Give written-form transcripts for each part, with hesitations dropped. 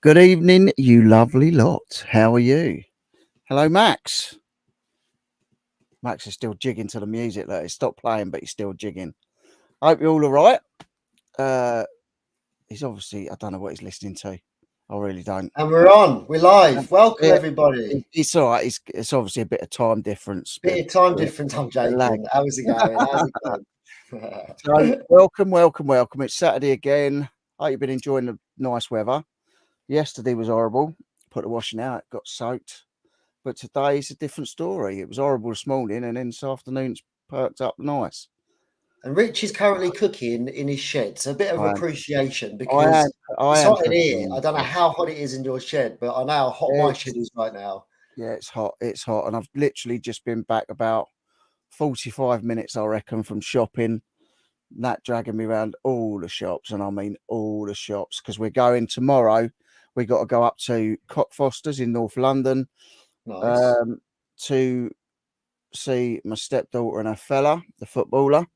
Good evening, you lovely lot. How are you? Hello, Max. Max is still jigging to the music. Look, he stopped playing, but he's still jigging. I hope you're all right. He's obviously, I don't know what he's listening to. I really don't. And we're on. We're live. Welcome, everybody. It's all right. It's obviously a bit of time difference. Bit of time difference. I'm joking. How's it going? How's it going? So, welcome. It's Saturday again. I hope you've been enjoying the nice weather. Yesterday was horrible. Put the washing out, got soaked. But today is a different story. It was horrible this morning, and then this afternoon it's perked up nice. And Rich is currently cooking in his shed. So a bit of appreciation because it's hot in here. I don't know how hot it is in your shed, but I know how hot my shed is right now. Yeah, it's hot. It's hot. And I've literally just been back about 45 minutes, I reckon, from shopping. That dragging me around all the shops, and I mean all the shops, because we're going tomorrow. We got to go up to Cockfosters in North London. Nice. To see my stepdaughter and her fella, the footballer.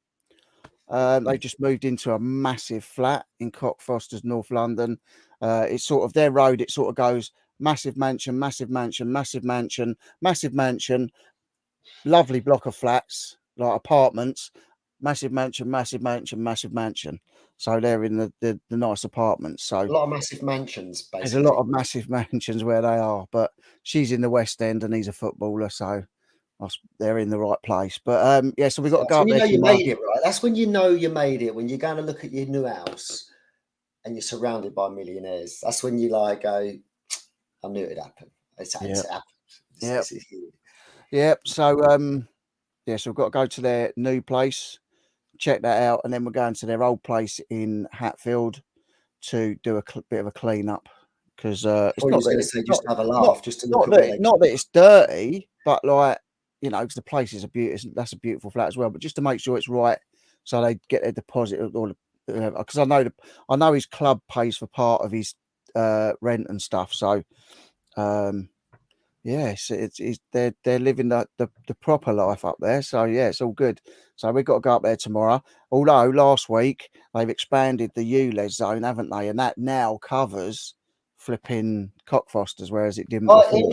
They just moved into a massive flat in Cockfosters, North London. It's sort of their road. It sort of goes massive mansion, massive mansion, massive mansion, massive mansion, lovely block of flats, like apartments, massive mansion, massive mansion, massive mansion. So they're in the nice apartments. So a lot of massive mansions, basically. There's a lot of massive mansions where they are, but she's in the West End and he's a footballer, so they're in the right place. But yeah, so we've got to go up there. You made it, right? That's when you know you made it. When you're going to look at your new house and you're surrounded by millionaires, that's when you like go, I knew it'd happen. It's happened. Yep. So yeah, so we've got to go to their new place, check that out, and then we're going to their old place in Hatfield to do a bit of a clean up. Because it's not going to say just have a laugh, just to look at not that it's dirty, but like, you know, because the place is that's a beautiful flat as well. But just to make sure it's right, so they get their deposit or because I know his club pays for part of his rent and stuff. So yeah, they're living the proper life up there. So yeah, it's all good. So we've got to go up there tomorrow. Although last week they've expanded the ULEZ zone, haven't they? And that now covers flipping Cockfosters, whereas it didn't before.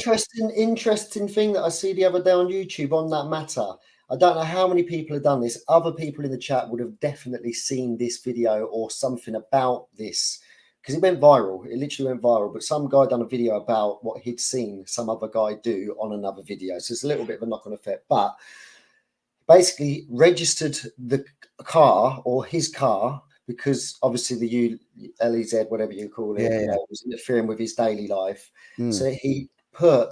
Interesting thing that I see the other day on YouTube on that matter. I don't know how many people have done this. Other people in the chat would have definitely seen this video or something about this, because it went viral. It literally went viral. But some guy done a video about what he'd seen some other guy do on another video. So it's a little bit of a knock-on effect. But basically registered the car or his car, because obviously the LEZ, whatever you call it, was interfering with his daily life. So he put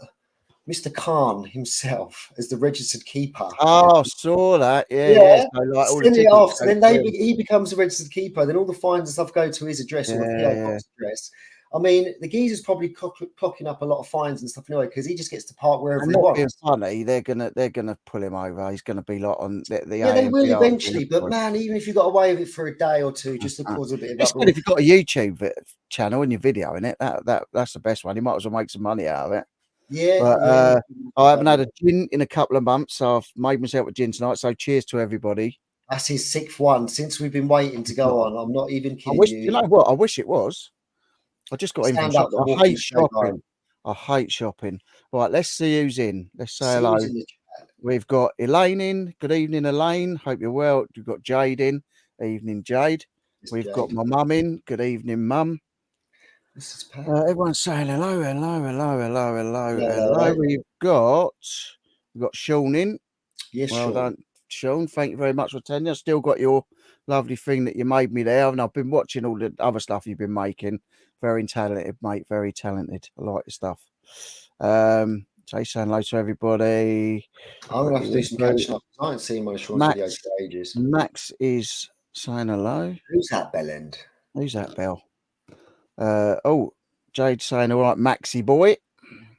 Mr. Khan himself as the registered keeper. Oh, I saw that. Yeah. So like all send it off. So then he becomes a registered keeper. Then all the fines and stuff go to his address or the PO box address. I mean, the geezer's probably clocking up a lot of fines and stuff anyway, because he just gets to park wherever he wants. Being funny, they're gonna pull him over. He's gonna be like on the they will eventually. But man, even if you got away with it for a day or two, just to cause a bit of it's good if you've got a YouTube channel and you're videoing it. That's the best one. You might as well make some money out of it. Yeah. But I haven't had a gin in a couple of months, so I've made myself a gin tonight. So cheers to everybody. That's his sixth one since we've been waiting to go on. I'm not even kidding you. You know what? I wish it was. I just got in from shopping. I hate shopping. I hate shopping. Right, let's see who's in. Let's say hello. We've got Elaine in. Good evening, Elaine. Hope you're well. We've got Jade in. Evening, Jade. We've got my mum in. Good evening, mum. Everyone's saying hello. We've got Sean in. Yes, well done, Sean. Thank you very much for attending. I've still got your lovely thing that you made me there, and I've been watching all the other stuff you've been making. Very talented, mate. Very talented. I like your stuff. Say hello to everybody. I'm gonna have to do some catching up. I haven't seen my short videos for ages. Max is saying hello. Who's that bell end? Who's that bell? Oh, Jade saying all right, Maxi boy.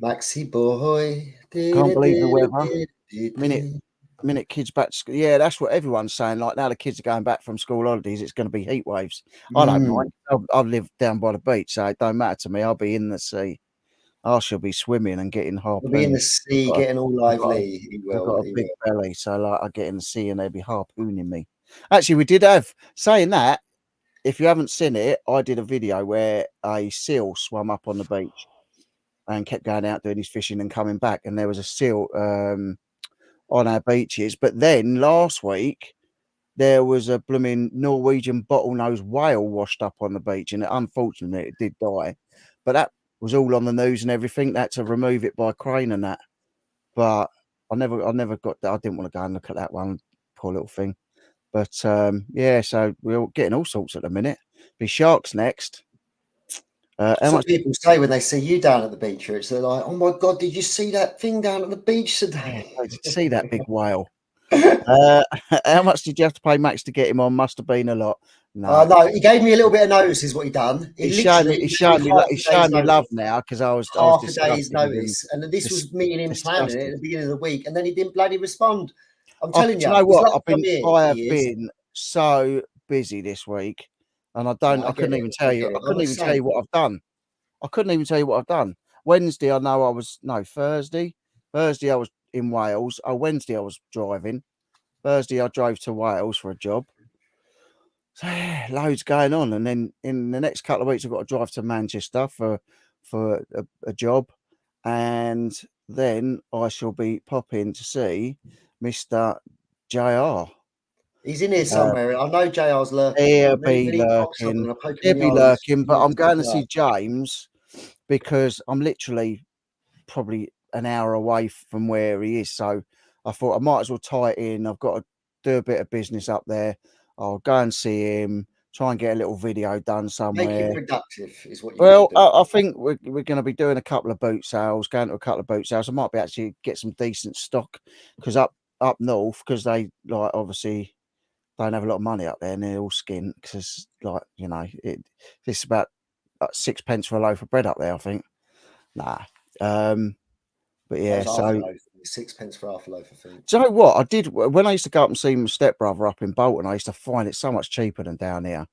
Maxi boy. Can't believe the weather. Minute kids back to school. Yeah, that's what everyone's saying. Like now the kids are going back from school holidays, it's going to be heat waves. I don't mind. I live down by the beach, so it don't matter to me. I'll be in the sea. I shall be swimming and getting harpooned. He'll be in the sea, getting all lively. I've got a big belly, so like I get in the sea and they'll be harpooning me. Actually, we did have, saying that, if you haven't seen it, I did a video where a seal swam up on the beach and kept going out doing his fishing and coming back, and there was a seal on our beaches. But then last week there was a blooming Norwegian bottlenose whale washed up on the beach, and unfortunately it did die. But that was all on the news and everything. They had to remove it by crane and that. But I never got that. I didn't want to go and look at that one, poor little thing. But yeah, so we're getting all sorts at the minute. Be sharks next. How That's what much? people say when they see you down at the beach. It's they're like, "Oh my god, did you see that thing down at the beach Yeah, today?" I did see that big whale. How much did you have to pay Max to get him on? Must have been a lot. No, No, he gave me a little bit of notice, is what he done. He he's showing me. literally He's gave me showing me. half He's a day's showing me love notice. now because I was Half a day's disgusted with him. notice, and this was me and him planning it at Disgusted. the beginning of the week, and then he didn't bloody respond. I'm Do telling you you, know he's what? lucky I'm here. I have He is. been so busy this week, and I I get couldn't it. even I tell you. get it. I I'm couldn't the even tell you same. what I've done. I couldn't even tell you what I've done. Wednesday, I know I was Thursday. Thursday, I was in Wales. Oh, Wednesday, I was driving. Thursday, I drove to Wales for a job. So yeah, loads going on, and then in the next couple of weeks, I've got to drive to Manchester for a job, and then I shall be popping to see Mr. JR. He's in here somewhere. I know JR's lurking. He'll When be he pops up, I'm lurking. gonna poke him He'll in the be eye with his lurking, but I'm monster going to club. see James because I'm literally probably an hour away from where he is. So I thought I might as well tie it in. I've got to do a bit of business up there. I'll go and see him, try and get a little video done Make somewhere. it productive is what you Well, got to do. I think we're going to be doing a couple of boot sales, going to a couple of boot sales. I might be actually get some decent stock because up north, because they like obviously don't have a lot of money up there, and they're all skint because like it's about like 6p for a loaf of bread up there. I think. Nah. But yeah, That's half a so loaf. 6p for half a loaf, I think. do you know what I did when I used to go up and see my stepbrother up in Bolton? I used to find it so much cheaper than down here.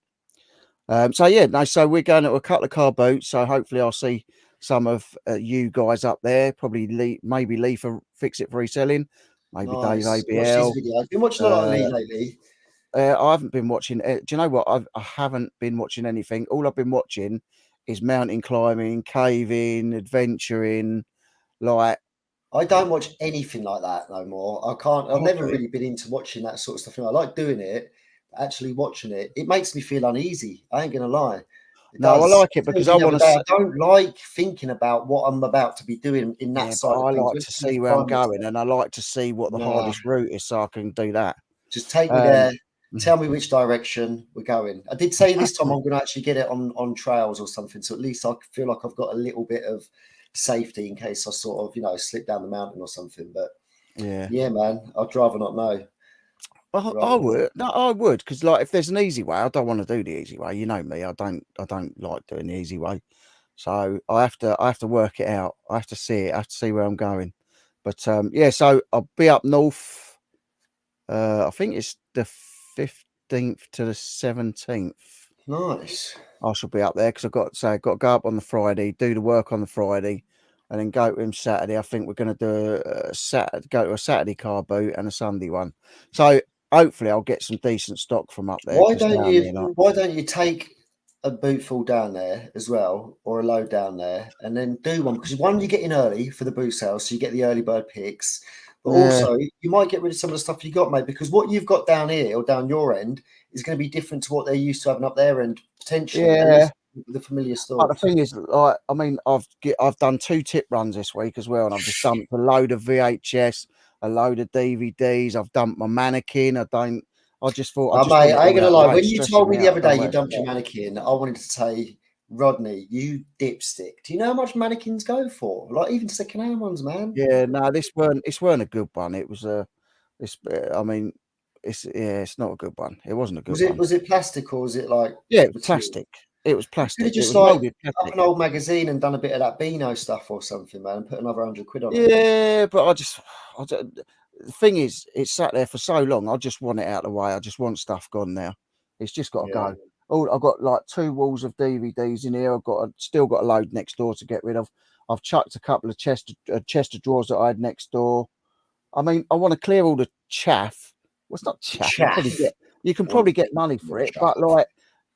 So yeah, no. So we're going to a couple of car boats. So hopefully I'll see some of you guys up there. Probably maybe Lee for Fix It for Reselling, maybe Dave Nice. Watch his ABL. video. I've been watching a lot of Lee lately. I haven't been watching. Do you know what? I haven't been watching anything. All I've been watching is mountain climbing, caving, adventuring. Like I don't watch anything like that no more. I can't. I've I never do it. really been into watching that sort of stuff. I like doing it, but actually watching it, it makes me feel uneasy. I ain't gonna lie. It No, I does. like it I told because you I the other want day, to. I don't like thinking about what I'm about to be doing in that Yeah, but side of I things. like When to things see where I'm find myself, going, and I like to see what the nah, hardest route is, so I can do that. just take me Um, there. Tell me which direction we're going. I did say this time I'm going to actually get it on trails or something, so at least I feel like I've got a little bit of safety in case I sort of slip down the mountain or something. But yeah. yeah, man, I'd rather not know. Well, I Rather not. would. No, I would, because like if there's an easy way, I don't want to do the easy way. You know me. I don't like doing the easy way. So I have to work it out. I have to see it. I have to see where I'm going. But yeah, so I'll be up north. I think it's the 15th to the 17th. Nice. I shall be up there because I've got to go up on the Friday, do the work on the Friday, and then go to him Saturday. I think we're going to do go to a Saturday car boot and a Sunday one. So hopefully I'll get some decent stock from up there Why because don't down you? there, like, Why don't you take a bootful down there as well, or a load down there, and then do one? Because one, you get in early for the boot sale, so you get the early bird picks. But yeah, also, you might get rid of some of the stuff you got, mate. Because what you've got down here or down your end is going to be different to what they're used to having up there, and potentially at yeah. least the familiar But the stores. thing is, like, I mean, I've done 2 tip runs this week as well, and I've just dumped a load of VHS, a load of DVDs. I've dumped my mannequin. I just thought I just Mate, want it I ain't all gonna out of the lie. way. When It's you stressing told me me the out. other I don't day know you where to dumped your start. mannequin, I wanted to say, Rodney, you dipstick. Do you know how much mannequins go for? Like even second-hand ones, man. Yeah, no, this weren't a good one. It was a, it's. I mean, it's not a good one. It wasn't a good one. Was it plastic or was it like Yeah, it was material? plastic. It was You could have plastic. It just was like molded up plastic. an old magazine and done a bit of that Beano stuff or something, man, and put another 100 quid on it. Yeah, but the thing is, it's sat there for so long. I just want it out of the way. I just want stuff gone now. It's just got to Yeah. go. Oh, I've got like 2 walls of DVDs in here. Still got a load next door to get rid of. I've chucked a couple of chest of drawers that I had next door. I mean, I want to clear all the chaff. Well, it's not chaff. Chaff. You can I want probably to get keep money more for it, chaff. but like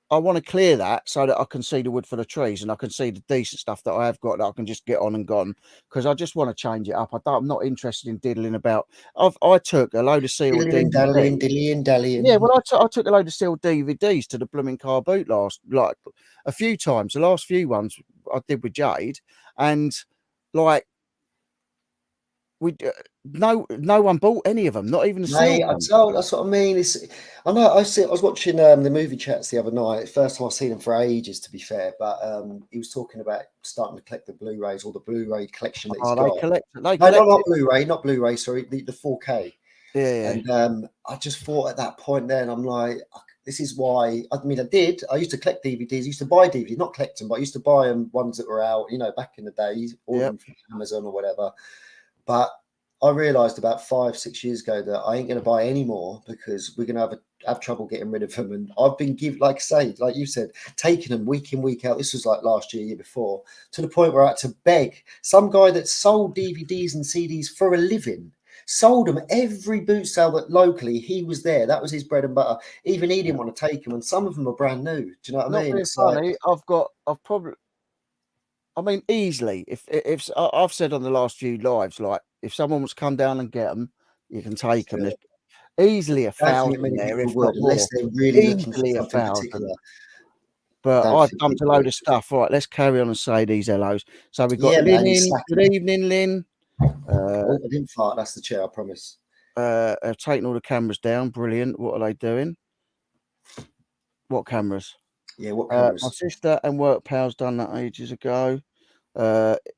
I want to clear that so that I can see the wood for the trees and I can see the decent stuff that I have got that I can just get on and gone, because I just want to change it up. I'm not interested in diddling about. I took a load of sealed Dilly-ing, dallying, DVDs. dilly-ing, dallying. Yeah, well, I took a load of sealed DVDs to the blooming car boot like a few times. The last few ones I did with Jade, and like we no one bought any of them, not even the Mate, sealed I ones. told, that's what I mean. I know. I was watching the movie chats the other night. First time I've seen him for ages, to be fair. But he was talking about starting to collect the Blu-rays or the Blu-ray collection that he's Oh, they got. collect. They No, collect not it. Blu-ray, not Blu-ray. Sorry, the 4K. Yeah, And I just thought at that point, then I'm like, this is why. I mean, I used to collect DVDs. I used to buy DVDs, not collect them, but I used to buy them ones that were out. Back in the day, order yeah. them from Amazon or whatever. But I realised about 5-6 years ago that I ain't going to buy any more because we're going to have trouble getting rid of them. And I've been like you said, taking them week in, week out. This was like last year before, to the point where I had to beg some guy that sold DVDs and CDs for a living. Sold them every boot sale that locally he was there. That was his bread and butter. Even he didn't want to take them, and some of them are brand new. Do you know what I Not mean? being It's like, funny, I've probably. I mean, easily. If I've said on the last few lives, like if someone wants to come down and get them, you can take them. There's easily I don't think 1,000 many there, people if would, not unless more. they're really looking for Easily something 1,000. particular. I But don't I think dumped a people load would. of stuff. Right, let's carry on and say these hellos. So we've got Yeah, Lynn man, he's in. Good slacking. evening, Lynn. Oh, I didn't fart. That's the chair, I promise. I've taken all the cameras down. Brilliant. What are they doing? What cameras? Yeah, what My cameras? sister and work pals done that ages ago.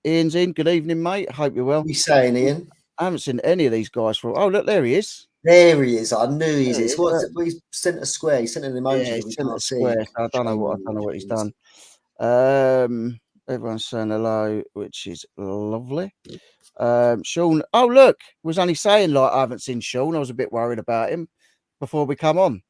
Ian's in. Good evening, mate. Hope you're What well. are you saying, Ian? I haven't seen any of these guys for. Oh, look, there he is. There he is. I knew he's There he it. is. What's it? He sent a square. He sent an Yeah, emoji that he's we sent a can't see. square. So I don't Shame know on what he's you, jeez. done. Everyone's saying hello, which is lovely. Sean. Oh, look, was only saying like I haven't seen Sean. I was a bit worried about him before we come on.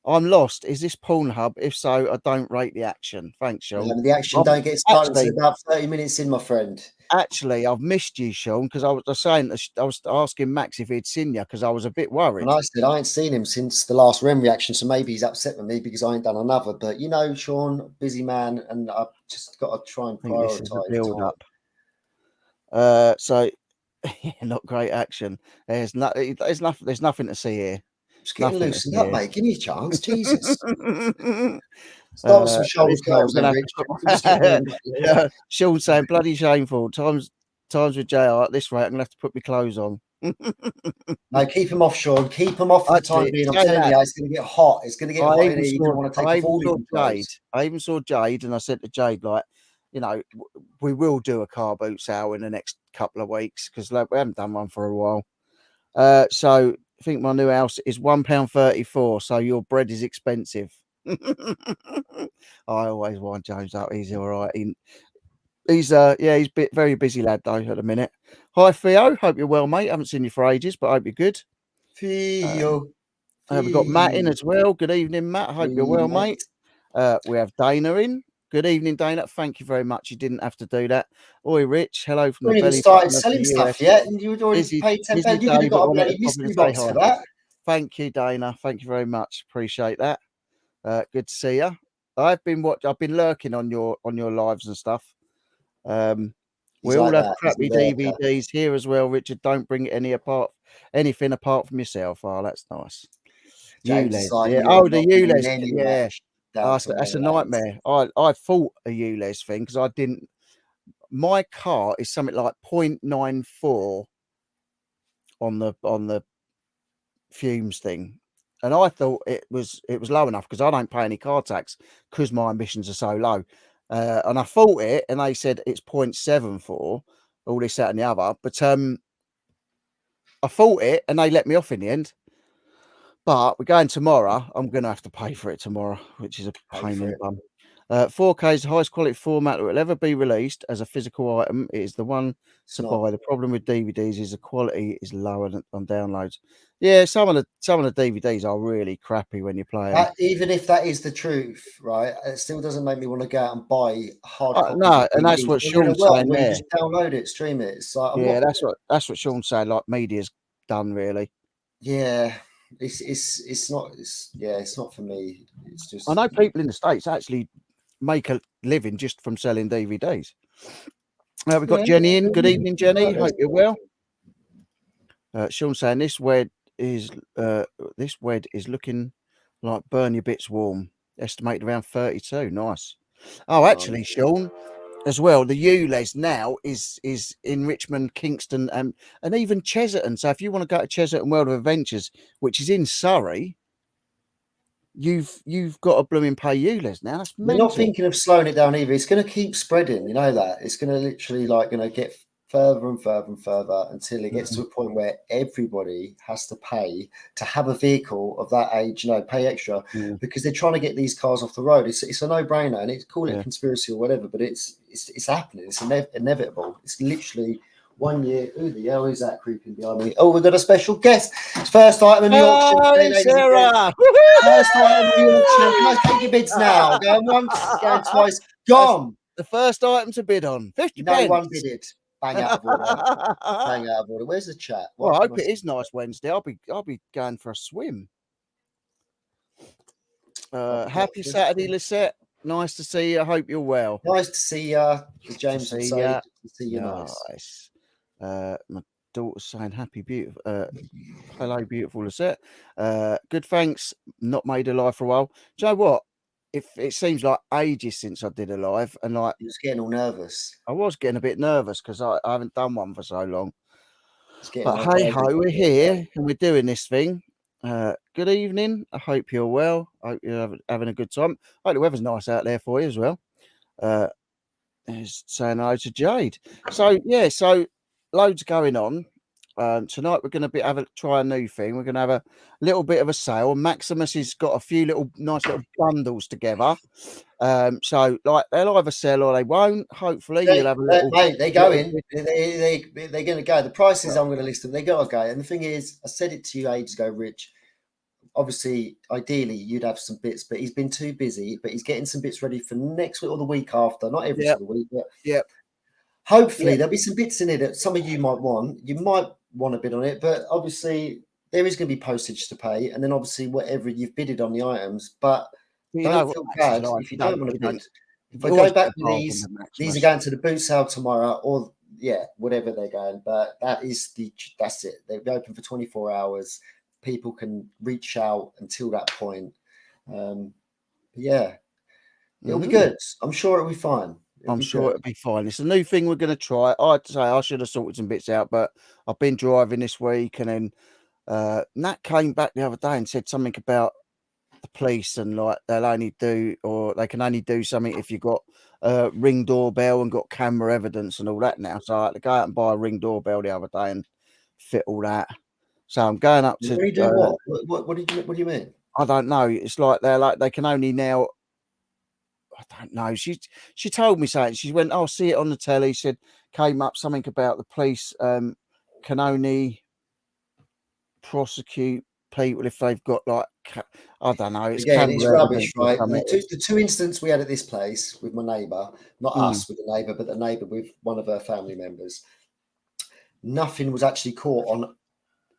I'm lost. Is this Pornhub? If so, I don't rate the action. Thanks, Sean. The action Um, don't get started until actually, about 30 minutes in, my friend. I've missed you, Sean, because I was saying I was asking Max if he'd seen you because I was a bit And worried. I said, I ain't seen him since the last REM reaction, so maybe he's upset with me because I ain't done another. But Sean, busy man, and I've just got to try and I think this is a prioritise build time. up. Yeah, not great action. There's nothing to see here. Just getting Nothing to loosened see up, here. mate. Give me a chance. Jesus. Start with some But shoulder it's all right. I'm curls gonna then, have Rich. to We'll just get put warmed up a little bit. Sean saying bloody shameful. Times with JR at this rate, I'm gonna have to put my clothes on. No, keep them off, Sean. Keep them off for the time Actually, being. I'm saying telling that, you, it's going to get hot. It's going to get hot in here. You're going to want to take I off even all of saw your Jade. clothes. I even saw Jade, and I said to Jade, like, we will do a car boot sale in the next couple of weeks because like we haven't done one for a while. So I think my new house is £1.34. So your bread is expensive. I always wind James up. He's all right. He's very busy lad though at the minute. Hi Theo, hope you're well, mate. Haven't seen you for ages, but I hope you're good. Theo. We've got Matt in as well. Good evening, Matt. Hope you're well, mate. We have Dana in. Good evening, Dana. Thank you very much. You didn't have to do that. Oi, Rich. Hello from We the haven't even belly started button of selling the stuff US. yet, and you'd already paid £10. You could Day, have but got a wanted bloody to pop in mystery and say box for hi. that. Thank you, Dana. Thank you very much. Appreciate that. Good to see you. I've been lurking on your lives and stuff. He's We all like have that. He's a crappy lurker. DVDs here as well, Richard. Don't bring anything apart from yourself. Oh, that's nice. James is ULEZ, like yeah. you. Oh, I'm the not bringing ULEZ, any of yeah. that down to That's a Wales. nightmare. I fought a ULEZ thing because I didn't. My car is something like 0.94 on the fumes thing, and I thought it was low enough because I don't pay any car tax because my emissions are so low. And I fought it, and they said it's 0.74, all this, that, and the other. But I fought it, and they let me off in the end. But we're going tomorrow. I'm going to have to pay for it tomorrow, which is a Pay pain for in the it. bum. 4K is the highest quality format that will ever be released as a physical item. It is the one It's to not. buy. The problem with DVDs is the quality is lower on downloads. Yeah, some of the DVDs are really crappy when you play them. Even if that is the truth, right? It still doesn't make me want to go out and buy hard copies No, of and that's DVDs. what When you're in a Sean's world saying where you there. just download it, stream it. It's like I'm Yeah, not. that's what Sean's saying. Like media's done really. Yeah, It's not. It's not for me. It's just. I know people in the States actually make a living just from selling DVDs. We've got Jenny in. Good evening, Jenny. Hope you're well. Sean saying this wed is looking like burn your bits warm. Estimated around 32. Nice. Oh, actually, Sean, as well, the ULEZ now is in Richmond, Kingston, and even Chesterton. So if you want to go to Chesterton World of Adventures, which is in Surrey, you've got a blooming pay ULEZ now. That's We're mental. not thinking of slowing it down either. It's going to keep spreading. You know that it's going to literally get further and further and further until it gets to a point where everybody has to pay to have a vehicle of that age. You know, pay extra because they're trying to get these cars off the road. It's a no-brainer, and it's call it conspiracy or whatever, but it's happening. It's inevitable. It's literally 1 year. Who the hell is that creeping behind me? Oh, we've got a special guest. It's first item in the auction. Hey, Sarah! First item in the auction. Can I take your bids now? Going once, going twice. Gone. The first item to bid on. 50 pence. No one bidded. Bang out of order. Bang out of order. Where's the chat? Well, I hope it is nice Wednesday. I'll be going for a swim. Happy Saturday, Lisette. Nice to see you. I hope you're well. Nice to see you. James would say, to see you. Nice. My daughter's saying happy, beautiful. Hello, beautiful Lisette. Good, thanks. Not made a live for a while. Do you know what? It seems like ages since I did a live, and like you was getting all nervous. I was getting a bit nervous because I haven't done one for so long. But hey ho, we're here and we're doing this thing. Good evening. I hope you're well. I hope you're having a good time. I hope the weather's nice out there for you as well. Saying hello to Jade. So yeah, so loads going on. Tonight we're going to try a new thing. We're going to have a little bit of a sale. Maximus has got a few nice little bundles together. So like they'll either sell or they won't. Hopefully you'll have a little. Mate, they go in. They're going to go. The prices I'm going to list them. They got to go. And the thing is, I said it to you ages ago, Rich. Obviously, ideally, you'd have some bits, but he's been too busy. But he's getting some bits ready for next week or the week after. Not every single week, but hopefully there'll be some bits in it that some of you might want. You might want a bid on it, but obviously there is going to be postage to pay, and then obviously whatever you've bidded on the items. But don't feel bad if you don't want to bid. If I go back to these are going to the boot sale tomorrow, or whatever they're going. But that's it. They'll be open for 24 hours. People can reach out until that point. It'll be good. I'm sure it'll be fine. I'm sure it'll be fine. It's a new thing we're going to try. I'd say I should have sorted some bits out, but I've been driving this week, and then Nat came back the other day and said something about the police and like they can only do something if you've got a Ring doorbell and got camera evidence and all that now. So I had to go out and buy a Ring doorbell the other day and fit all that. So I'm going up to. What do you mean? I don't know. It's like they can only now. I don't know. She told me something. She went, "I'll see it on the telly." Said came up something about the police can only prosecute people if they've got like I don't know. It's rubbish, right? The two incidents we had at this place with my neighbour, not us with the neighbour, but the neighbour with one of her family members. Nothing was actually caught on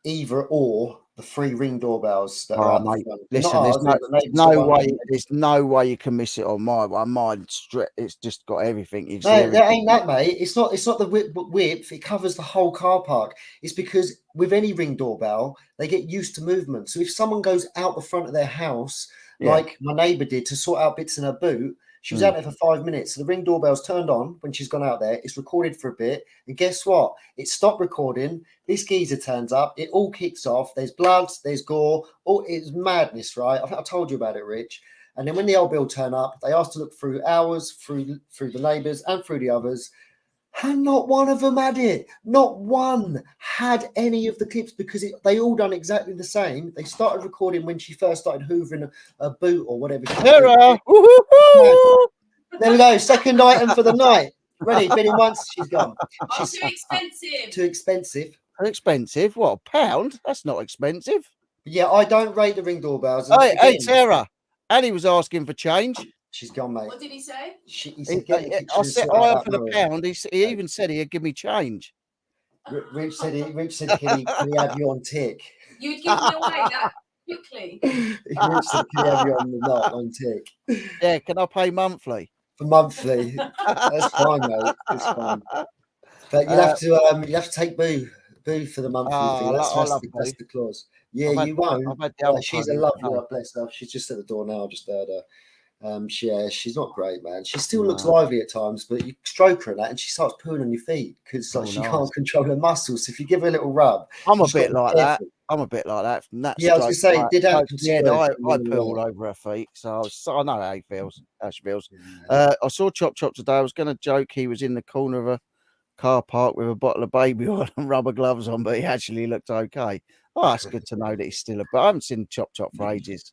either or the 3 Ring doorbells that are mate, listen, there's no way you can miss it on my one. Mine's it's just got everything. That ain't that, mate. It's not the width. It covers the whole car park. It's because with any Ring doorbell, they get used to movement. So if someone goes out the front of their house, like my neighbour did to sort out bits in her boot, she was out there for 5 minutes. So the Ring doorbell's turned on when she's gone out there. It's recorded for a bit. And guess what? It stopped recording. This geezer turns up. It all kicks off. There's blood. There's gore. It's madness, right? I told you about it, Rich. And then when the old bill turned up, they asked to look through ours, through the neighbours and through the others. And not one of them had it. Not one had any of the clips because they all done exactly the same. They started recording when she first started hoovering a boot or whatever. There we go. Second item for the night. Ready? Bidding once. She's gone. She's too expensive. Too expensive. Expensive? What, £1? That's not expensive. Yeah, I don't rate the Ring doorbells. Hey, Sarah. Annie was asking for change. She's gone, mate. What did he say? I said I offered £1. He even said he'd give me change. Rich said, can he have you on tick? You'd give me away Quickly. Richard, can you have you on the knot on tick Yeah, can I pay monthly? for monthly? That's fine, mate. It's fine. But you'll have to take Boo for the monthly thing. I love That's Boo. the clause. Yeah, I've had you won't. the other She's a pony, lovely, no. bless her. She's just at the door now. I just heard her. She's not great, man. She still No. looks lively at times, but you stroke her and that, and she starts pooing on your feet because like she nice. can't control her muscles. So if you give her a little rub, I'm a she's bit got like that. I'm a bit like that. From that Yeah, I was going to say, it did happen to yeah, Boo. I poo all over her feet, so I know how she feels. I saw Chop today. I was going to joke he was in the corner of a car park with a bottle of baby oil and rubber gloves on, but he actually looked okay. Oh, that's good to know that he's still but I haven't seen Chop for ages.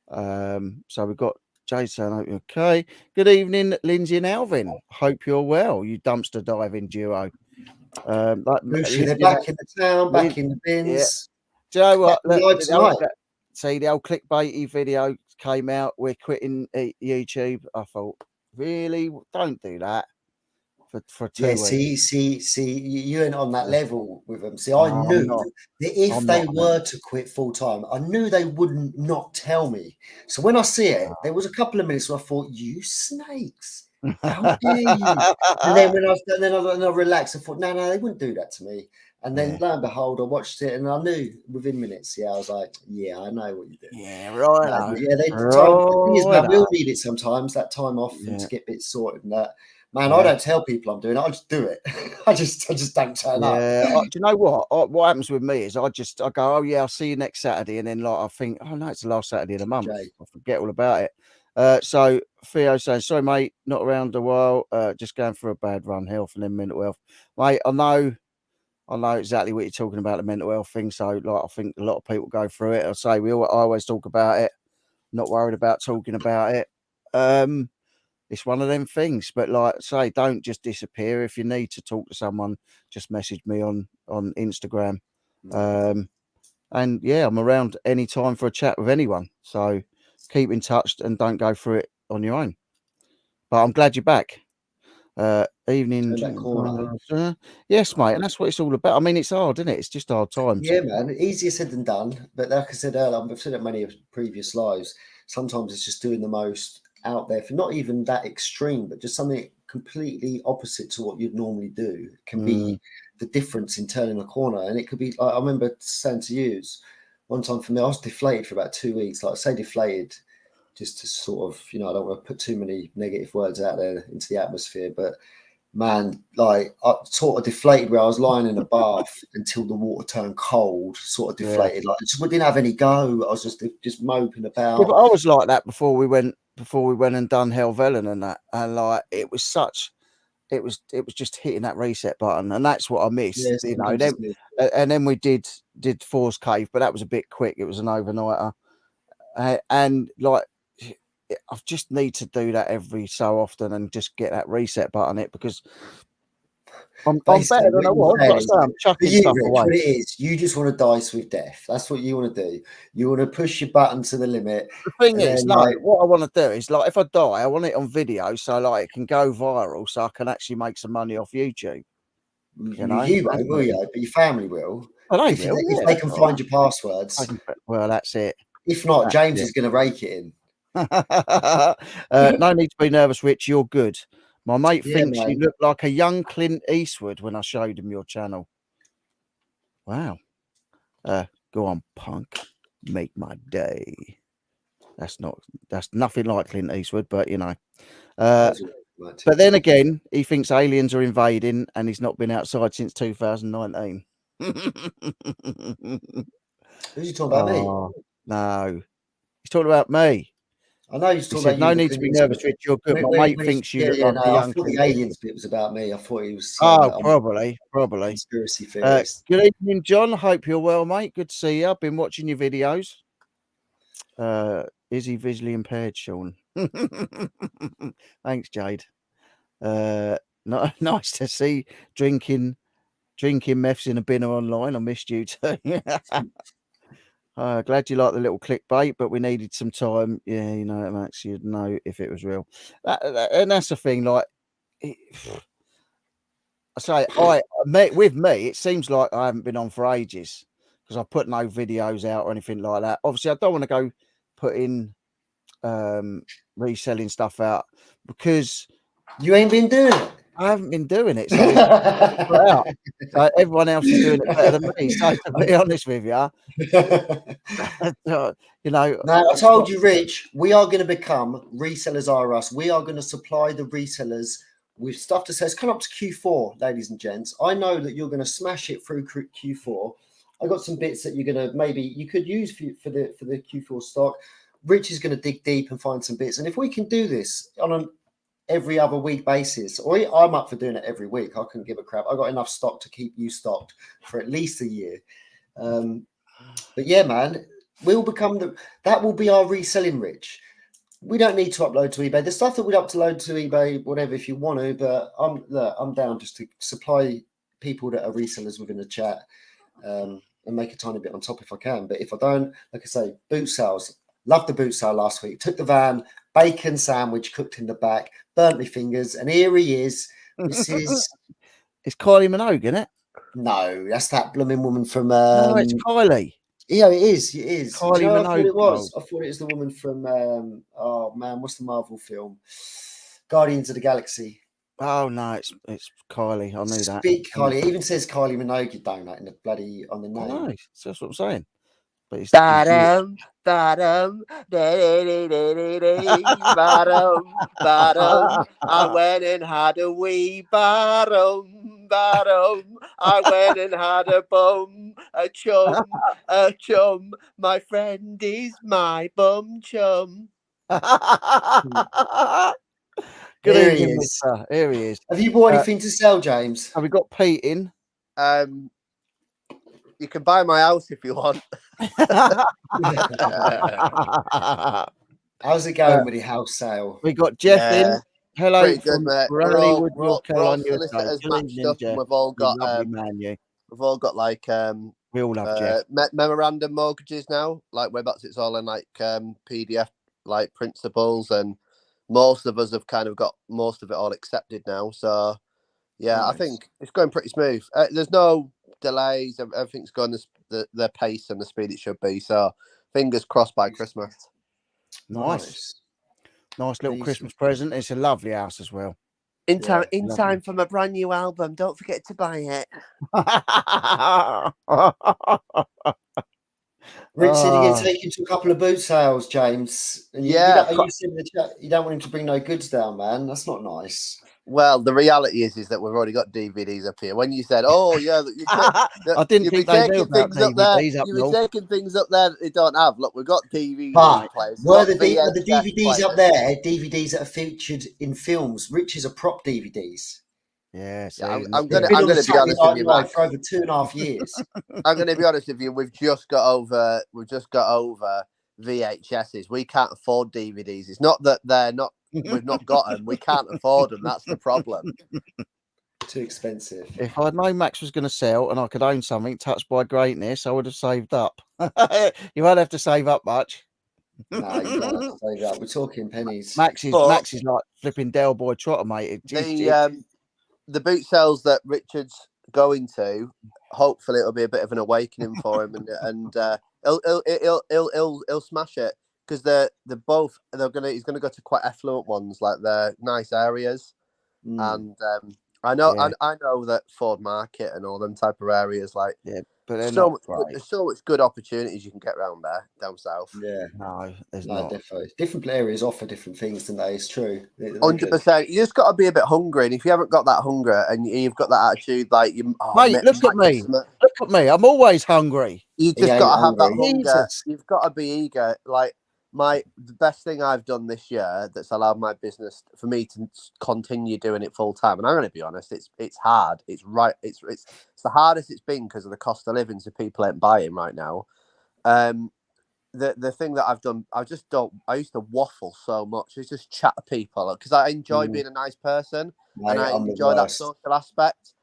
So we've got Jay saying, "Hope you're okay. Good evening, Lindsay and Alvin. Hope you're well, you dumpster diving duo." They're back in the town, back in the bins. Do you know what? See, the old clickbaity video came out. We're quitting YouTube. I thought, really? Don't do that for 2 weeks. See, you ain't on that level with them. See, I knew that if they were to quit full time, I knew they wouldn't not tell me. So when I see it, there was a couple of minutes where I thought, you snakes, how dare you? And then when I relaxed, I thought, no, they wouldn't do that to me. And then lo and behold, I watched it and I knew within minutes. Yeah, I was like, yeah, I know what you do. Yeah, right. The thing is, man, we'll need it sometimes, that time off and to get bits sorted and that. Man, I don't tell people I'm doing it. I just do it. I just don't turn up. Do you know what? What happens with me is I go, oh yeah, I'll see you next Saturday, and then like I think, oh no, it's the last Saturday of the month. I forget all about it. So Theo saying, sorry mate, not around a while. Just going for a bad run, health and then mental health. Mate, I know exactly what you're talking about, the mental health thing. So like I think a lot of people go through it. I always talk about it. Not worried about talking about it. It's one of them things, but like say, don't just disappear. If you need to talk to someone, just message me on Instagram. And yeah, I'm around any time for a chat with anyone. So keep in touch and don't go through it on your own. But I'm glad you're back. Evening. Yes, mate. And that's what it's all about. I mean, it's hard, isn't it? It's just hard times. Yeah, man. Easier said than done. But like I said earlier, I've said it many of previous lives. Sometimes it's just doing the most out there for not even that extreme, but just something completely opposite to what you'd normally do. It can be the difference in turning a corner. And it could be, I remember saying to you, one time for me, I was deflated for about 2 weeks. Like I say deflated, just to sort of, I don't want to put too many negative words out there into the atmosphere, but man, like I sort of deflated where I was lying in a bath until the water turned cold, sort of deflated. Like we didn't have any go. I was just moping about. Yeah, but I was like that before we went and done Helvellyn and that, and like it was just hitting that reset button, and that's what I missed. And then we did Force Cave, but that was a bit quick. It was an overnighter, and like I just need to do that every so often and just get that reset button because I'm better than I was. Like I say, I'm chucking stuff away. What it is, you just want to dice with death. That's what you want to do. You want to push your button to the limit. The thing is, what I want to do is like if I die, I want it on video so like it can go viral, so I can actually make some money off YouTube. You won't, will you? But your family will. Well, if they can find your passwords. Well, that's it. If not, James is going to rake it in. No need to be nervous, Rich. You're good. My mate thinks you look like a young Clint Eastwood when I showed him your channel. Wow. Go on, punk. Make my day. That's nothing like Clint Eastwood, but but then again, he thinks aliens are invading and he's not been outside since 2019. Who's he talking about me? No. He's talking about me. I know he's talking about you. No need to be nervous, Rich. You're good. My mate thinks you look like a young. I thought the aliens bit was about me. I thought he was. Probably. Conspiracy theorist. Good evening, John. Hope you're well, mate. Good to see you. I've been watching your videos. Is he visually impaired, Sean? Thanks, Jade. Nice to see drinking meths in a binner online. I missed you too. Glad you like the little clickbait, but we needed some time. Yeah, Max, you'd know if it was real. And that's the thing. Like, I say, with me, it seems like I haven't been on for ages because I put no videos out or anything like that. Obviously, I don't want to go putting reselling stuff out because You ain't been doing it. I haven't been doing it. So it's out. So everyone else is doing it better than me. So to be honest with you, you know, Now, I told you, Rich, we are going to become resellers are us. We are going to supply the resellers with stuff that says, come up to Q4, ladies and gents. I know that you're going to smash it through Q4. I got some bits that you're going to maybe you could use for the Q4 stock. Rich is going to dig deep and find some bits. And if we can do this on an every other week basis, or I'm up for doing it every week. I couldn't give a crap. I got enough stock to keep you stocked for at least a year. But yeah, man, we'll become that will be our reselling, Rich. We don't need to upload to eBay. The stuff that we'd upload to eBay, whatever, if you want to. But I'm down just to supply people that are resellers within the chat, and make a tiny bit on top if I can. But if I don't, like I say, boot sales. Loved the boot sale last week. Took the van, bacon sandwich cooked in the back, burnt my fingers, and here he is. This is it's Kylie Minogue, isn't it? no, that's that blooming woman from. No, it's Kylie. Yeah, it is. It is. Kylie Do you know what I thought Minogue, it was? no. I thought it was the woman from. Oh man, what's the Marvel film? Guardians of the Galaxy. Oh no, it's Kylie. I knew that. Speak Kylie. It even says Kylie Minogue. You don't know in the bloody on the I name. know. That's what I'm saying. But it's Bottom, bottom, bottom, bottom. I went and had a wee bottom, bottom. I went and had a bum, a chum, a chum. My friend is my bum chum. Good Here he evening, is. mister. Here he is. Have you bought anything to sell, James? Have we got Pete in? You can buy my house if you want. How's it going with the house sale? We got Jeff in. Hello, Pretty good, from mate. Bradleywood, We're all North Carolina, USA. solicitors Good matched evening, up, Jeff. and we've all got Lovely man, you. we've all got like We all love Jeff. memorandum mortgages now. Like whereabouts it's all in like PDF like principles, and most of us have kind of got most of it all accepted now. So yeah, Nice. I think it's going pretty smooth. There's no delays. Everything's going the pace and the speed it should be. So fingers crossed by Christmas. Nice little Decent. Christmas present. It's a lovely house as well. In time, Yeah, time for my brand new album. Don't forget to buy it. Rich said you're going to take him to a couple of boot sales, James. And you said in the chat you don't want him to bring no goods down, man. That's not nice. Well, the reality is that we've already got DVDs up here. When you said, "Oh yeah," I didn't think they knew about DVDs up You've been north. taking things up there that they don't have. Look, we've got DVDs. But players. were the VHS DVDs players. up there? DVDs that are featured in films. Rich's are prop DVDs. Yeah, I'm gonna be honest with you, Max. For over 2.5 years. I'm gonna be honest with you. We've just got over VHSs. We can't afford DVDs. It's not that they're not. We've not got them. We can't afford them. That's the problem. Too expensive. If I'd known Max was going to sell and I could own something touched by greatness, I would have saved up. You won't have to save up much. No, you don't have to save up. We're talking pennies. Max is like flipping Del Boy Trotter, mate. The boot sales that Richard's going to, hopefully it'll be a bit of an awakening for him, and he'll smash it, because he's gonna go to quite affluent ones, like they're nice areas, and I know that Ford Market and all them type of areas, like but there's so much good opportunities you can get around there down south. Yeah, no, there's not. Definitely. Different areas offer different things, don't they? It's true. 100%. You just got to be a bit hungry, and if you haven't got that hunger and you've got that attitude, like you, mate, look at me. Look at me. I'm always hungry. You just got to have that hunger. Jesus. You've got to be eager. Like the best thing I've done this year that's allowed my business for me to continue doing it full time. And I'm going to be honest, it's hard. It's the hardest it's been because of the cost of living, so people ain't buying right now. The thing that I've done, I used to waffle so much. It's just chat to people because I enjoy being a nice person, and I enjoy that social aspect.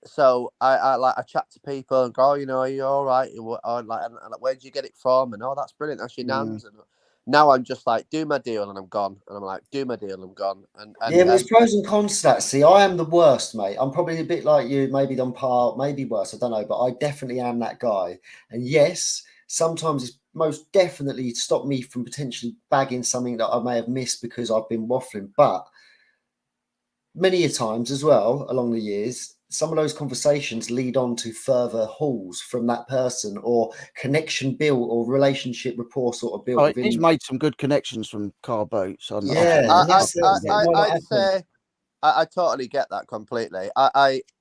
So I chat to people and go, are you all right? And where did you get it from? And that's brilliant. That's your nan's. Now I'm just like, do my deal and I'm gone. And I'm like, do my deal and I'm gone. And Yeah, but there's pros and cons to that. See, I am the worst, mate. I'm probably a bit like you, maybe on par, maybe worse. I don't know, but I definitely am that guy. And yes, sometimes it's most definitely stopped me from potentially bagging something that I may have missed because I've been waffling. But many a times as well along the years, some of those conversations lead on to further hauls from that person or connection built or relationship rapport sort of built Oh, within. he's made some good connections from car boats. Yeah, I I'd say I totally get that completely.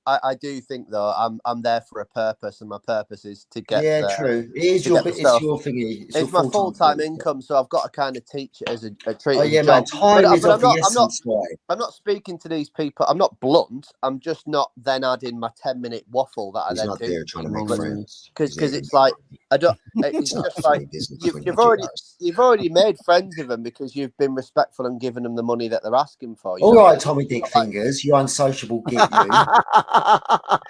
I do think though I'm there for a purpose, and my purpose is to get true. It is your bit. It's your thingy. It's my full-time income, so I've got to kind of teach it as a treat. Oh yeah, job. man. Time is of the essence. I'm not speaking to these people. I'm not blunt. I'm just not then adding my 10-minute waffle that I then do. There trying to make friends because it's like I don't. It's just like you've already made friends with them because you've been respectful and given them the money that they're asking for. All right, Tommy Dick Fingers, you unsociable git, you.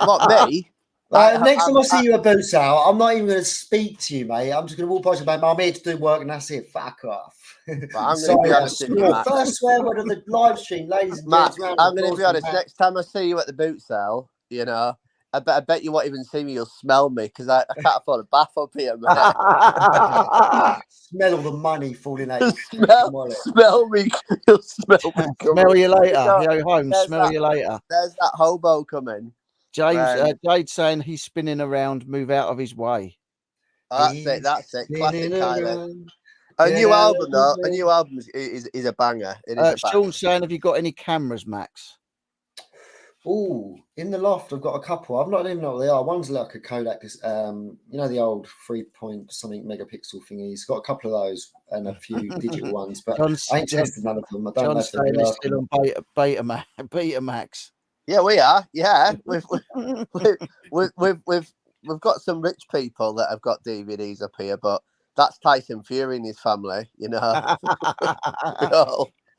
Not me. Next time I see you at Boots Out, I'm not even going to speak to you, mate. I'm just going to walk past you, mate. I'm here to do work, and that's it. Fuck off. I'm going to be honest with you, Matt. First swear word of the live stream, ladies and Matt, gents. I'm going to be honest. Next time I see you at the boot sale, you know, I bet you won't even see me. You'll smell me because I can't afford a bath up here, man. Smell all the money falling out. Smell me. You'll smell me. Smell you later. Go home. Smell you later. There's that hobo coming. James, Jade's saying he's spinning around. Move out of his way. That's it. Classic Kylie. A new album, though. A new album is a banger. It is a banger. Sean's saying, have you got any cameras, Max? Oh, in the loft, I've got a couple. I've not even know what they are. One's like a Kodak, you know, the old 3-point something megapixel thingies. Got a couple of those and a few digital ones, but I ain't tested none of them. I don't know if they're still on Betamax. Yeah, we are. Yeah, we've got some rich people that have got DVDs up here, but that's Tyson Fury and his family. You know,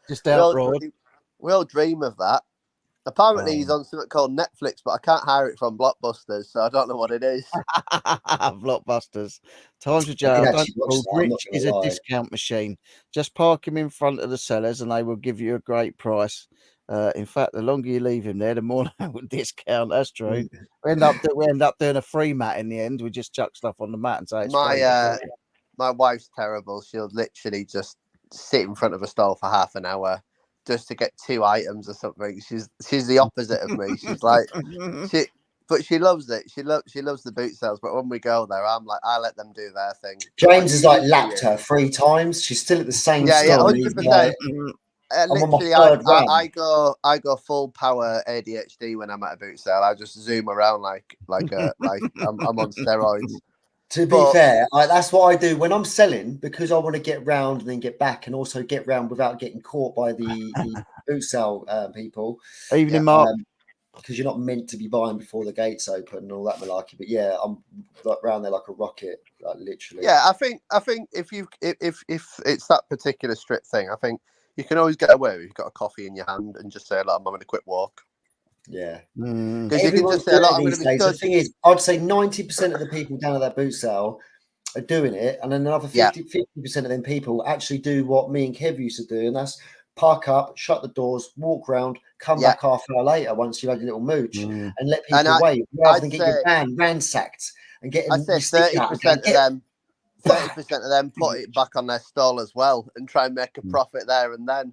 just out road. We all dream of that. Apparently, he's on something called Netflix, but I can't hire it from Blockbusters, so I don't know what it is. Blockbusters. Times of jail. Rich is a discount machine. Just park him in front of the sellers, and they will give you a great price. In fact, the longer you leave him there, the more they will discount. That's true. We end up doing a free mat in the end. We just chuck stuff on the mat and say it's free. My wife's terrible. She'll literally just sit in front of a stall for half an hour just to get 2 items or something. She's the opposite of me. She's like but she loves it. She loves the boot sales. But when we go there, I'm like, I let them do their thing. James has like lapped her 3 times. She's still at the same store. Yeah, 100%. Literally, I go full power ADHD when I'm at a boot sale. I just zoom around like I'm on steroids. To be fair, that's what I do when I'm selling, because I want to get round and then get back, and also get round without getting caught by the boot sale people. Evening, Mark. Because you're not meant to be buying before the gates open and all that malarkey. But yeah, I'm like round there like a rocket, like literally. Yeah, I think if it's that particular strip thing, I think you can always get away with you've got a coffee in your hand and just say, "Look, I'm having a quick walk." Yeah, because you can just say, "Look, I'm going to be." The thing is, I'd say 90% of the people down at that boot sale are doing it, and then another 50% of them people actually do what me and Kev used to do, and that's park up, shut the doors, walk round, come back half an hour later once you've had your little mooch, and let people wait rather than get your van ransacked and getting. I say 30% of them. 30% of them put it back on their stall as well and try and make a profit there and then.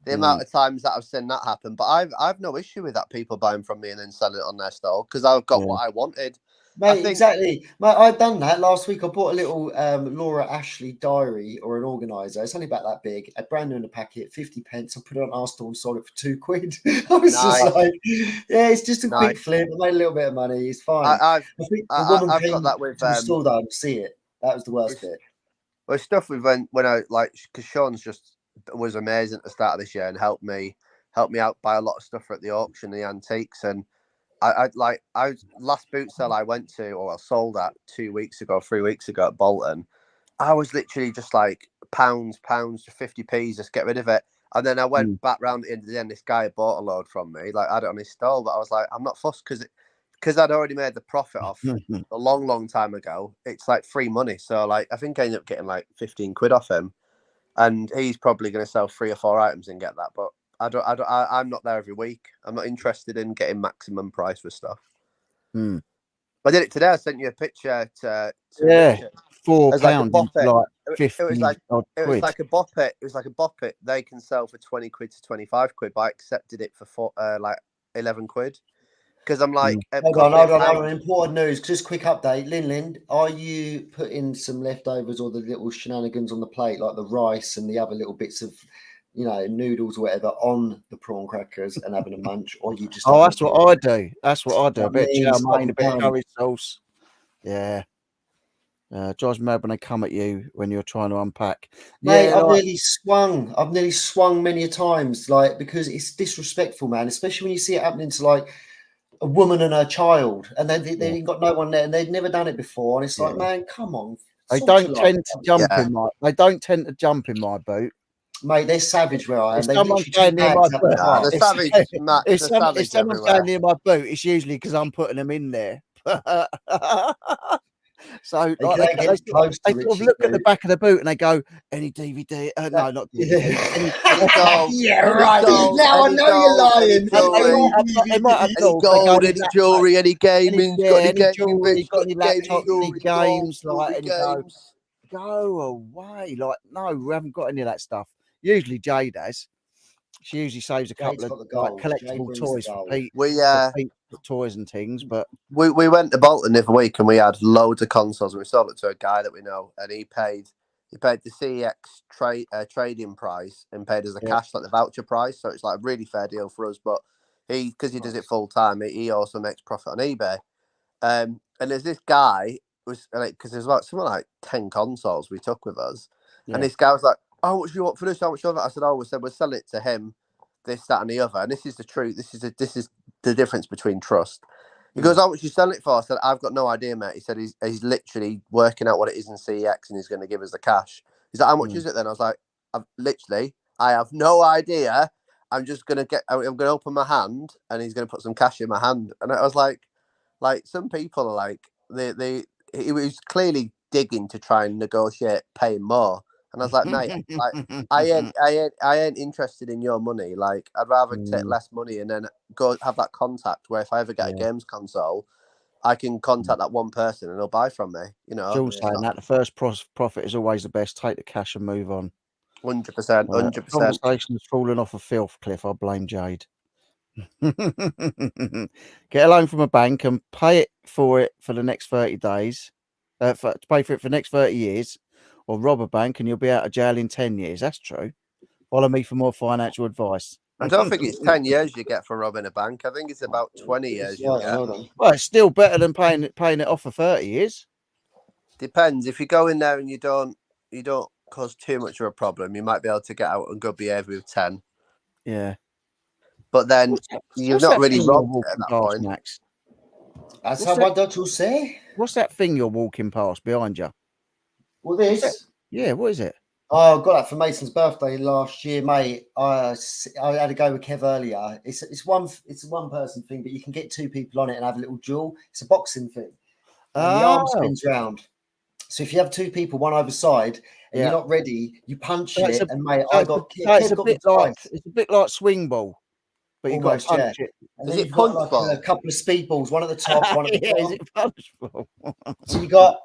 The amount of times that I've seen that happen, but I've no issue with that, people buying from me and then selling it on their stall, because I've got what I wanted. Mate, exactly. Mate, I've done that last week. I bought a little Laura Ashley diary or an organizer. It's only about that big. A brand new in the packet, 50 pence. I put it on our store and sold it for £2. I was just like, yeah, it's just a quick flip. I made a little bit of money. It's fine. I've got that with the store though, and see it. That was the worst bit. Well, stuff with when I like, because Sean's just was amazing at the start of this year and helped me out buy a lot of stuff at the auction, the antiques, and I last boot sale I went to, or I sold at 3 weeks ago at Bolton. I was literally just like pounds, 50p, just get rid of it. And then I went back round at the end of the day, and this guy bought a load from me, like I had it on his stall, but I was like, I'm not fussed because I'd already made the profit off a long time ago. It's like free money. So like, I think I ended up getting like 15 quid off him. and he's probably going to sell 3 or 4 items and get that. But I'm not there every week. I'm not interested in getting maximum price for stuff. Hmm. I did it today. I sent you a picture to Yeah, Richard. £4 It was like a bop it. like It 50 was like odd it was quid. like a bop it. It was like a bop it. They can sell for 20 quid to 25 quid, but I accepted it for like 11 quid because I'm like, Hold on. Important news. Just quick update. Lin, are you putting some leftovers or the little shenanigans on the plate, like the rice and the other little bits of, noodles or whatever, on the prawn crackers and having a munch, or you just? Oh, that's what I do. That's what I do. A That bit of means chow mein, a bit of done. curry sauce. Yeah. Drives me mad when they come at you when you're trying to unpack. Mate, Yeah, I've like, nearly swung many a times, like, because it's disrespectful, man. Especially when you see it happening to like a woman and her child, and they ain't got no one there, and they've never done it before, and it's like, man, come on. they sort don't your tend life to out. jump Yeah. in my. They don't tend to jump in my boot. Mate, they're savage where I am. If They someone's literally going two near my bags up the boot, car. the if, savage, Max. if, The some, if savage someone's everywhere. going near my boot, it's usually because I'm putting them in there. So They like, can't get close they to sort of Rich's look at the boot. back of the boot and they go, any DVD? No, not DVD. Yeah. Any gold? Yeah, any right. gold, Now I any know you're gold, any lying. jewelry, They might have any gold. They go, gold, any any laptop, jewelry, any gaming. Got any any gaming jewelry, bits? got Got any gaming laptops, any jewelry, gold, games, jewelry, like, and you go games. away. Like, no, we haven't got any of that stuff. Usually Jade has. She usually saves a Jade's couple got of the like gold. Jade collectible brings toys the for gold. Pete, We for toys and things. But we went to Bolton the other week and we had loads of consoles and we sold it to a guy that we know and he paid the CEX trading price and paid us a cash like the voucher price, so it's like a really fair deal for us. But because he does it full time, he also makes profit on eBay. And there's this guy was like, because there's about something like 10 consoles we took with us, and this guy was like, "Oh, how much do you want for this? How much for that?" I said, "Oh, we said we're selling it to him, this, that, and the other." And this is the truth. This is the difference between trust. He goes, "How much you selling it for?" I said, "I've got no idea, mate." He said he's literally working out what it is in CEX and he's going to give us the cash. He's like, "How much is it then?" I was like, I have no idea. I'm going to open my hand and he's going to put some cash in my hand." And I was like some people are like, he was clearly digging to try and negotiate paying more. And I was like, mate, like, I ain't interested in your money. Like, I'd rather take less money and then go have that contact where if I ever get a games console, I can contact that one person and he'll buy from me. You know, Jules saying that the first profit is always the best. Take the cash and move on. 100%, 100%. Conversation's fallen off a filth cliff. I blame Jade. Get a loan from a bank and pay it for the next 30 days. Pay for it for the next 30 years, or rob a bank and you'll be out of jail in 10 years. That's true. Follow me for more financial advice. I don't think it's 10 years you get for robbing a bank. I think it's about 20 years you get. Well, it's still better than paying it off for 30 years. Depends. If you go in there and you don't cause too much of a problem, you might be able to get out and good behaviour with 10. Yeah. But then you've not really robbed at that point. Max? That's what don't you say? What's that thing you're walking past behind you? What this? Yeah, what is it? Oh, I got that for Mason's birthday last year, mate. I had to go with Kev earlier. It's one person thing, but you can get 2 people on it and have a little duel. It's a boxing thing. And the arm spins round. So if you have 2 people, one either side, and you're not ready, you punch it. And mate, it's a bit like swing ball, but you've got to punch it. And then you've got like a couple of speed balls, one at the top, one at the bottom. Is it punch ball? So you got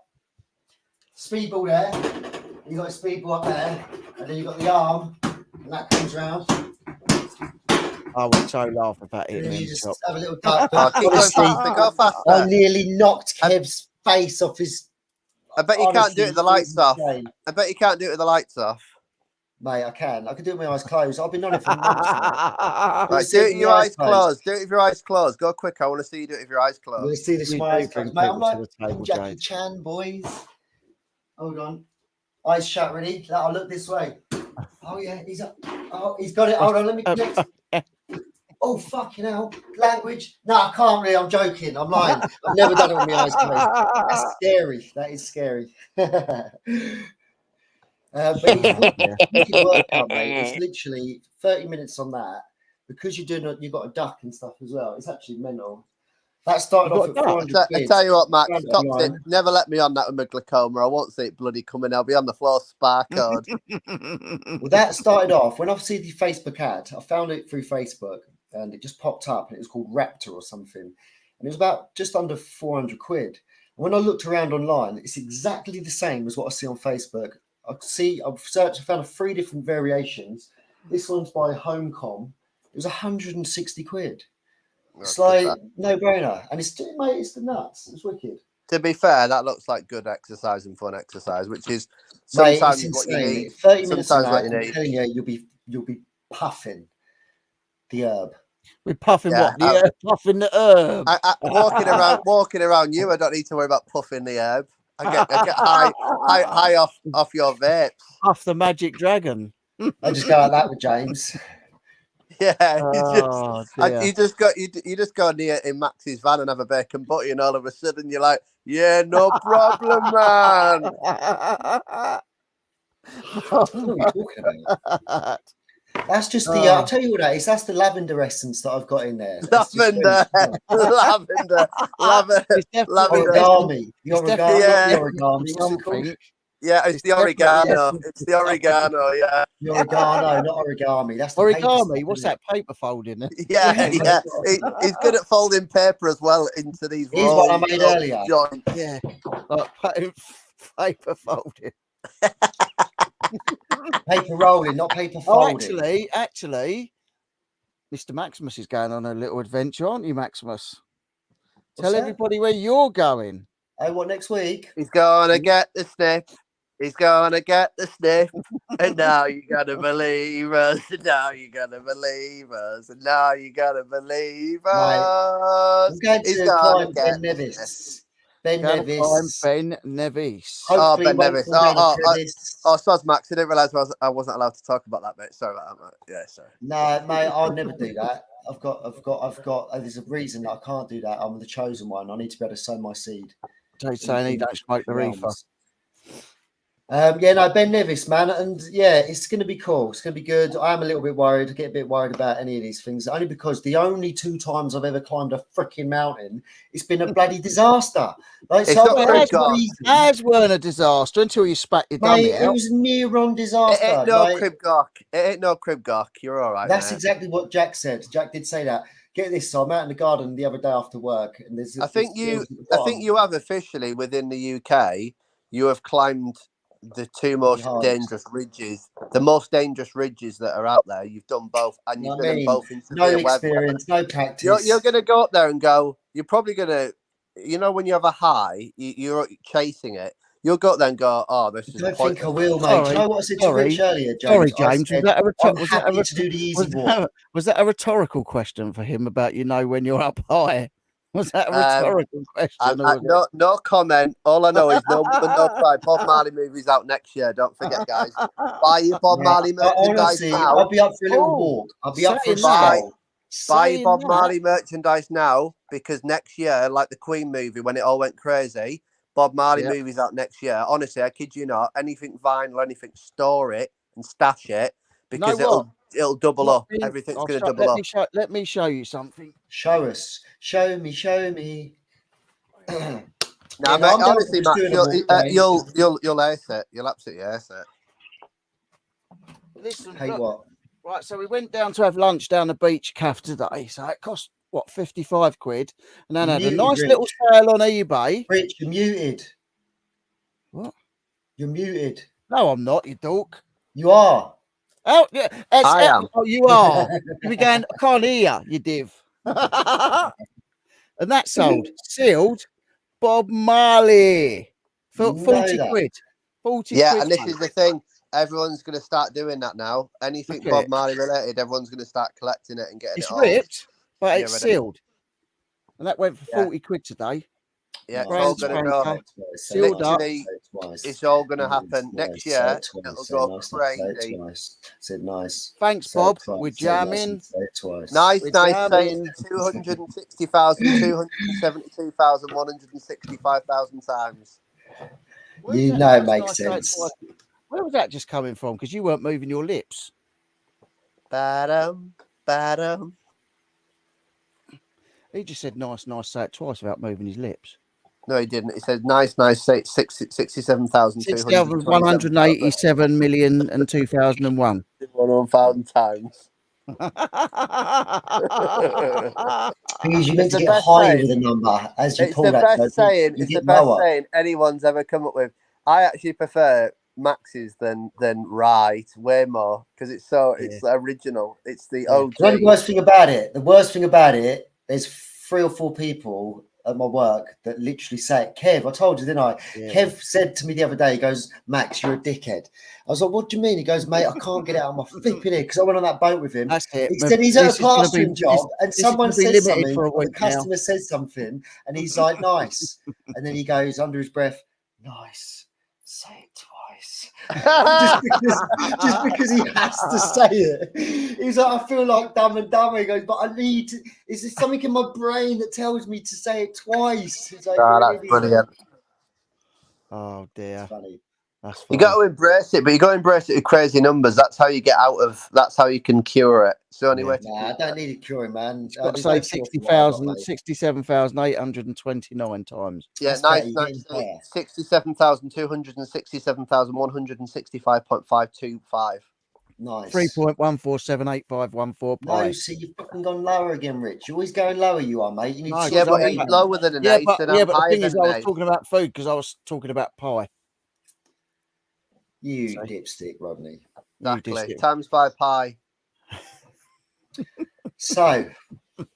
speed ball there, you got a speed ball up there, and then you got the arm, and that comes round. I would so laugh if that hit And then me. you just have a little duck. Go faster. I nearly knocked Kev's face off his. I bet you can't do it with the lights off. I bet you can't do it with the lights off. Mate, I can. I can do it with my eyes closed. I've been on it for months now. Right, do it with your eyes closed. Do it with your eyes closed. Go quick. I want to see you do it with your eyes closed. Let's see this with my eyes closed. Mate, I'm like Jackie Chan, boys. Hold on. Eyes shut, ready? I'll look this way. Oh, yeah. He's up. Oh, he's got it. Hold on. Let me connect. Oh, fucking hell. Language. No, I can't really. I'm joking. I'm lying. I've never done it with my eyes closed. That's scary. That is scary. But it's workout, mate. It's literally 30 minutes on that because you've got a duck and stuff as well. It's actually mental. That started You off at got a 400 I quid. tell you what, Max, Found it toxic. online. Never let me on that with my glaucoma. I won't see it bloody coming. I'll be on the floor spar code. Well, that started off when I see the Facebook ad. I found it through Facebook and it just popped up and it was called Raptor or something. And it was about just under 400 quid. And when I looked around online, it's exactly the same as what I see on Facebook. I've searched, I found 3 different variations. This one's by Homecom. It was 160 quid. It's like no brainer. And mate, it's the nuts. It's wicked. To be fair, that looks like good exercise and fun exercise, which is Mate, sometimes it's what you insane. need. 30 minutes of Sometimes that, what you I'm need. telling you, you'll be puffing the herb. We're puffing Yeah, what? The herb, puffing the herb. Walking around you, I don't need to worry about puffing the herb. I get high off your vapes. Puff the magic dragon. I just go like that with James. Yeah, Oh, dear. you just go near in Max's van and have a bacon butty, and all of a sudden you're like, yeah, no problem, man. What are we talking about? That's just the. I'll tell you what that is. That's the lavender essence that I've got in there. That's just Lavender, lavender. It's definitely- origami. The it's origami. definitely- Not the origami. What's it called? something. Yeah, it's the oregano. It's the oregano. Yeah, The oregano, not origami. That's the paper Origami. stuff, What's isn't that? Paper folding? yeah. Yeah. He's good at folding paper as well into these. Here's what I made earlier. Joints. Yeah. Like paper folding. Paper rolling, not paper Oh, folding. actually, Mr. Maximus is going on a little adventure, aren't you, Maximus? What's Tell that? everybody where you're going. Oh, what, next week? He's gonna get the sniff. He's gonna get the sniff. And now you gotta believe us. And now you gotta believe us. And now you gotta believe us. I'm going He's to gonna climb get Ben the Nevis. Ben Go climb Nevis. Ben Nevis. Hopefully, Ben won't Nevis. fall down a crevice. Oh, soz, Max. I didn't realise I wasn't allowed to talk about that bit. Sorry about that, mate. Yeah, sorry. No, mate, I'll never do that. I've got. There's a reason that I can't do that. I'm the chosen one. I need to be able to sow my seed. Jay's saying he don't smoke the reefer. realms. Yeah, no, Ben Nevis, man, and yeah, it's going to be cool. It's going to be good. I am a little bit worried. I get a bit worried about any of these things, only because the only 2 times I've ever climbed a freaking mountain, it's been a bloody disaster. Like, It's so not that's crib the reason. As weren't a disaster until you spat your dummy Mate, it out. was near on It disaster. ain't no Like, crib gawk. It ain't no crib gawk. You're all right. that's mate. exactly what Jack said. Jack did say that. Get this, so I'm out in the garden the other day after work, and there's. I think you have officially within the UK. You have climbed the 2 most dangerous ridges, the most dangerous ridges that are out there. You've done both, and you've done them both in no severe experience, weather. no practice. You're going to go up there and go. You're probably going to, when you have a high, you're chasing it. You'll go up there and go, oh, this is. I don't think I will, mate. Sorry, Do you know what I said to Rich earlier, James? Sorry, James. Said, I'm happy to do the easy walk. Was that a rhetorical question for him about when you're up high? Was that a rhetorical question? No comment. All I know is no pride. Bob Marley movie's out next year. Don't forget, guys. Buy your Bob Marley merchandise now. I'll be up for a little walk. I'll be up for a stroll. Buy your Bob Marley merchandise now, because next year, like the Queen movie, when it all went crazy, Bob Marley movie's out next year. Honestly, I kid you not. Anything vinyl, anything, store it and stash it, because it'll double up. Everything's going to double up. Let me show you something. Show us. Show me. Now, mate, honestly, Max, you'll ace it. You'll absolutely ace it. Listen, hey, what? Right, so we went down to have lunch down the beach cafe today. So it cost 55 quid, and then had a nice little sale on eBay. Rich, you're muted. What? You're muted. No, I'm not. You dork. You are. Oh, yeah. I am. Oh, you are. You began. I can't hear you, div. And that sold, sealed, Bob Marley for 40 quid. 40 yeah, quid. And this is the thing. Everyone's going to start doing that now. Anything Bob Marley related, everyone's going to start collecting it and getting it. It's ripped, but it's sealed. And that went for 40 quid today. Yeah, it's all going to go. Sealed up. It's all going to happen next year. It'll go crazy. Said nice. Thanks, Bob. We're jamming. Nice. Saying 260,000, 272,000, 165,000 times. You know, it makes sense. Where was that just coming from? Because you weren't moving your lips. Badum. He just said nice, say it twice without moving his lips. No, he didn't. He said nice, 67,227 187 million and 2001. 1,000 times. Because you meant It's to the get best higher saying. with a number as you It's pull the that. best saying. You It's the get best lower. saying anyone's ever come up with. I actually prefer Max's than right way more because it's original. It's the OG. You know the worst thing about it? The worst thing about it, there's 3 or 4 people at my work that literally say it. Kev, I told you, didn't I? Yeah. Kev said to me the other day, he goes, Max, you're a dickhead. I was like, what do you mean? He goes, mate, I can't get out of my flipping head because I went on that boat with him. That's it. He said he's at a This is gonna be- plastering job and this is someone gonna be says limited something, for a or the week now. customer says something, and he's like, nice. And then he goes under his breath, nice. Say it twice. just because he has to say it. He's like, I feel like Dumb and Dumber. He goes, but I need to, is there something in my brain that tells me to say it twice? He's like, That's brilliant. Oh dear. It's funny. That's You funny. got to embrace it, but you got to embrace it with crazy numbers. That's how you get out of. That's how you can cure it. It's the only way to. Nah, I don't need a curing, man. It's got to There's say no cure for what I've got, mate. 67,829 times. Yeah, That's better, nice. you're getting better. 67,267,165.525. Nice. 3.1478514 pi. No, see, you've fucking gone lower again, Rich. You're always going lower, you are, mate. You need No, to Yeah, sort but that he's out. lower than an Yeah, 8, but and the I'm thing higher is, than I an was 8. talking about food because I was talking about pie. You So- dipstick, Rodney. Exactly. Times by pi. So,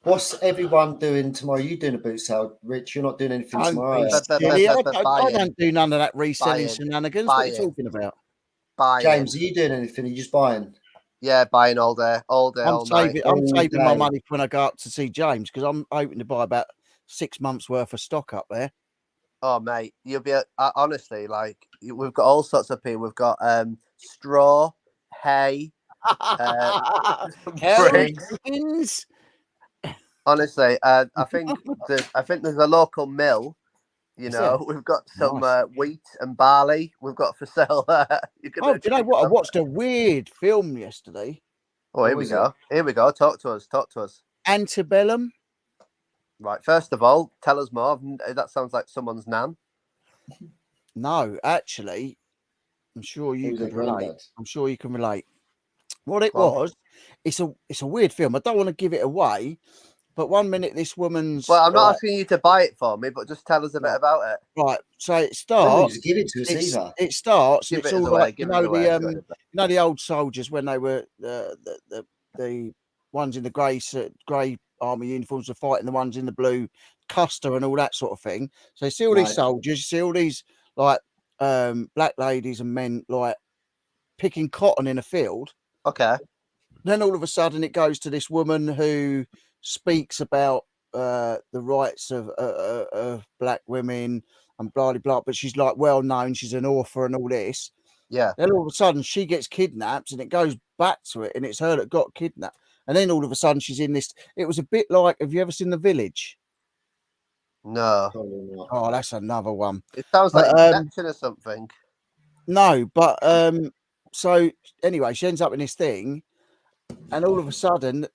what's everyone doing tomorrow? You doing a boot sale, Rich? You're not doing anything Don't tomorrow. be are you? silly. I Buying. don't do none of that reselling Buying. shenanigans. What are you Buying. talking about? Buying. James, are you doing anything? Are you just buying? Yeah, buying all day, all night. I'm All saving my day. money for when I go up to see James because I'm hoping to buy about 6 months worth of stock up there. Oh, mate, you'll be honestly like we've got all sorts of people. We've got straw, hay, Hell's honestly, I think there's a local mill. You know, we've got some wheat and barley. We've got for sale. You can Oh, do you know what? I some- watched a weird film yesterday. Oh, here we go. Here we go. Talk to us. Antebellum. Right. First of all, tell us more. That sounds like someone's nan. No, actually, I'm sure you Who's can a relate. granddad? I'm sure you can relate. What it Well- was, it's a weird film. I don't want to give it away, but one minute this woman's Well, I'm not asking you to buy it for me, but just tell us a bit Right. about it. right. So it I don't starts. need to give it to us either. It starts. And Give it's it all away. like Give it away. the old soldiers when they were the ones in the grey army uniforms are fighting the ones in the blue Custer and all that sort of thing. So you see all these Right. soldiers, you see all these like black ladies and men like picking cotton in a field. Okay. Then all of a sudden it goes to this woman who speaks about the rights of black women and blah blah blah, but she's like well known, she's an author and all this. Yeah. Then all of a sudden she gets kidnapped and it goes back to it and it's her that got kidnapped. And then all of a sudden she's in this. It was a bit like, have you ever seen The Village? No. Probably not. Oh, that's another one. It sounds like Inception or something. No, but so anyway, she ends up in this thing, and all of a sudden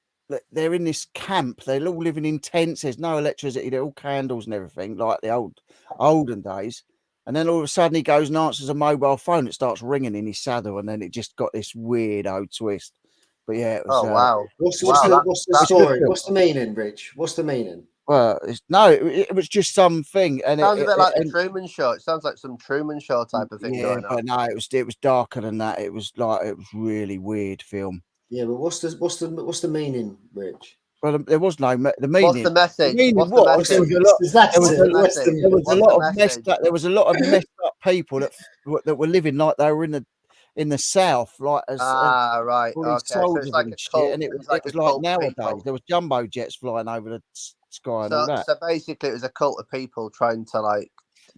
they're in this camp. They're all living in tents. There's no electricity. They're all candles and everything, like the olden days. And then all of a sudden he goes and answers a mobile phone. It starts ringing in his saddle, and then it just got this weird old twist. But yeah, it was. Oh wow. What's Wow, the story? What's the meaning, Rich? What's the meaning? Well, it was just something, and Sounds a bit like the and- Truman Show. It sounds like some Truman Show type of thing yeah, going but on. no, it was darker than that. It was really weird film. Yeah, but what's the meaning, Rich? Well, there was no the meaning. What's the message? meaning What's the was there message? was there was a lot of message? there was a lot of messed up people that were living like they were in the south, like as Right. all these Okay. So soldiers it's like and a shit, cult. and it It's was a like cult nowadays people. there was jumbo jets flying over the sky and all that. So basically, it was a cult of people trying to like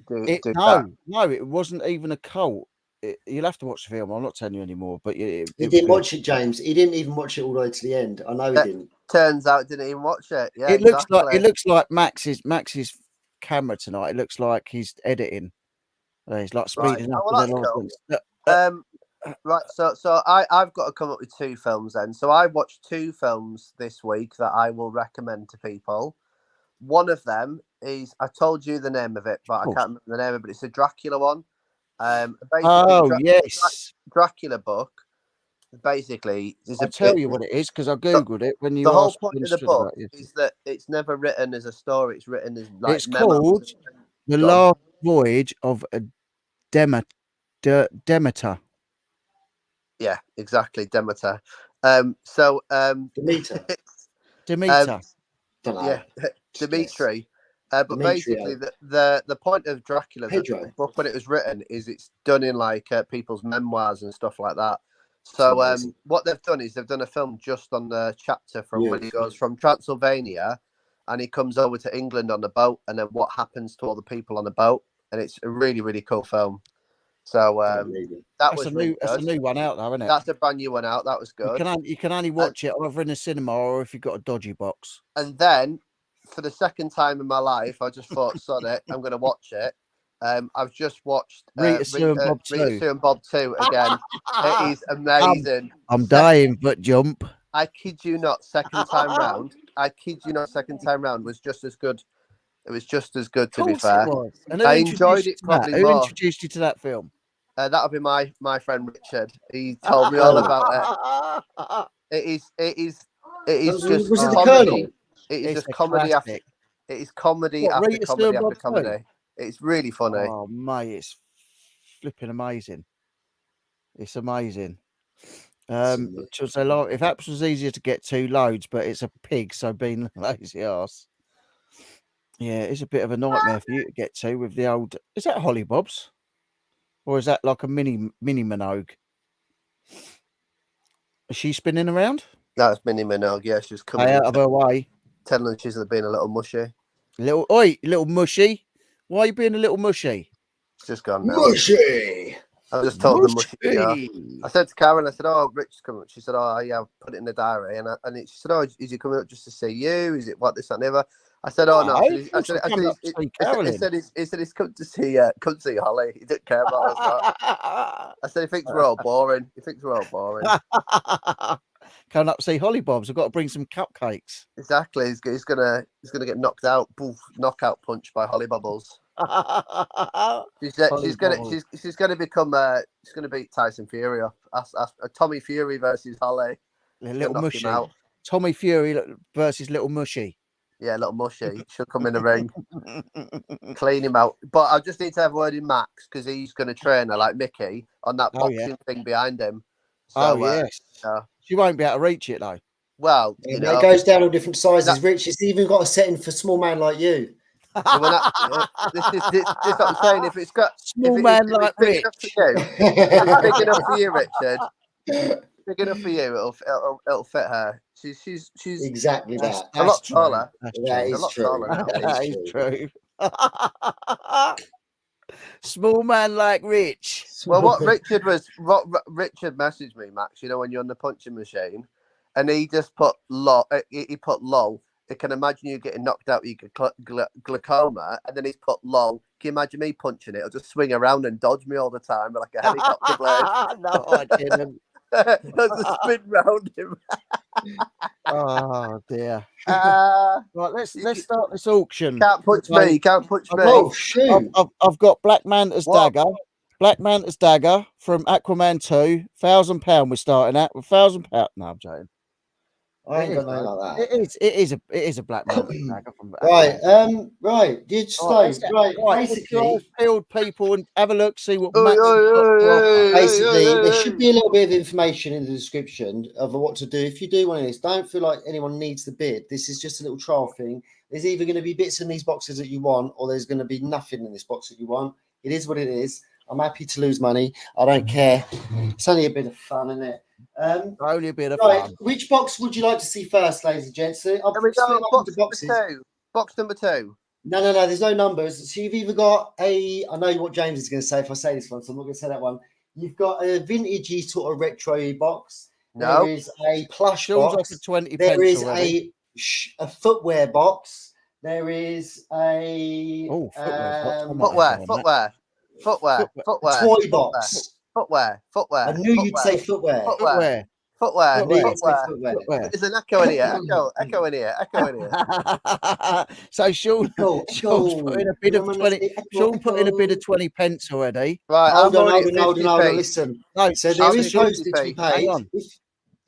do that. No, it wasn't even a cult. You'll have to watch the film. I'm not telling you anymore, but He didn't watch it, James. He didn't even watch it all the way to the end. I know he didn't. Turns out, didn't even watch it. Yeah, it looks like Max's camera tonight. It looks like he's editing. He's like speeding up. Well, that's cool. Right, so I've got to come up with 2 films then. So I watched 2 films this week that I will recommend to people. one of them is, I told you the name of it, but I can't remember the name of it. But it's a Dracula one. Basically, yes. Dracula book. Basically, I'll tell you what it is because I googled it when you the whole asked point of the Winston book about it. is that it's never written as a story. It's written as like It's memos. called The Last Voyage of a Demeter. Yeah, exactly, Demeter. Demeter. Demeter. Don't know. Yeah, Dimitri. But Dimitri, basically, the point of Dracula, Pedro. the book when it was written, is it's done in like people's memoirs and stuff like that. So what they've done is they've done a film just on the chapter from when he goes from Transylvania and he comes over to England on the boat, and then what happens to all the people on the boat, and it's a really, really cool film. So that's a new one out there, isn't it? That's a brand new one out. That was good. You can only watch it either in the cinema or if you've got a dodgy box. And then, for the second time in my life, I just thought, sod it, I'm going to watch it. I've just watched Rita Sue and Bob 2. Rita Sue and Bob 2 again. It is amazing. I'm dying, but jump. I kid you not, second time round. I kid you not, second time round was just as good. It was just as good, to be fair. And I enjoyed it probably Who more. introduced you to that film? That'll be my friend Richard. He told me all about it. It is just was it the comedy. Colonel? It is It's just a comedy classic. after. It is comedy What, after Rita Sue comedy and after Bob comedy. It's really funny. Oh mate, it's flipping amazing. It's amazing. So if apps was easier to get to, loads, but it's a pig, so being lazy ass. Yeah, it's a bit of a nightmare for you to get to with the old. Is that Holly Bob's, or is that like a mini Minogue? Is she spinning around? That's Minnie Minogue. Yeah, she's coming out of her way, telling them she's being a little mushy. Little mushy. Why are you being a little mushy? It's just gone now. Mushy. I just told them mushy. I said to Karen, I said, "Oh, Rich is coming." She said, "Oh, yeah, I'll put it in the diary." And she said, "Oh, is he coming up just to see you? Is it what this and the other?" I said, "Oh no." He said he's come to see Holly. He didn't care about us. I said he thinks we're all boring. Coming up to see Holly Bob's. I've got to bring some cupcakes. Exactly. He's gonna get knocked out. Boof, knockout punch by Holly Bubbles. She's gonna become. She's gonna beat Tyson Fury up. Tommy Fury versus Holly. Little mushy. Tommy Fury versus Little Mushy. Yeah, Little Mushy. She'll come in the ring, clean him out. But I just need to have a word in Max because he's going to train her like Mickey on that boxing thing behind him. So, yes. She won't be able to reach it though. Well, it goes down all different sizes. Rich, it's even got a setting for small man like you. This is what I'm saying. If it's got small man like Rich, big enough for you, Richard. Big enough for you, it'll fit her. She's exactly that. A lot taller. That is true. That is true. Small man like Rich. Well, what Richard messaged me, Max. You know when you're on the punching machine, and he just put low. He put low. I can imagine you getting knocked out. You get glaucoma, and then he's put low. Can you imagine me punching it? It'll just swing around and dodge me all the time like a helicopter blade. No, I didn't. There's a spin round him. Oh dear. Right, let's start this auction. Can't punch me. Can't punch me. Oh shoot! I've got Black Manta's dagger. Black Manta's dagger from Aquaman 2. £1,000 we're starting at with £1,000. No, I'm joking. I ain't got nothing like that. It is a Black Manta dagger from right. You stay. Right. Basically, peeled people and have a look, see what basically there should be a little bit of information in the description of what to do if you do one of this. Don't feel like anyone needs the bid. This is just a little trial thing. There's either going to be bits in these boxes that you want, or there's going to be nothing in this box that you want. It is what it is. I'm happy to lose money. I don't care. It's only a bit of fun, isn't it? Only a bit of fun. Which box would you like to see first, ladies and gents? I'll we go box number 2. Box number 2. No. There's no numbers. So you've either got I know what James is going to say if I say this one, so I'm not going to say that one. You've got a vintagey sort of retro box. No. There is a plush box. Off 20 there is already. a footwear box. There is a footwear. Toy box. Footwear. I knew you'd say footwear. Footwear. Footwear. There's an echo in here. Echo in here. So Sean's put in a bid of 20. Sean put in a bid of 20 pence already. Right, Hold I'm on. already at 50p. Listen. No, So there is Sean- postage to be hang paid. on.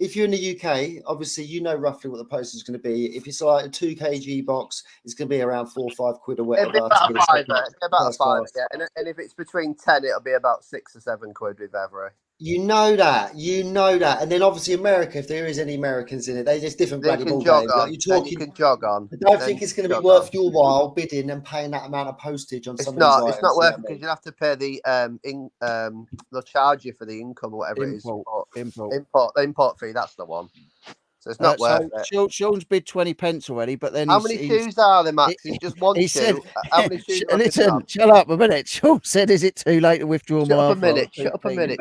If you're in the UK, obviously you know roughly what the postage is going to be. If it's like a 2 kg box, it's going to be around 4 or 5 quid or It'll be whatever. about to a get it fiver. taken It'll be about a first fiver, class. yeah. And if it's between 10, it'll be about 6 or 7 quid with every. You know that, and then obviously America. If there is any Americans in it, there's different They bloody can ball jog games. on. Like you're Then you talking. can jog on. I don't Then think you it's can going to be jog worth on. your while bidding and paying that amount of postage on It's some not. of these It's not items, you know worth what I because mean? you'll have to pay the they'll charge you for the income or whatever it is. Import fee. That's the one. So it's not worth it. Sean's bid 20 pence already, but then How many shoes are there, Max? It's just one he shoe. said, How many shoes? Listen, shut up a minute. Sean said, "Is it too late to withdraw my offer?" Shut up a minute.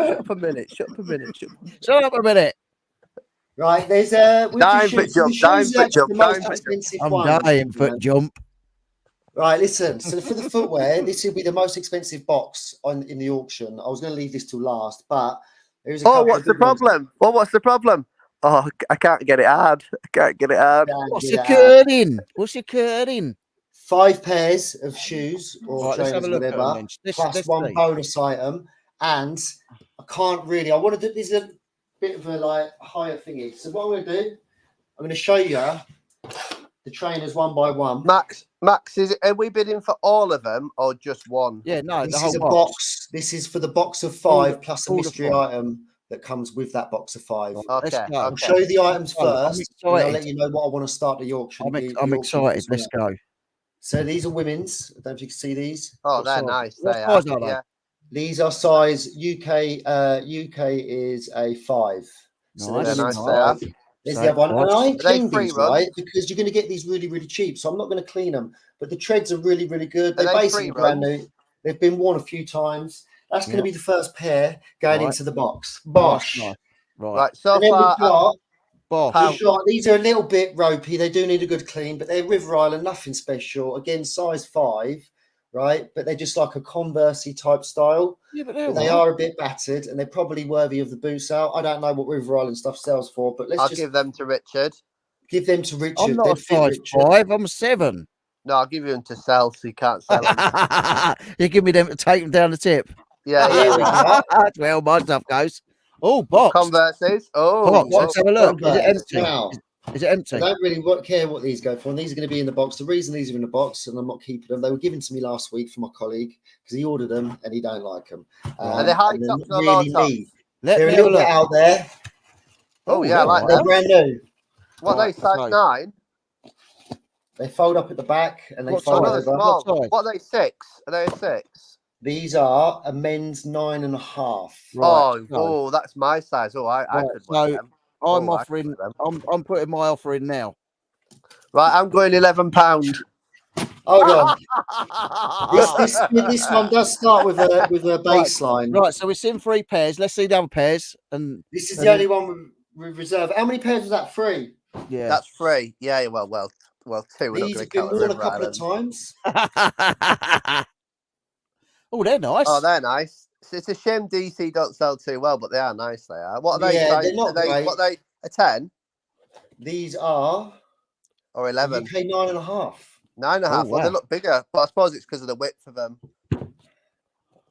Shut up a minute. Right, there's with Dime the for shoes. jump, The shoes dime is for actually jump, the dime most for jump. expensive I'm one. dying for jump. Right, listen. So for the footwear, this will be the most expensive box in the auction. I was going to leave this till last, but there is a couple What's of the good ones. problem? What's the problem? Oh, I can't get it hard. What's your curding? 5 pairs of shoes or Right, let's have trainers, a look at whatever, them then. plus Let's one see. bonus item. And I can't really. I want to do this is a bit of a like higher thingy. So what I'm going to do, I'm going to show you the trainers one by one. Max, are we bidding for all of them or just one? Yeah, no, This the is whole a box. box. This is for the box of 5 plus a all the mystery 5. item that comes with that box of 5. Okay. I'll show you the items I'm first, and I'll excited. let you know what I want to start the auction. I'm excited. Let's go. So these are women's. I don't know if you can see these. Oh, What they're size? nice. What They size are. are they? Yeah. These are size UK. UK is a 5. So Nice. they're They're nice, nice they are. 5. There's the other one. And I ain't Are they cleaned free these, runs? right? Because you're going to get these really, really cheap. So I'm not going to clean them. But the treads are really, really good. Are They're they basically free brand runs? new. They've been worn a few times. That's going to be the first pair going Right. into the box. Bosh. Bosh. Right. So And then far, we've got, Bosh. these are a little bit ropey. They do need a good clean, but they're River Island, nothing special. Again, size 5, right? But they're just like a Converse-y type style. Yeah, but They are a bit battered, and they're probably worthy of the boots out. I don't know what River Island stuff sells for, but I'll give them to Richard. give them to Richard. I'm not a They'd fit size Richard. 5. I'm a 7. No, I'll give you them to sell, so you can't sell them. You give me them to take them down the tip. Yeah, Here we go. That's where all my stuff goes. Oh, box. Converses. Oh, Box. Let's have a look. Is it empty? Now, Is it empty? I don't really care what these go for, and these are going to be in the box. The reason these are in the box, and I'm not keeping them, they were given to me last week from my colleague because he ordered them and he don't like them. Are they high and tops they're or not low really tops? me. Let They're a me have a little bit look. out there. Oh, yeah, I like They're them. brand new. What are they, size 9? They fold up at the back and they What fold size? over. Small. What size? What are they, 6? Are they a 6? These are a men's 9.5. Right. Oh, that's my size. Oh, I Right, could wear so them. I'm Oh, I could offering. wear them. I'm putting my offer in now. Right, I'm going £11. Hold on. This one does start with a baseline. Right, so we've seen 3 pairs. Let's see the other pairs. And This is the only one we reserve. How many pairs was that? 3. yeah, That's free. Yeah, well, 2. We're These not have going been to worn count a couple of times. oh, they're nice. Oh, they're nice. It's a shame DC don't sell too well, but they are nice. They are. What are they? Yeah, they're not great. What are they? A 10 These are or 11? UK 9.5. 9.5. Oh, Well, they wow. look bigger, but I suppose it's because of the width of them.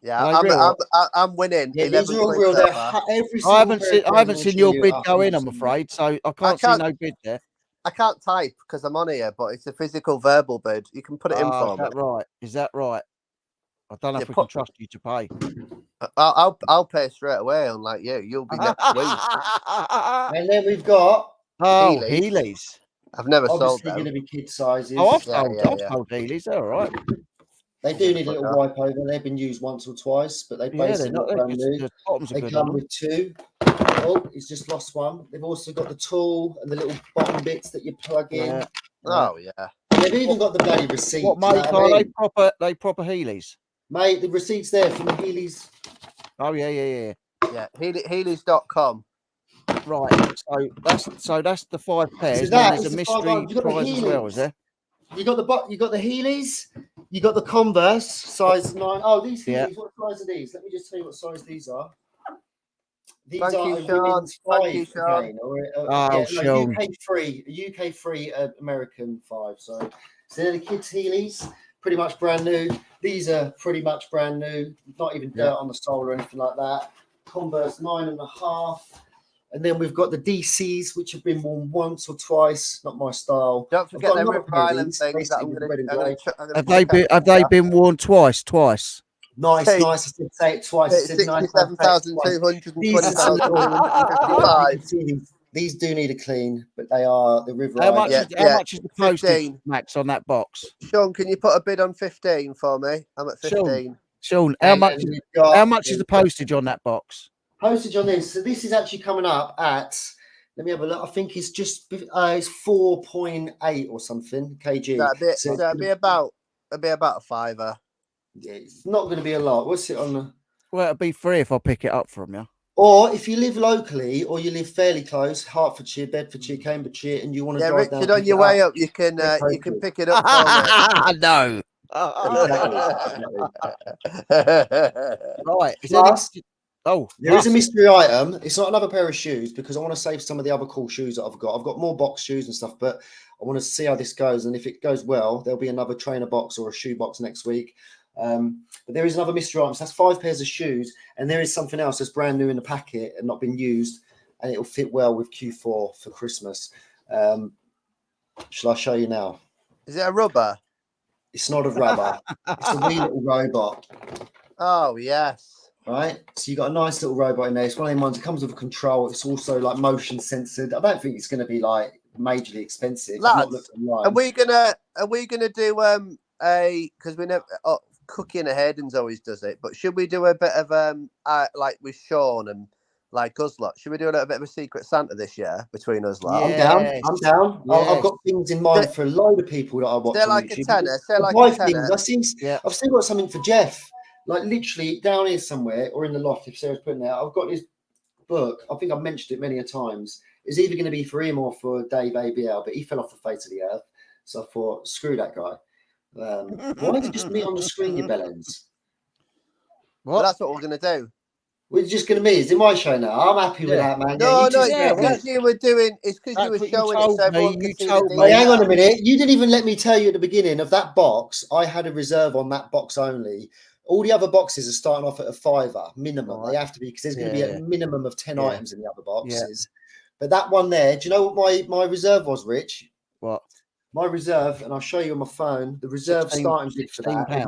Yeah, Are they real? I'm winning. Yeah, 11 these are all quid real. so They're far. every I haven't single seen. pair I haven't of seen pairs your I'll bid show you go in. I'm 100%. afraid, so I can't see no bid there. I can't type because I'm on here, but it's a physical verbal bid. You can put it in Is for me. that right? Is that right? I don't know Yeah, if we can trust you to pay. I'll pay straight away, unlike you. You'll be next week. And then we've got Oh, Heelys. Heelys. I've never sold obviously them. going to be kid sizes. Oh, I've Yeah, sold Heelys. They're all right. They do need a little wipe over. They've been used once or twice, but they Yeah, basically they're not. look brand new. The bottoms are They good. come On them. with 2. Oh, he's just lost one. They've also got the tool and the little bottom bits that you plug in. Yeah. Oh yeah. They've even got the bloody receipt. What make are they? They proper Heelys. Mate, the receipt's there from the Heelys. Oh yeah. Yeah. Heelys.com. Right. So that's the 5 pairs. So that There's is a the 5 mystery ones. You've got the prize as well, is Heelys. there? You got the Heelys. You got the Converse size 9. Oh, these Heelys. Yeah. What size are these? Let me just tell you what size these are. These Thank are you, a Sean. women's Thank 5 you, Sean. again, or Oh, Sean. UK free American 5. So they're the kids' Heelys, pretty much brand new. These are pretty much brand new, not even dirt on the sole or anything like that. Converse 9.5. And then we've got the DCs, which have been worn once or twice. Not my style. Don't I've forget got the another River pair of Island these, things that basically with red and grey. Have they been worn twice? Nice. Hey. I said say it twice. I said nice. 67,220,000. These do need a clean, but they are the River How Island. much? How much is the postage, 15. Max, on that box? Sean, can you put a bid on 15 for me? I'm at 15. Sean, And how then we've got much is the postage on that box? postage on this? So this is actually coming up at. Let me have a look. I think it's just it's 4.8 or something kg. So it'd be about a fiver. Yeah, it's not going to be a lot. What's it on the? Well, it'd be free if I pick it up from you. Or if you live locally, or you live fairly close, Hertfordshire, Bedfordshire, Cambridgeshire, and you want to drive Richard, down, on your way up, you can pick it up for me. No. Right. There is a mystery item. It's not another pair of shoes because I want to save some of the other cool shoes that I've got. I've got more box shoes and stuff, but I want to see how this goes. And if it goes well, there'll be another trainer box or a shoe box next week. But there is another mystery item. So that's 5 pairs of shoes, and there is something else that's brand new in the packet and not been used, and it'll fit well with Q4 for Christmas. Shall I show you now? Is it a rubber? It's not a rubber. It's a wee little robot. Oh, yes. Right. So you got a nice little robot in there. It's one of them ones. It comes with a control. It's also like motion censored. I don't think it's going to be like majorly expensive. Lads, are we gonna do because we never Cookie and Hayden's always does it, but should we do a bit of like with Sean and like us lot? Should we do a little bit of a Secret Santa this year between us lot? I'm down. Yes. I've got things in mind for a load of people that I watch. They're like YouTube. a tenner. They're like a tenner. I've still got something for Jeff. Like literally down here somewhere or in the loft. If Sarah's putting it out, I've got this book. I think I've mentioned it many a times. It's either going to be for him or for Dave ABL, but he fell off the face of the earth. So I thought, screw that guy. Why is it just me on the screen, you bellends? Well, that's what we're going to do. We're just going to be. Is it my show now? I'm happy with that, man. No, because you were doing. It's because you were showing it so everyone could see the Wait, hang on a minute. You didn't even let me tell you at the beginning of that box. I had a reserve on that box only. All the other boxes are starting off at a $5 minimum. Right. They have to be because there's going to be a minimum of 10 items in the other boxes. But that one there, do you know what my reserve was, Rich? What? My reserve, and I'll show you on my phone, the reserve starting bid for that. I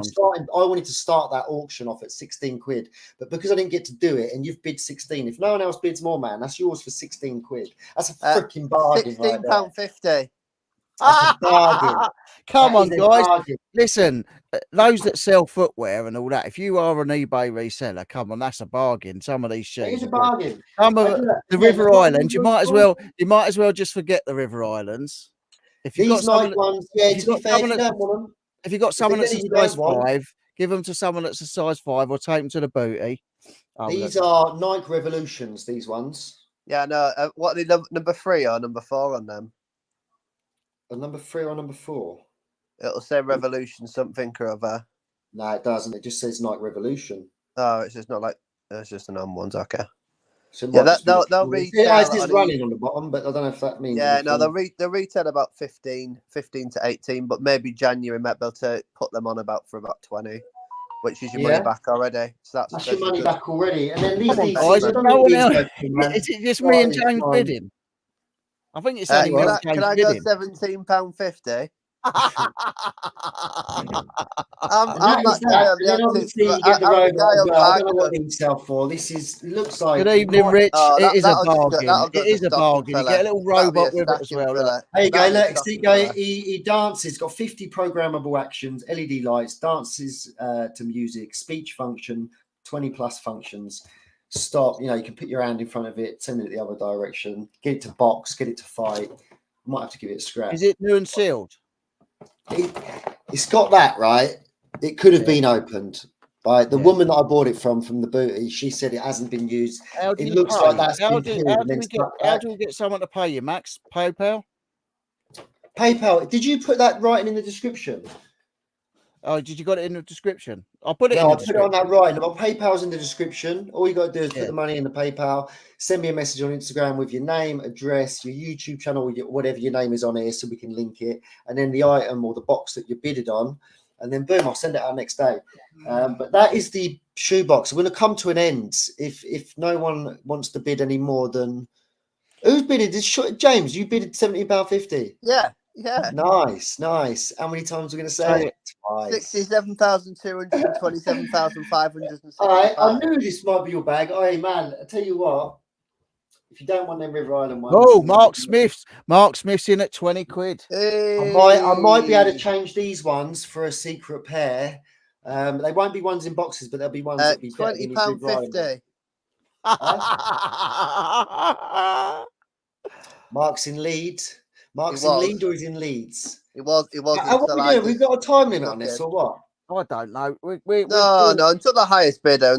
wanted to start that auction off at 16 quid, but because I didn't get to do it, and you've bid 16, if no one else bids more, man, that's yours for 16 quid. That's a freaking bargain. £16.50. That's a bargain. Come on, guys. Listen, those that sell footwear and all that, if you are an eBay reseller, come on, that's a bargain. Some of these shoes. It is a bargain. Some of the River Islands, you might as well just forget the River Islands. If you've got Nike ones, if you've got someone that's a size 5, give them to someone that's a size 5 or take them to the booty. These are Nike Revolutions, these ones. Yeah, no. What are they, number 3 or number 4 on them? Number 3 or number 4? It'll say Revolution something or other. No, it doesn't. It just says Nike Revolution. Oh, it's just not like it's just an on ones. Okay. So yeah, they'll retail. It is running on the bottom, but I don't know if that means. Yeah, no, they'll retail about 15 to 18, but maybe January might be able to put them on for about 20, which is your money back already. So that's your money back already. And then these guys, is it just me and James bidding? I think it's only can I go £17.50? I'm that guy on the obviously you get the robot. I don't know what they sell for. Looks like. Good evening, Rich. It is a bargain. It is a bargain. You get a little robot with it as well. There you go. Look, see, he dances. Got 50 programmable actions, LED lights, dances to music, speech function, 20 plus functions. Stop. You can put your hand in front of it, send it the other direction, get it to box, get it to fight. Might have to give it a scratch. Is it new and sealed? It's got that right. It could have been opened by the woman that I bought it from the booty. She said it hasn't been used. It looks like that's how do we get someone to pay you, Max? PayPal. Did you put that writing in the description? Oh, did you got it in the description? I'll put it in No, the I put it on description. that right. My PayPal's in the description. All you got to do is Yeah. put the money in the PayPal. Send me a message on Instagram with your name, address, your YouTube channel, whatever your name is on here, so we can link it, and then the item or the box that you bidded on, and then boom, I'll send it out next day. But that is the shoebox. We're going to come to an end if no one wants to bid any more than who's bidded. James, you bidded £70.50. Yeah, yeah. Nice. How many times are we going to say it? Twice. 67,227,565. All right, I knew this might be your bag. Hey man, I tell you what, if you don't want them River Island ones, Oh, Mark Smith's in at 20 quid. I might be able to change these ones for a secret pair. They won't be ones in boxes, but they'll be ones that'll be better than these River Island ones. £50. Mark's in Leeds. Mark's He in was. Leeds or he's in Leeds? It was. How what we doing? We've got a time limit on this, or what? I don't know. No, until the highest bidder.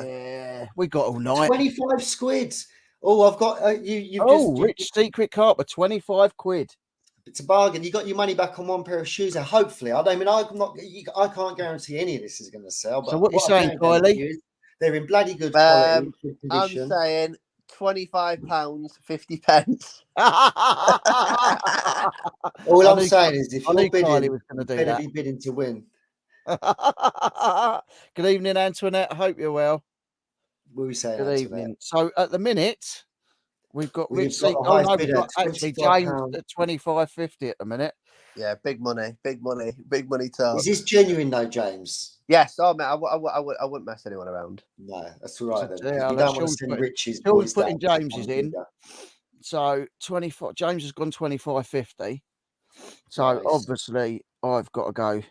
Yeah, we got all night. 25 squid. Oh, I've got you. Rich secret carpet, 25 quid. It's a bargain. You got your money back on one pair of shoes. Hopefully, I mean, I can't guarantee any of this is going to sell. But So what you saying, Kylie? They're in bloody good quality. Good I'm condition. saying £25.50. All I'm saying is, if you're bidding, was going to do better that. be bidding to win. Good evening, Antoinette. I hope you're well. What are we saying? Good Antoinette? evening. So at the minute, we've got We've Rich. got the highest bidder, Actually, £25. James at 25.50 at the minute. Yeah, big money talk. Is this genuine though, James? Yes. Oh man, I wouldn't mess anyone around. No, that's all right then. Yeah, You don't want to send Rich's Sean's boys putting down. James's in. So 25. James has gone 25.50. So Nice. obviously I've got to go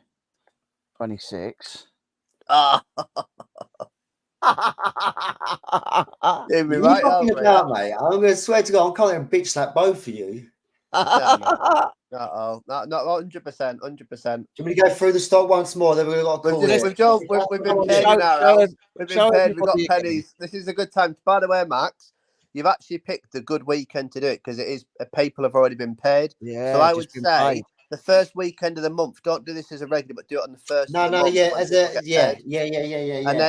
26. Ah, You're right knocking over about, mate. I'm going to swear to God, I'm coming and bitch slap both of you. not 100%. Do you want me to go through the stock once more? Then we've got to call it. We've been paid in our house. We've been paid. We've got pennies. This is a good time. By the way, Max, you've actually picked a good weekend to do it because it is people have already been paid. Yeah. So I would say the first weekend of the month. Don't do this as a regular, but do it on the first. No, yeah, as a yeah.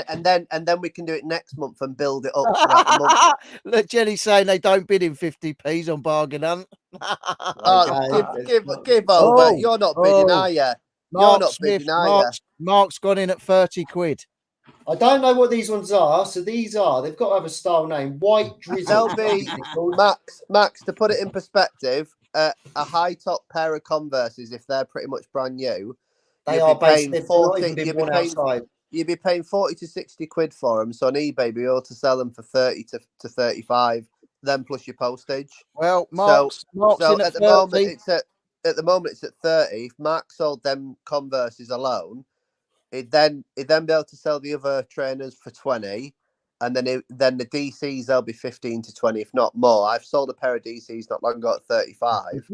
And then we can do it next month and build it up throughout the month. Look, Jenny's saying they don't bid in 50p's on bargain hunt. Okay. Give over. You're not bidding, are you? You're not bidding, are you? Mark's gone in at 30 quid. I don't know what these ones are. So they've got to have a style name. White Drizzle. They'll be Max. To put it in perspective, a high top pair of Converses, if they're pretty much brand new, They are based. They've not even been worn outside. You'd be paying 40 to 60 quid for them. So on eBay, you'd be able to sell them for 30 to 35, then plus your postage. Well, Mark's in at 30. At the moment it's at 30. If Mark sold them Converses alone, he'd then be able to sell the other trainers for 20, and then the DCs they'll be 15 to 20, if not more. I've sold a pair of DCs not long ago at 35.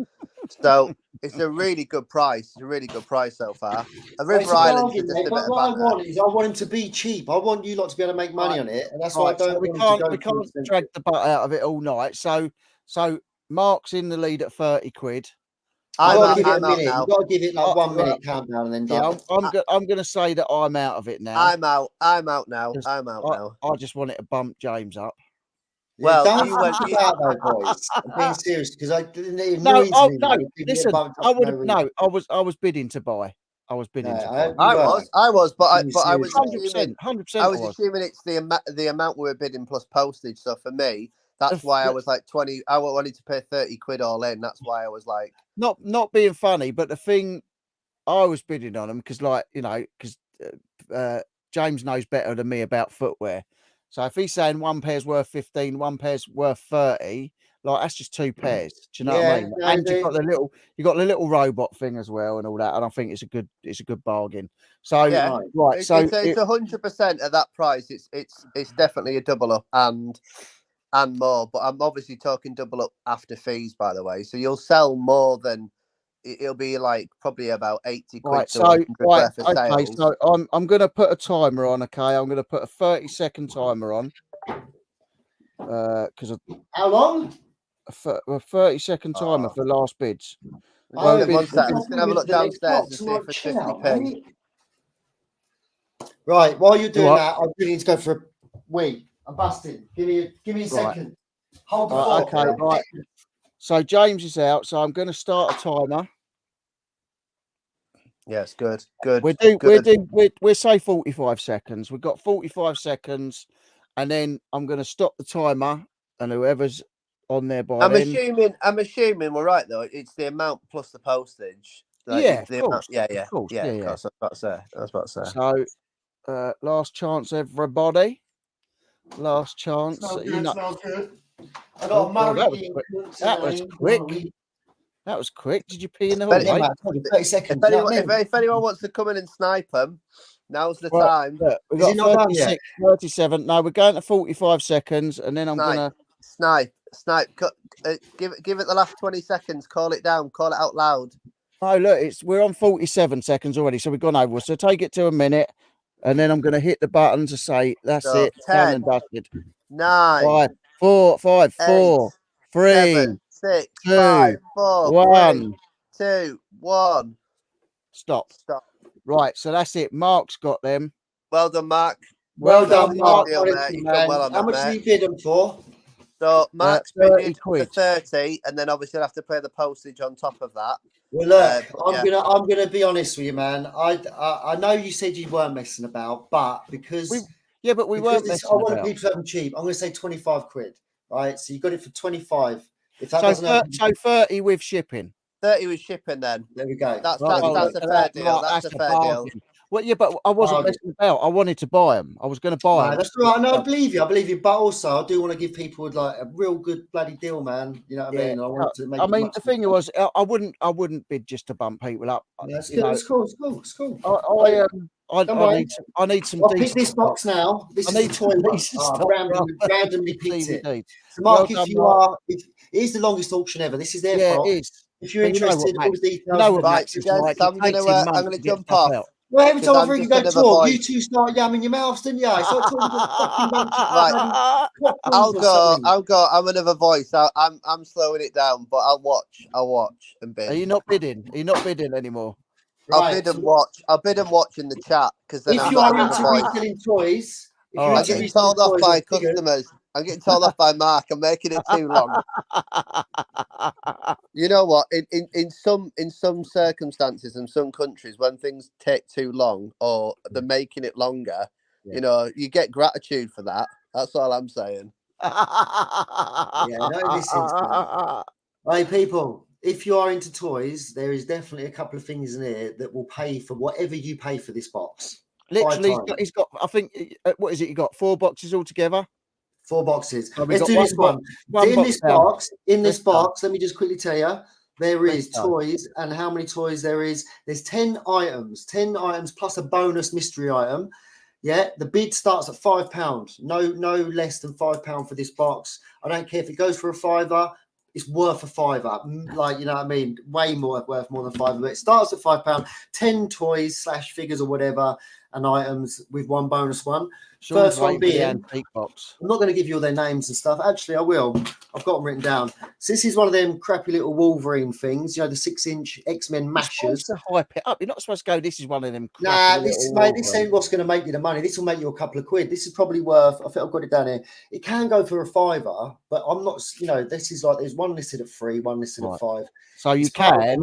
So it's a really good price. It's a really good price so far. A River Island is just a bit of what I want is I want him to be cheap. I want you lot to be able to make money on it, and that's why I don't. We can't drag the butt out of it all night. So Mark's in the lead at 30 quid. I've got to give it a minute. You've got to give it like 1 minute countdown and then done. Yeah, I'm going to say that I'm out of it now. I'm out now. I just want it to bump James up. Well, don't think about though, boys. I'm being serious because it annoys me. No. Listen, I wouldn't. No, I was bidding to buy. I was bidding to buy. I was, but I was 100%. I was assuming it's the amount we were bidding plus postage. So for me, that's why I was like 20. I wanted to pay 30 quid all in. That's why I was like, not being funny, but the thing I was bidding on them because, James knows better than me about footwear. So if he's saying one pair's worth 15, one pair's worth 30, like that's just two pairs. Do you know what I mean? And you've got the little robot thing as well and all that. And I think it's a good bargain. So yeah, right. So it's 100% at that price. It's definitely a double up and more. But I'm obviously talking double up after fees, by the way. So you'll sell more than it'll be like probably about 80 quid. Right, so I'm going to put a timer on. Okay, I'm going to put a 30-second timer on. Because how long? A 30-second timer for last bids. Well, Oh, One sec. I'm we'll just gonna have a move look to the next downstairs box and see might if it's chill out, 50p. mate. Right, while you're doing what? that, I really need to go for a wee. I'm busting. Give me a Right. second. Hold the Right, fort. okay, right. So James is out, so I'm going to start a timer. Yes, good, good. We're say 45 seconds. We've got 45 seconds, and then I'm going to stop the timer, and whoever's on there by I'm then. assuming we're right though. It's the amount plus the postage. Yeah, the of course. amount, Of course. yeah. Yeah. I was about to say. I was about to say. So, last chance, everybody. Last chance. Smells You good, know, smells good. I oh, got a well, Murray that was being quick. cooked That was quick. That was quick. Did you pee in the But hallway? Yeah, man, I told you, 30 seconds. If You know what I anyone, mean? if anyone wants to come in and snipe them, now's the Well, time. look, we've Is got it not done yet? 36, 37. No, we're going to 45 seconds, and then I'm going Snipe. Give it the last 20 seconds. Call it down. Call it out loud. Oh, look, we're on 47 seconds already, so we've gone over. So take it to a minute, and then I'm going to hit the button to say that's So, it. 10, Done and dusted. 9, 5, 4, 5, 8, 4, 3, 7, 6, 2, 5, 4, 1. 3, 2, 1. Stop. Stop. Right, so that's it. Mark's got them. Well done, Mark. Well done, Mark. Deal, mate. You've done well on How that, much mate. did you bid them for? So Mark's 30 bidded quid. for 30, and then obviously I'll have to pay the postage on top of that. Well, look, Yeah. I'm gonna be honest with you, man. I know you said you weren't messing about, but because We weren't messing I want about. people to have them cheap, I'm gonna say 25 quid. Right, so you got it for 25. If that So, doesn't happen, so 30 with shipping. 30 with shipping then. there we go. That's Right, a fair deal. That's a fair deal. bargain. Well, yeah, but I wasn't messing about. I wanted to buy them. I was going to buy No, them. that's right. No, I believe you. But also I do want to give people like a real good bloody deal, man. You know what I mean? I want to make. I mean, the thing was, I wouldn't bid just to bump people up. Yeah, it's good. It's cool. It's cool. It's cool. I need some. I'll pick this box now. This is a toy box. Randomly picked it. So, Mark, if it is the longest auction ever. This is their fault. It is. If you're interested, all the details. You know what Right, Max is like. I'm gonna jump off. Well, every time I freaking go talk, voice. you two start yamming your mouths, didn't you? It's like talking to a fucking bunch of Right. I'll go. I'm another voice. I'm slowing it down, but I'll watch and bid. Are you not bidding? Are you not bidding anymore? I'll bid and watch. I'll bid and watch in the chat because then if you are into reselling toys, I'm getting told off by customers. I'm getting told off by Mark. I'm making it too long. You know what? In some circumstances in some countries, when things take too long or they're making it longer, you know, you get gratitude for that. That's all I'm saying. Yeah, no, this is. Hey, people, if you are into toys, there is definitely a couple of things in here that will pay for whatever you pay for this box. Literally, he's got. I think what is it? You got 4 boxes altogether. 4 boxes. So let's do this one. In this box, let me just quickly tell you, there is toys, and how many toys there is. There's 10 items plus a bonus mystery item. Yeah, the bid starts at £5. No less than £5 for this box. I don't care if it goes for a £5. It's worth a £5. Like, you know what I mean? Way more worth more than £5. But it starts at £5. 10 toys / figures or whatever and items with 1 bonus one. First one being antique box. I'm not going to give you all their names and stuff. Actually, I will. I've got them written down. So this is one of them crappy little Wolverine things. You know, the 6-inch X-Men mashers. To hype it up. You're not supposed to go. This is one of them. Nah, this ain't what's going to make you the money. This will make you a couple of quid. This is probably worth. I think I've got it down here. It can go for a £5, but I'm not. You know, this is like there's one listed at 3, one listed at 5. So you can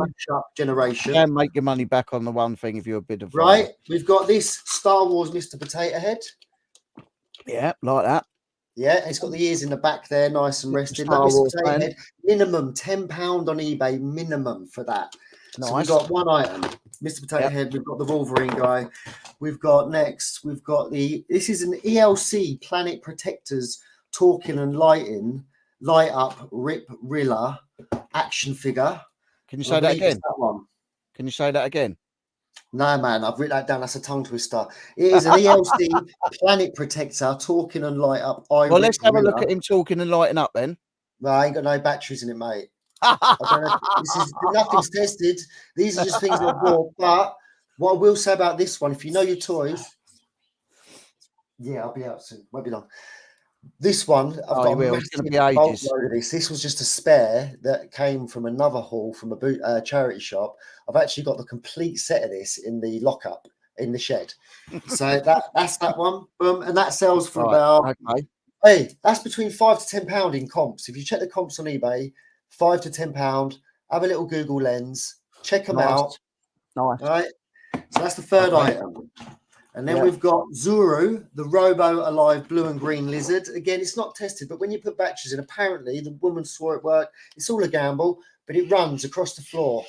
generation. You can make your money back on the one thing if you're a bit of right. We've got this Star Wars Mr. Potato Head. Yeah, like that. Yeah, it's got the ears in the back there, nice and rested. Head, minimum £10 on eBay, minimum for that. Nice. So we've got one item, Mr. Potato Head. We've got the Wolverine guy. We've got this is an ELC Planet Protectors talking and light up Rip Rilla action figure. Can you say that again? That one. Can you say that again? No, man, I've written that down. That's a tongue twister. It is an ELC Planet Protector talking and light up. Well, let's have a look at him talking and lighting up then. No, I ain't got no batteries in it, mate. I don't know. Nothing's tested. These are just things that I bought. But what I will say about this one, if you know your toys, yeah, I'll be out soon. Won't be long. This one, I've Oh, got you a will. It's going to massive be bulk ages. load of this. This was just a spare that came from another haul from a charity shop. I've actually got the complete set of this in the lockup in the shed. So that's that one. And that sells for Right, about, okay. hey, that's between £5 to £10 in comps. If you check the comps on eBay, £5 to £10. Have a little Google lens, check them out. Nice. All right. So that's the third Okay. item. And then Yeah. we've got Zuru, the Robo Alive blue and green lizard. Again, it's not tested, but when you put batteries in, apparently the woman swore it worked. It's all a gamble, but it runs across the floor.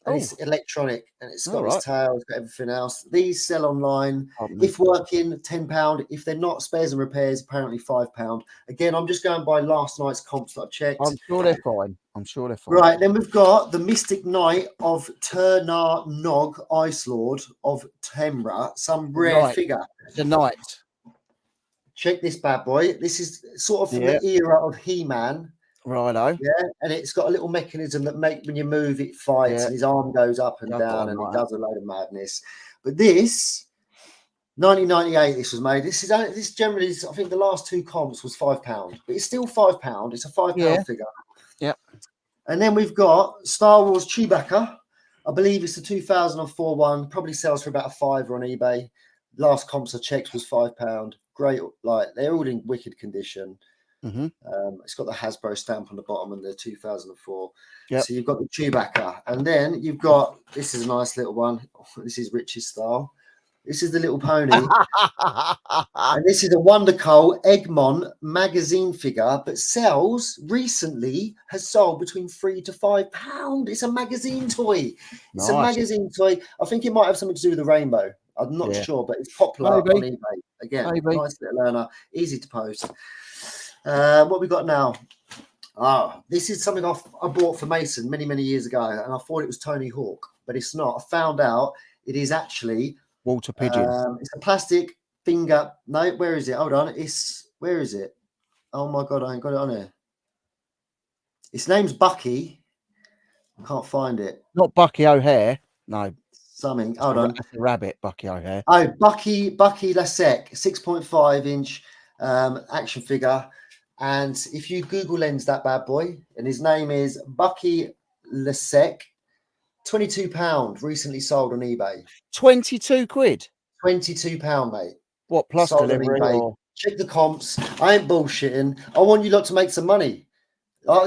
And it's electronic, and it's got All its right. tail, it's got everything else. These sell online. Oh, If working, £10. If they're not, spares and repairs, apparently £5. Again, I'm just going by last night's comps that I've checked. I'm sure they're fine. I'm sure they're fine. Right, then we've got the Mystic Knight of Turnar Nog, Ice Lord of Temra, some rare Knight. figure. The Knight. Check this bad boy. This is sort of from Yeah. the era of He-Man. Righto. Yeah, and it's got a little mechanism that when you move, it fights, Yeah. and his arm goes up and I've got down, one and like it does a load of madness. But this, 1998, this was made. This generally, I think the last two comps was £5, but it's still £5. It's a £5 figure. Yeah. And then we've got Star Wars Chewbacca. I believe it's the 2004 one. Probably sells for about a £5 on eBay. Last comps I checked was £5. Great, like they're all in wicked condition. Mm-hmm. It's got the Hasbro stamp on the bottom and the 2004. Yep. So you've got the Chewbacca, and then you've got, this is a nice little one. This is Rich's style. This is the little pony. And this is a Wondercoal Eggmon magazine figure, but has sold between £3 to £5. It's a magazine toy. It's a magazine toy. I think it might have something to do with the rainbow. I'm not sure, but it's popular on eBay. Again, nice little learner, easy to post. What we got now? Oh, this is something I bought for Mason many, many years ago, and I thought it was Tony Hawk, but it's not. I found out it is actually Walter Pigeon. It's a plastic finger. No, where is it? Hold on. Where is it? Oh my god, I ain't got it on here. Its name's Bucky. I can't find it. Not Bucky O'Hare. No. Something. Hold on. That's a rabbit, Bucky O'Hare. Oh, Bucky Lasek, 6.5-inch action figure. And if you Google Lens that bad boy, and his name is Bucky Lasek, £22, recently sold on eBay. 22 quid. £22, mate. What, plus Sold delivery? Or... Check the comps. I ain't bullshitting. I want you lot to make some money.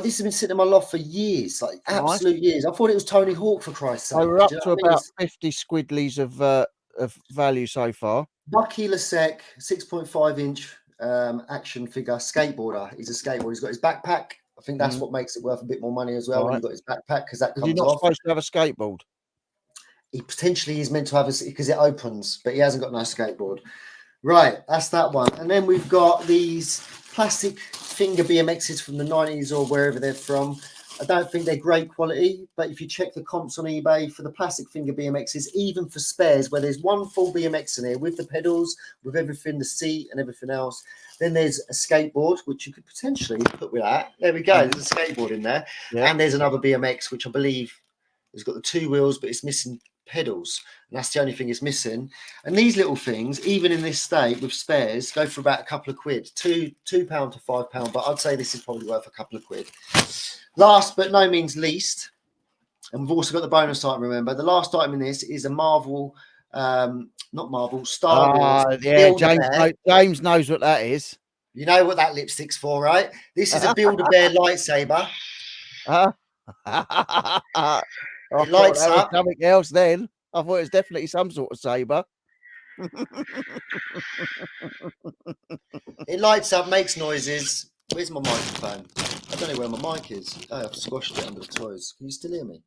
This has been sitting in my loft for years, like absolute years. I thought it was Tony Hawk, for Christ's sake. We're up to about 50 squidlies of value so far. Bucky Lasek, 6.5-inch action figure, skateboarder. He's a skateboarder. He's got his backpack. I think that's what makes it worth a bit more money as well when you've got his backpack, because that comes off. Is he not supposed to have a skateboard? He potentially is meant to have because it opens, but he hasn't got no skateboard. Right, that's that one. And then we've got these plastic finger BMXs from the 90s or wherever they're from. I don't think they're great quality, but if you check the comps on eBay for the plastic finger BMXs, even for spares, where there's one full BMX in here with the pedals, with everything, the seat and everything else, then there's a skateboard, which you could potentially put with that. There we go. There's a skateboard in there. Yeah. And there's another BMX, which I believe has got the 2 wheels, but it's missing pedals, and that's the only thing it's missing. And these little things, even in this state with spares, go for about a couple of quid, £2 to £5, but I'd say this is probably worth a couple of quid. Last but no means least, and we've also got the bonus item, remember, the last item in this is a Marvel, Star Wars. Yeah, James knows what that is. You know what that lipstick's for, right? This is a Build-A-Bear lightsaber. It lights up. Something else then. I thought it was definitely some sort of saber. It lights up, makes noises. Where's my microphone? I don't know where my mic is. Oh, I've squashed it under the toys. Can you still hear me?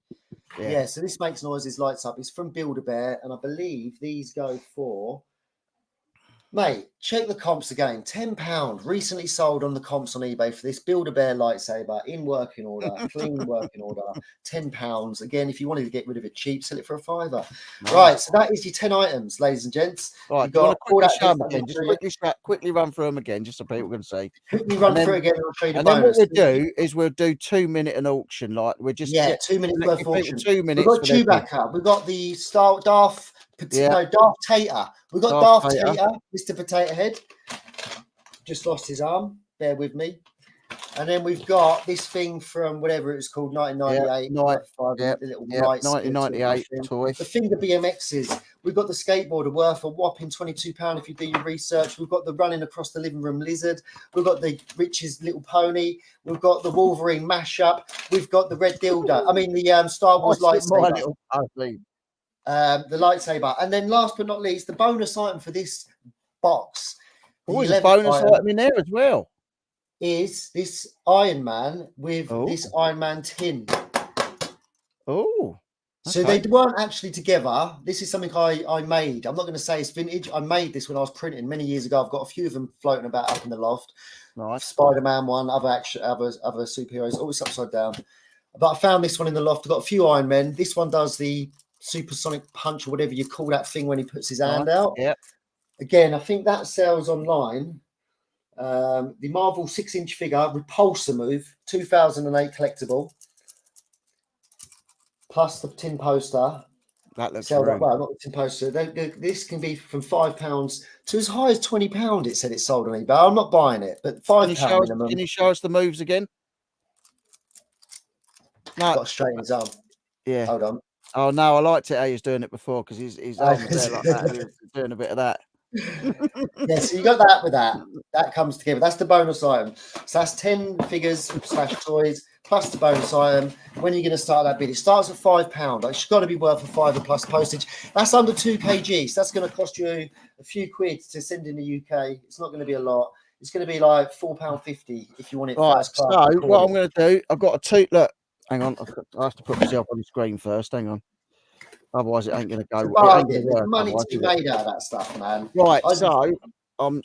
Yeah, so this makes noises, lights up. It's from Build-A-Bear, and I believe these go for... Mate, check the comps again. £10 recently sold on the comps on eBay for this Build-A-Bear lightsaber in working order, clean working order. £10. Again, if you wanted to get rid of it cheap, sell it for a £5. Nice. Right, so that is your 10 items, ladies and gents. Right, got quickly run through them again, just so people can see. Quickly run through again, and I'll show you the and bonus. Then what we'll do is we'll do 2-minute an auction. Like we're just 2 minutes worth of auction. 2 minutes. We've got Chewbacca. We've got the Darth Tater. We've got Darth Tater, Mr. Potato Head. just lost his arm. Bear with me. And then we've got this thing from whatever it was called, 1998. The little light 1998 toy. The Finger BMXs. We've got the skateboarder worth a whopping £22 if you do your research. We've got the running across the living room lizard. We've got the Rich's Little Pony. We've got the Wolverine mashup. We've got the red dildo. I mean, the Star Wars lightsaber. The lightsaber. And then last but not least, the bonus item for this box. Oh, there's a bonus item in there as well. Is this Iron Man with this Iron Man tin. Oh. So they weren't actually together. This is something I made. I'm not going to say it's vintage. I made this when I was printing many years ago. I've got a few of them floating about up in the loft. Nice. Spider-Man one, other superheroes. Oh, it's upside down. But I found this one in the loft. I've got a few Iron Men. This one does the supersonic punch or whatever you call that thing when he puts his hand out. Yeah. Again, I think that sells online. The Marvel 6-inch figure repulsor move 2008 collectible plus the tin poster. That looks well, not the tin poster. This can be from £5 to as high as £20. It said it sold on eBay. I'm not buying it, but £5 minimum. Can you show us the moves again? No, got straight in his arm. Yeah. Hold on. Oh no, I liked it how he was doing it before because his arm was there like that. He was doing a bit of that. Yeah, so you got that with that. That comes together. That's the bonus item. So that's 10 figures / toys plus the bonus item. When are you going to start that bid? It starts at £5. It's got to be worth a £5 plus postage. That's under 2 kg. So that's going to cost you a few quid to send in the UK. It's not going to be a lot. It's going to be like £4.50 if you want it first class. So what I'm going to do, I've got a look. Hang on, I have to put myself on the screen first. Hang on. Otherwise, it ain't going to go. There's money to be made out of that stuff, man. Right, so I'm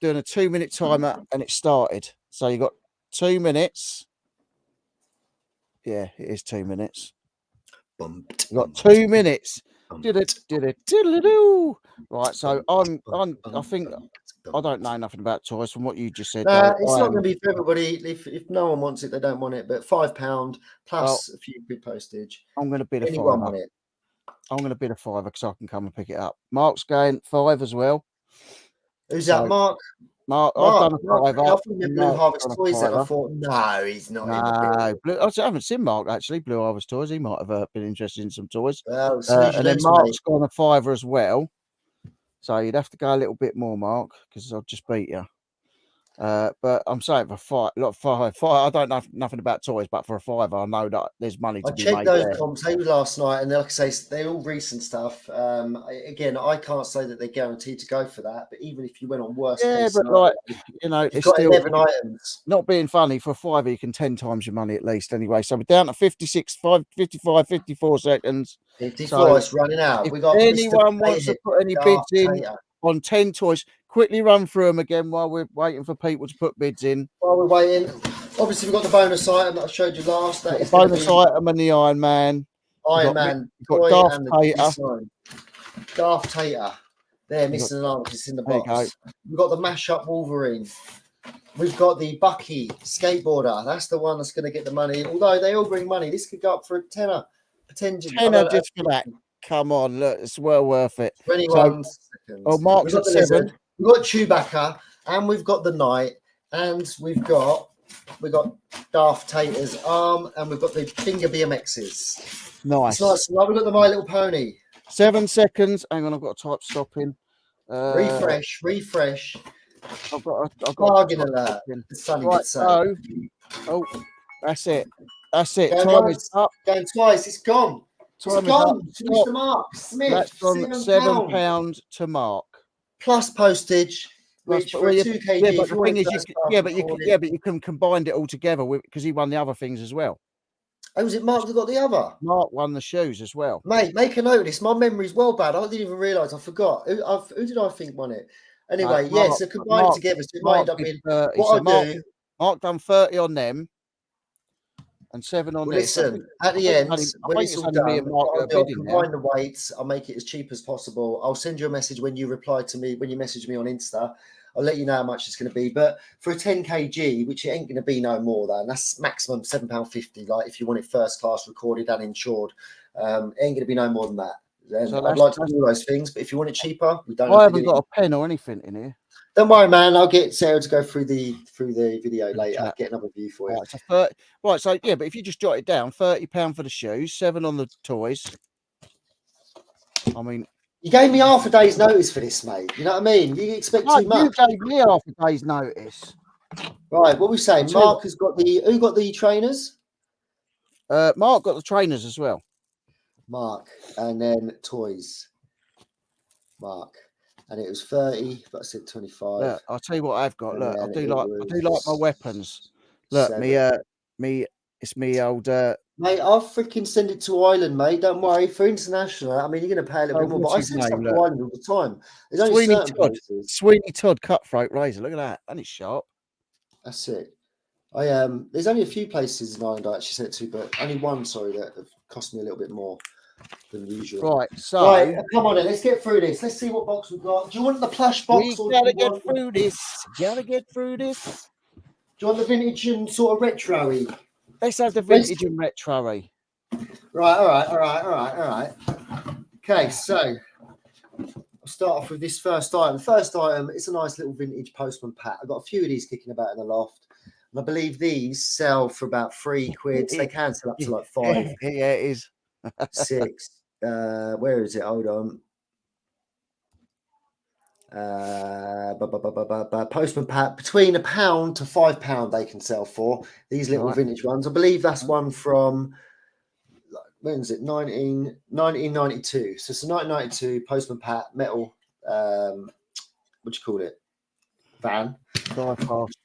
doing a 2-minute timer, and it started. So you got 2 minutes. Yeah, it is 2 minutes. You got 2 minutes. Did it. Right, so I think I don't know nothing about toys from what you just said. It's not going to be for everybody. If no one wants it, they don't want it. But £5 plus a few quid postage. I'm going to bid a Anyone £5. want it? I'm going to bid a £5 because I can come and pick it up. Mark's going £5 as well. Who's that, Mark? Mark, I've done a £5. I thought Blue Harvest Toys. And I thought, no, he's not. I haven't seen Mark actually. Blue Harvest Toys. He might have been interested in some toys. Well, and then Mark's gone a £5 as well. So you'd have to go a little bit more, Mark, because I'll just beat you. But I'm saying for £5. I don't know nothing about toys, but for a £5, I know that there's money to be made. I checked those comps last night, and like I say, they're all recent stuff. Again, I can't say that they're guaranteed to go for that, but even if you went on worst case, but like it's got still 11 items. Not being funny, for a £5, you can 10 times your money at least. Anyway, so we're down to 54 seconds. 54, so it's running out. If anyone wants to put any bids in on 10 toys, quickly run through them again while we're waiting for people to put bids in. While we're waiting, obviously we've got the bonus item that I showed you last. That is the bonus item and the Iron Man. Iron Man. You've got Darth Tater. Darth Tater. There, missing an arm, it's in the box. We've got the mashup Wolverine. We've got the Bucky skateboarder. That's the one that's going to get the money. Although they all bring money, this could go up for a tenner. Potentially. Tenner just for that. Come on, look, it's well worth it. 21 seconds. Oh, Mark's at 7. We've got Chewbacca, and we've got the Knight, and we've got Darth Tater's arm, and we've got the Finger BMXs. Nice. Now we've got the My Little Pony. 7 seconds. Hang on, I've got to type stop in. Refresh. I've got bargain alert. Right, so, that's it. Time is up. Going twice. It's gone. It's gone. Finish the Mark Smith. That's from £7 to Mark. Plus postage, which for 2 kg. Yeah, but the thing is, but you can combine it all together because he won the other things as well. Oh, was it Mark that got the other? Mark won the shoes as well. Mate, make a note of this. My memory's well bad. I didn't even realise. I forgot. Who did I think won it? Anyway, so combine it together. So it might end up being Mark done 30 on them and 7 on this. Listen, at the end, when it's all done, I'll combine the weights. I'll make it as cheap as possible. I'll send you a message when you reply to me, when you message me on Insta. I'll let you know how much it's going to be. But for a 10 kg, which it ain't going to be no more than, that's maximum £7.50. Like if you want it first class, recorded and insured, it ain't going to be no more than that. So I'd like to do those things, but if you want it cheaper, we don't. I haven't got a pen or anything in here. Don't worry, man. I'll get Sarah to go through the video later. chat. Get another view for you. Right, so so yeah, but if you just jot it down, £30 for the shoes, 7 on the toys. I mean, You gave me half a day's notice for this, mate. You know what I mean? You expect too you much. gave me half a day's notice. Right, what we saying? I'll tell you Mark has got the who got the trainers? Mark got the trainers as well. Mark, and then toys. Mark, and it was 30, but I said 25. Look, I'll tell you what I've got. And Look, I then do it like my weapons. Look, 7. it's me old. Mate, I'll freaking send it to Ireland, mate. Don't worry. For international, I mean, you're going to pay a little bit more, but I what's his send stuff name? to Look. Ireland all the time. There's only certain places. Sweeney Todd cutthroat razor. Look at that, and it's sharp. That's it. There's only a few places in Ireland I actually sent it to, but only one, sorry, that have cost me a little bit more than usual. Right, so come on then, let's get through this. Let's see what box we've got. Do you want the plush box? we gotta get through this. Gotta get through this. Do you want the vintage and sort of retro-y? Let's have the vintage and retro-y. Right, all right. Okay, so I'll start off with this first item. The first item, it's a nice little vintage Postman Pat. I've got a few of these kicking about in the loft. And I believe these sell for about £3. They can sell up to like 5. Yeah, it is. 6. Where is it? Hold on. Postman Pat, between £1 to £5 they can sell for these little vintage ones. I believe that's one from, when is it? 1992. So it's a 1992 Postman Pat metal, what do you call it? Van.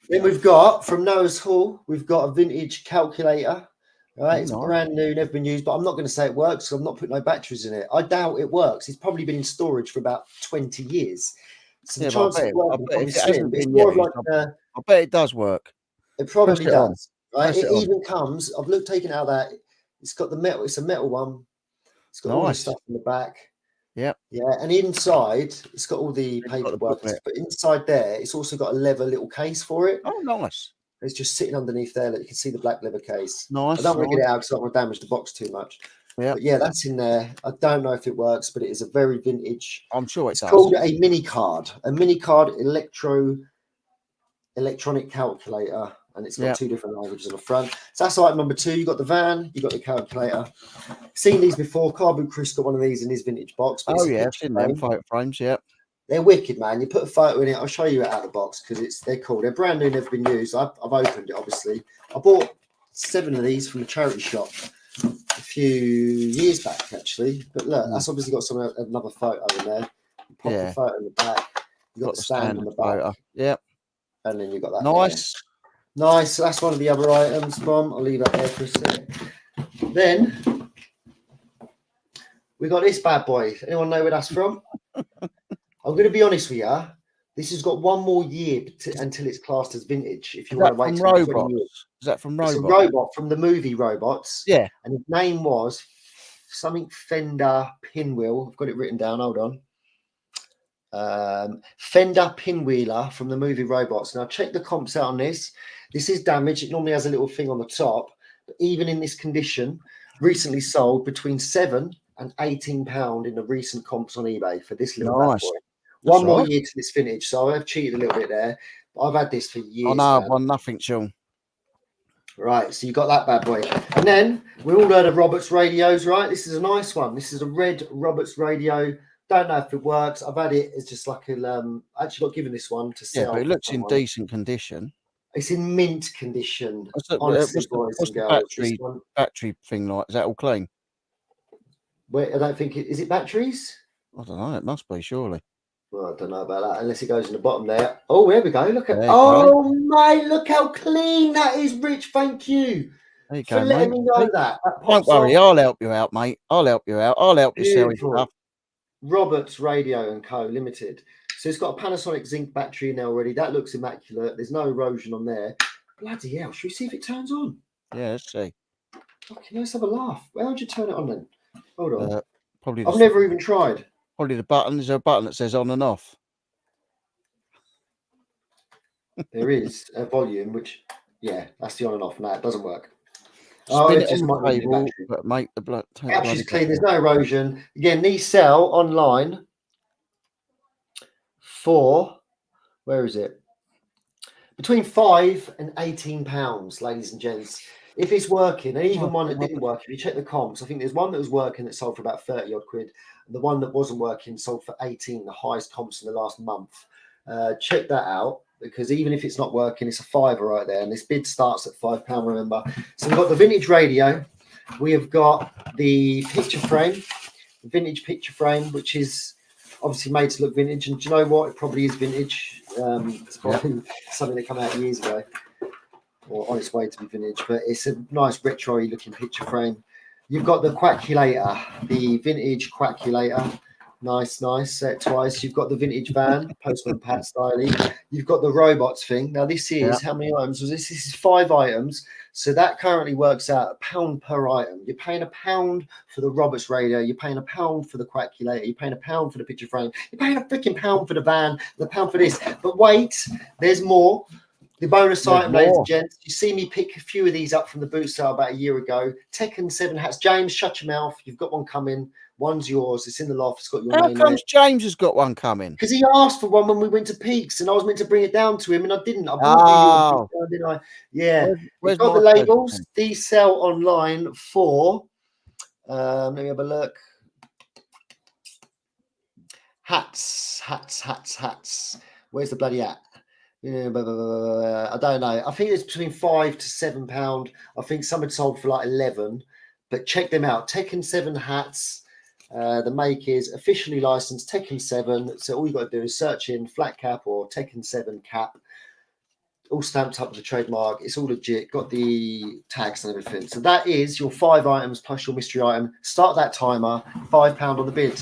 Then we've got from Noah's Hall, we've got a vintage calculator. Right, it's brand new, never been used, but I'm not going to say it works because I'm not putting no batteries in it. I doubt it works. It's probably been in storage for about 20 years. So the chance of working is slim. It's more of like I bet it does work. It probably does. Right, it even comes. I've taken it out that it's got the metal. It's a metal one. It's got all the stuff in the back. Yeah, and inside it's got all the paperwork. But inside there, it's also got a leather little case for it. Oh, nice. It's just sitting underneath there. That you can see the black leather case. Nice. I don't want to get it out because I don't want to damage the box too much. Yeah, but yeah, that's in there. I don't know if it works, but it is a very vintage. I'm sure it's called a mini card. A mini card electronic calculator. And it's got 2 different languages on the front. So that's item number 2. You got the van, you got the calculator. Seen these before. Carboon Chris got one of these in his vintage box. Oh yeah, I've seen them photo frames. Yeah, they're wicked, man. You put a photo in it. I'll show you it out of the box because they're cool. They're brand new, never been used. I've opened it, obviously. I bought 7 of these from a charity shop a few years back, actually. But look, that's obviously got another photo in there. You pop the photo in the back. You got the stand on the back. Yeah, and then you got that. Nice. There. Nice. So that's one of the other items, Bomb. I'll leave that there for a second. Then we got this bad boy. Anyone know where that's from? I'm going to be honest with you. This has got 1 more year until it's classed as vintage. If you want to wait till 20 years. Is that from Robot? It's a robot from the movie Robots. Yeah. And his name was something Fender Pinwheel. I've got it written down. Hold on. Fender Pinwheeler from the movie Robots. Now check the comps out on this. This is damaged. It normally has a little thing on the top, but even in this condition, recently sold between £7 and £18 in the recent comps on eBay for this little bad boy. 1 more year to this vintage, so I've cheated a little bit there. But I've had this for years. I know, I've won nothing, Sean. Right, so you got that bad boy. And then we all heard of Roberts radios, right? This is a nice one. This is a red Roberts radio. Don't know if it works. I've had it. It's just like I actually got given this one to sell. Yeah, but it looks in decent condition. It's in mint condition. What's the battery thing like? Is that all clean? Wait, I don't think is it batteries? I don't know. It must be, surely. Well, I don't know about that, unless it goes in the bottom there. Oh, there we go. Look at mate, look how clean that is, Rich. Thank you. There you go, for letting me know that. Don't worry, I'll help you out, mate. I'll help you out. I'll help you sell your stuff. Roberts Radio and Co. Limited. So it's got a Panasonic zinc battery in there already. That looks immaculate. There's no erosion on there. Bloody hell. Should we see if it turns on? Yeah, let's see. Okay, let's have a laugh. Where would you turn it on then? Hold on. Probably. I've never even tried. Probably the button. Is there a button that says on and off? There is a volume, which, yeah, that's the on and off. No, it doesn't work. Spin it on the table, but make the blood. Battery's clean. There's no erosion. Again, these sell online for Where is it? Between £5 and £18, ladies and gents. If it's working, and even one that didn't work, if you check the comps, I think there's one that was working that sold for about 30 odd quid. And the one that wasn't working sold for 18, the highest comps in the last month. Check that out, because even if it's not working, it's a fiver right there. And this bid starts at £5, remember. So we've got the vintage radio. We have got the picture frame, the vintage picture frame, which is obviously made to look vintage. And do you know what? It probably is vintage. It's probably something that came out years ago, or on its way to be vintage, but it's a nice retro looking picture frame. You've got the quackulator, the vintage quackulator. Nice, set twice. You've got the vintage van, Postman Pat styling. You've got the robots thing. Now this is how many items was this? This is 5 items. So that currently works out £1 per item. You're paying £1 for the Roberts radio. You're paying £1 for the quackulator. You're paying £1 for the picture frame. You're paying a freaking £1 for the van, the £1 for this. But wait, there's more. The bonus item, ladies and gents. You see me pick a few of these up from the boot sale about a year ago. Tekken 7 hats. James, shut your mouth. You've got one coming. One's yours. It's in the loft. It's got your name. How comes James has got one coming? Because he asked for one when we went to Peaks, and I was meant to bring it down to him, and I didn't. I brought you, didn't I? Yeah. We've got the labels. Person? These sell online for. Let me have a look. Hats. Where's the bloody hat? Yeah, I don't know. I think it's between £5 to £7. I think some had sold for like 11, but check them out. Tekken 7 hats. The make is officially licensed Tekken 7. So all you got to do is search in flat cap or Tekken 7 cap. All stamped up with the trademark. It's all legit. Got the tags and everything. So that is your 5 items plus your mystery item. Start that timer. £5 on the bid.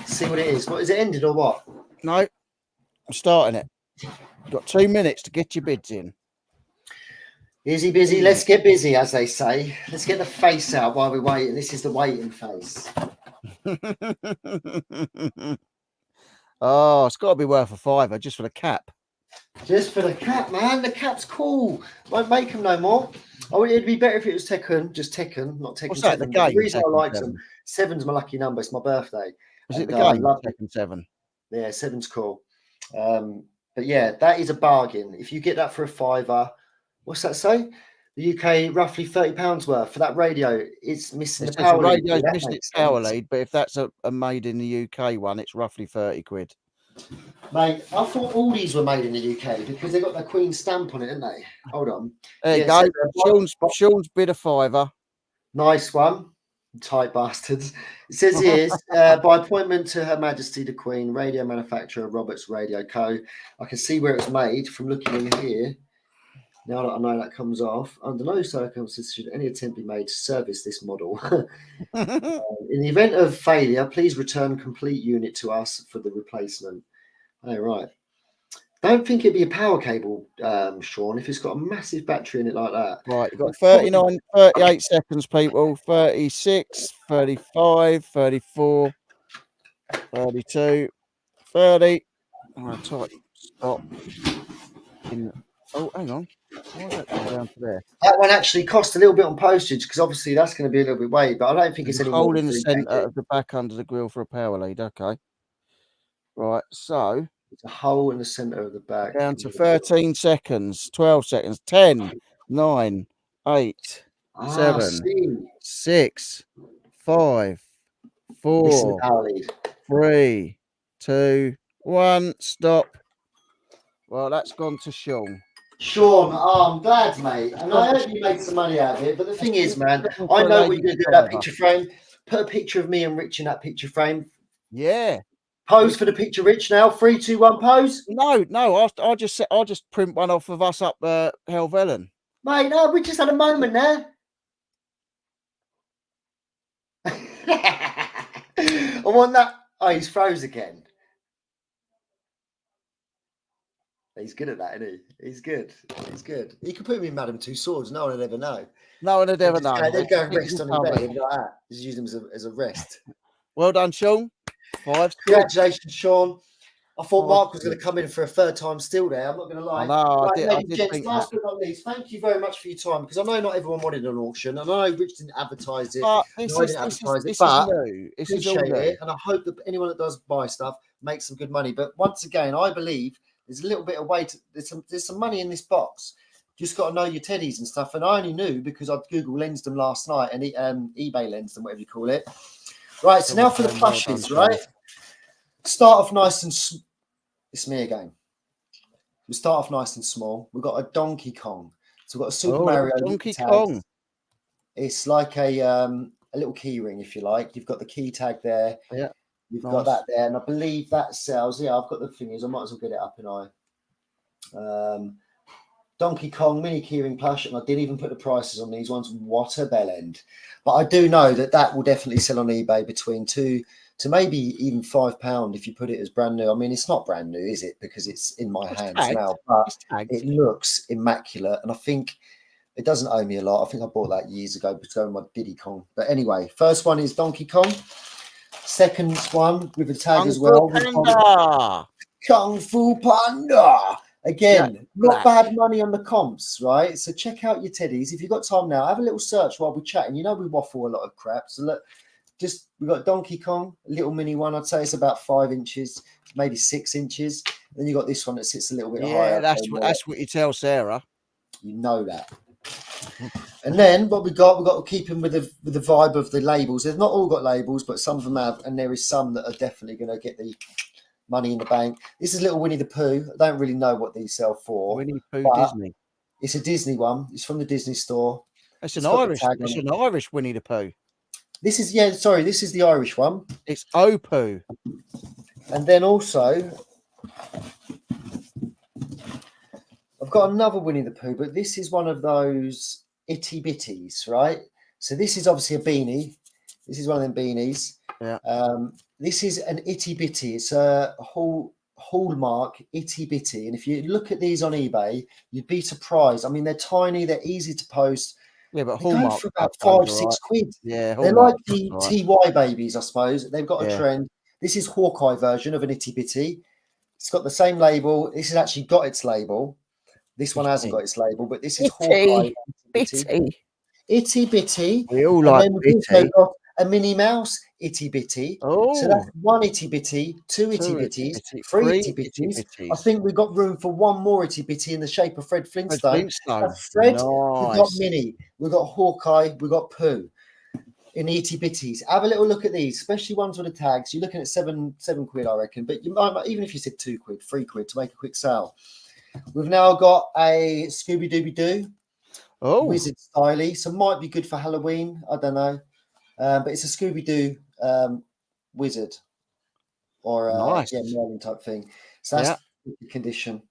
See what it is. What is it ended or what? No, I'm starting it. You've got 2 minutes to get your bids in. Easy busy, let's get busy, as they say. Let's get the face out while we're waiting. This is the waiting face. Oh, it's got to be worth a £5 just for the cap. Just for the cap, man. The cap's cool. Won't make them no more. Oh, it'd be better if it was Tekken, just Tekken, not Tekken. What's that, 7. the game? The reason Tekken I like 7. them, 7's my lucky number. It's my birthday. Is it the game? Tekken 7. Yeah, 7's cool. But yeah, that is a bargain. If you get that for a £5, what's that say? The UK roughly £30 worth for that radio. It's missing the power lead. The radio's missing its power lead, but if that's a made in the UK one, it's roughly 30 quid. Mate, I thought all these were made in the UK because they got the Queen stamp on it, didn't they? Hold on. There you go. Sean's bid a £5. Nice one. Tight bastards. It says here, by appointment to Her Majesty the Queen, radio manufacturer Roberts Radio Co. I can see where it's made from looking in here. Now that I know that comes off, under no circumstances should any attempt be made to service this model. In the event of failure, please return complete unit to us for the replacement. Oh, right. Don't think it'd be a power cable, Sean, if it's got a massive battery in it like that. Right, you've got 39, 38 seconds, people. 36, 35, 34, 32, 30. I'm going to type stop. Oh, hang on. Why is that going down to there? That one actually cost a little bit on postage because obviously that's going to be a little bit weight, but I don't think it's any hole in the centre of the back under the grill for a power lead. Okay. Right, so it's a hole in the centre of the back. Down to 13 seconds, 12 seconds, 10, 9, 8, 7, 6, 5, 4, 3, 2, 1. Stop. Well, that's gone to Sean. Sean, I'm glad, mate. And I hope you made some money out of it. But the thing is, man, I know what you're going to do with that picture frame. Put a picture of me and Rich in that picture frame. Yeah. Pose for the picture, Rich. Now, 3, 2, 1, pose. No. I'll just print one off of us up Helvellyn. Mate, no, we just had a moment there. I want that. Oh, he's froze again. He's good at that, isn't he? He's good. He's good. He could put me in Madame Two Swords. No one would ever know. No one would ever know. They'd go and rest on the bed like that. Just use them as a rest. Well done, Sean. 5. Congratulations, Sean. I thought Mark was going to come in for a third time still there. I'm not going to lie. No, right, I did think last but not least, thank you very much for your time because I know not everyone wanted an auction. And I know Rich didn't advertise it. This is new. This is all new. And I hope that anyone that does buy stuff makes some good money. But once again, I believe There's a little bit of weight. There's some money in this box. Just got to know your teddies and stuff. And I only knew because I Google lensed them last night and eBay lensed them, whatever you call it. Right. So now for the plushies, right? Start off nice and. It's me again. We start off nice and small. We've got a Donkey Kong. So we've got a Super Mario Donkey tag. Kong. It's like a little key ring, if you like. You've got the key tag there. Yeah. You've got that there, and I believe that sells. Yeah, I've got the thingies. I might as well get it up, and Donkey Kong mini keyring plush, and I didn't even put the prices on these ones. What a bell end! But I do know that will definitely sell on eBay between £2 to maybe even £5 if you put it as brand new. I mean, it's not brand new, is it? Because it's in my hands now, but it looks immaculate, and I think it doesn't owe me a lot. I think I bought that years ago to go with my Diddy Kong. But anyway, first one is Donkey Kong. Second one with a tag as well. Kung Fu Panda. Again, not bad money on the comps, right? So check out your teddies. If you've got time now, have a little search while we're chatting. You know we waffle a lot of crap. So look, we've got Donkey Kong, a little mini one. I'd say it's about 5 inches, maybe 6 inches. Then you got this one that sits a little bit higher. Yeah, that's what you tell Sarah. You know that. And then what we've got to keep in with the vibe of the labels. They've not all got labels, but some of them have, and there is some that are definitely going to get the money in the bank. This is little Winnie the Pooh. I don't really know what these sell for. Winnie the Pooh Disney. It's a Disney one. It's from the Disney store. It's an Irish Winnie the Pooh. This is the Irish one. It's Opoo. And then also I've got another Winnie the Pooh, but this is one of those itty bitties, right? So this is obviously a beanie. This is one of them beanies. Yeah. This is an itty bitty. It's a hallmark itty bitty. And if you look at these on eBay, you'd be surprised. I mean, they're tiny, they're easy to post. Yeah, but they're Hallmark for about £5-6 quid. Yeah, they're like the TY babies, I suppose. They've got a trend. This is Hawkeye version of an itty bitty. It's got the same label. This has actually got its label. This one hasn't got its label, but this is Hawkeye. Itty bitty. We all like bitty. Got a Minnie Mouse itty bitty. Oh, so that's 1 itty bitty, 2 itty bitties, 3 itty bitties. I think we've got room for one more itty bitty in the shape of Fred Flintstone. Fred, nice. We've got Minnie, we've got Hawkeye, we've got Pooh in the itty bitties. Have a little look at these, especially ones with the tags. You're looking at seven quid, I reckon. But you might, even if you said 2 quid, 3 quid to make a quick sale. We've now got a Scooby Dooby Doo. Wizard styly, so might be good for Halloween. I don't know, but it's a Scooby Doo wizard or Merlin type thing. So that's the condition.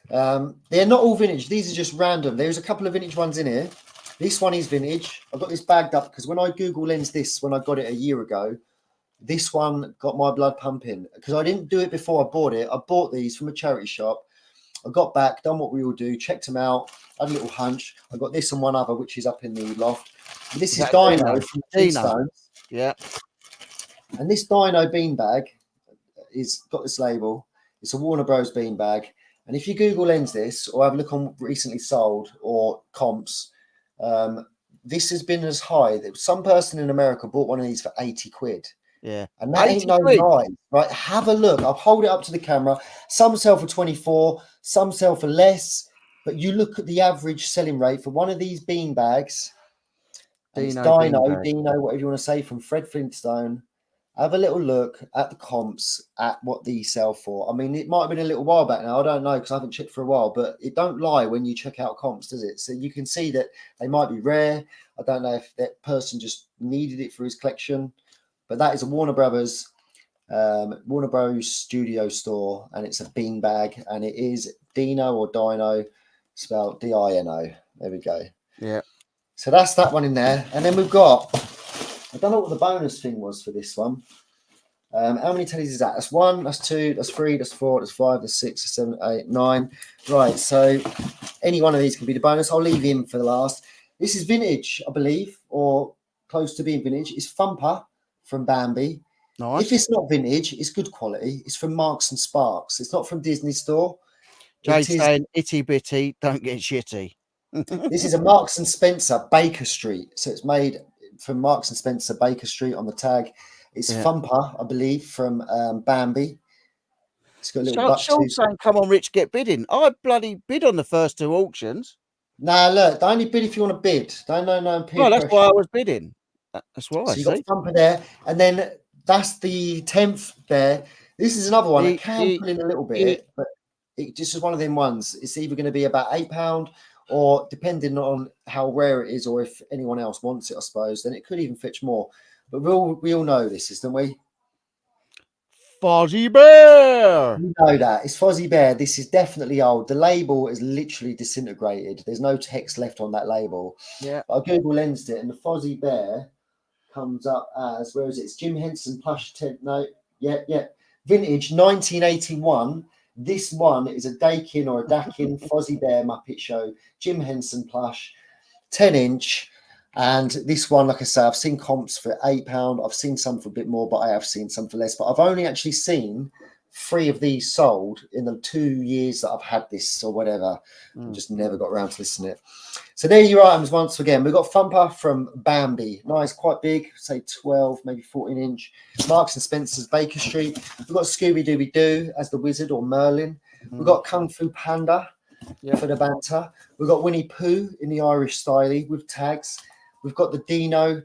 They're not all vintage. These are just random. There's a couple of vintage ones in here. This one is vintage. I've got this bagged up because when I Google lens this, when I got it a year ago, this one got my blood pumping because I didn't do it before I bought it. I bought these from a charity shop. I got back, done what we all do, checked them out, had a little hunch. I got this and one other, which is up in the loft. And this is Dino from Flintstones. Yeah. And this Dino beanbag is got this label. It's a Warner Bros. Beanbag. And if you Google lens this or have a look on recently sold or comps, this has been as high that some person in America bought one of these for 80 quid. Yeah, and that ain't no lie, right? Have a look. I'll hold it up to the camera. Some sell for 24, some sell for less, but you look at the average selling rate for one of these bean bags. Dino, whatever you want to say, from Fred Flintstone. Have a little look at the comps at what these sell for. I mean, it might have been a little while back now. I don't know because I haven't checked for a while, but it don't lie when you check out comps, does it? So you can see that they might be rare. I don't know if that person just needed it for his collection. But that is a Warner Bros. Studio store, and it's a beanbag, and it is Dino or Dino, spelled D-I-N-O. There we go. Yeah. So that's that one in there, and then we've got. I don't know what the bonus thing was for this one. How many teddies is that? That's 1, that's 2, that's 3, that's 4, that's 5, that's 6, that's 7, 8, 9. Right. So any one of these can be the bonus. I'll leave him for the last. This is vintage, I believe, or close to being vintage. It's Thumper from Bambi. Nice. If it's not vintage, it's good quality. It's from Marks and Sparks. It's not from Disney store. Jay's saying itty bitty, don't get shitty. This is a Marks and Spencer Baker Street. So it's made from Marks and Spencer Baker Street on the tag. It's Thumper, I believe, from Bambi. It's got a little Sean, buck Sean's tooth. saying, come on, Rich, get bidding. I bloody bid on the first 2 auctions. Nah, look, only bid if you want to bid. Don't know no peer Well, that's pressure. why I was bidding. That's why. So you got See, Thumper there, and then that's the 10th there. This is another one. I He- can he- pull in a little bit, but it just is one of them ones. It's either going to be about £8, or depending on how rare it is, or if anyone else wants it, I suppose, then it could even fetch more. But we all know this, don't we? Fozzie Bear. You know that. It's Fozzie Bear. This is definitely old. The label is literally disintegrated. There's no text left on that label. Yeah. I Google lensed it, and the Fozzie Bear comes up as, where is it? It's Jim Henson plush 10. No, yeah. Vintage 1981. This one is a Dakin or a Dakin Fozzie Bear Muppet Show. Jim Henson plush, 10-inch. And this one, like I say, I've seen comps for £8. I've seen some for a bit more, but I have seen some for less. But I've only actually seen 3 of these sold in the 2 years that I've had this or whatever. I just never got around to listening to it. So there are your items once again. We've got Thumper from Bambi. Nice, quite big, say 12, maybe 14-inch. Marks and Spencer's Baker Street. We've got Scooby-Dooby-Doo as the Wizard or Merlin. We've got Kung Fu Panda for the banter. We've got Winnie Pooh in the Irish style with tags. We've got the Dino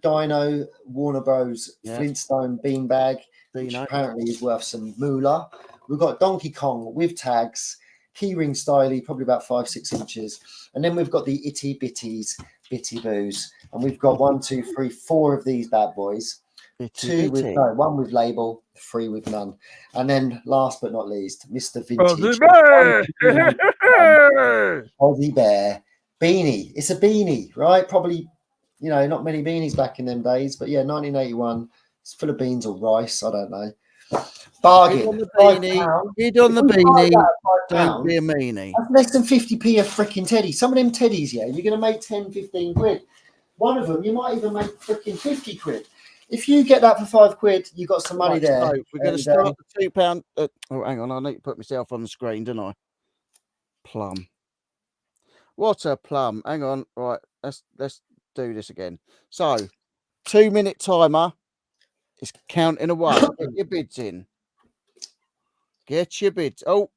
Warner Bros. Flintstone beanbag, which apparently is worth some moolah. We've got Donkey Kong with tags, keyring styly, probably about 5-6 inches. And then we've got the Itty Bitties, Bitty Boos. And we've got 1, 2, 3, 4 of these bad boys. One with label, 3 with none. And then last but not least, Mr. Vintage. Fozzie Bear. Beanie. It's a beanie, right? Probably, not many beanies back in them days. But yeah, 1981. It's full of beans or rice. I don't know. Bargain. Bid on the beanie. Don't be a meanie. That's less than 50p a freaking teddy. Some of them teddies, you're going to make 10, 15 quid. One of them, you might even make freaking 50 quid. If you get that for 5 quid, you got some money there. So we're going to start the £2. Oh, hang on. I need to put myself on the screen, don't I? Plum. What a plum. Hang on. Right. Let's do this again. So 2-minute timer. It's counting away. Get your bids in. Get your bids. Oh,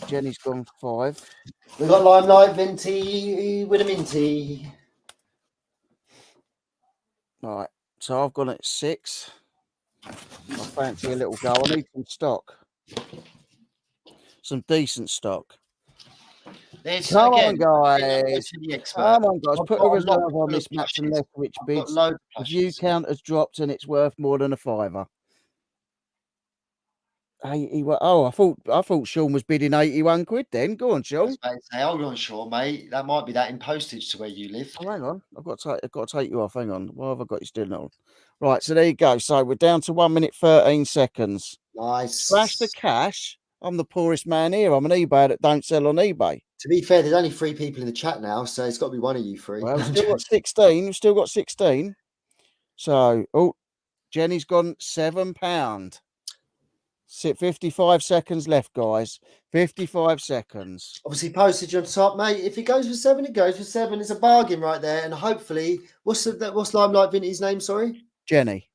Jenny's gone 5. We've got Limelight Venti with a minty. Right. So I've gone at 6. I fancy a little go. I need some stock. Some decent stock. Come on, guys. Come on, guys. Put a reserve on this match and left which bids. The view count has dropped and it's worth more than a £5. 81. Oh, I thought Sean was bidding 81 quid then. Go on, Sean. Hold on, Sean, mate. That might be that in postage to where you live. Oh, hang on. I've got to take you off. Hang on. Why have I got you still on? Right, so there you go. So we're down to 1 minute 13 seconds. Nice. Splash the cash. I'm the poorest man here. I'm an eBay that don't sell on eBay. To be fair, there's only 3 people in the chat now, so it's got to be one of you 3. Well, we've still got 16. We've still got 16. So, Jenny's gone £7. 55 seconds left, guys. 55 seconds. Obviously, postage on top, mate. If it goes for 7, it goes for 7. It's a bargain right there. And hopefully, what's Limelight Vintage name? Sorry, Jenny.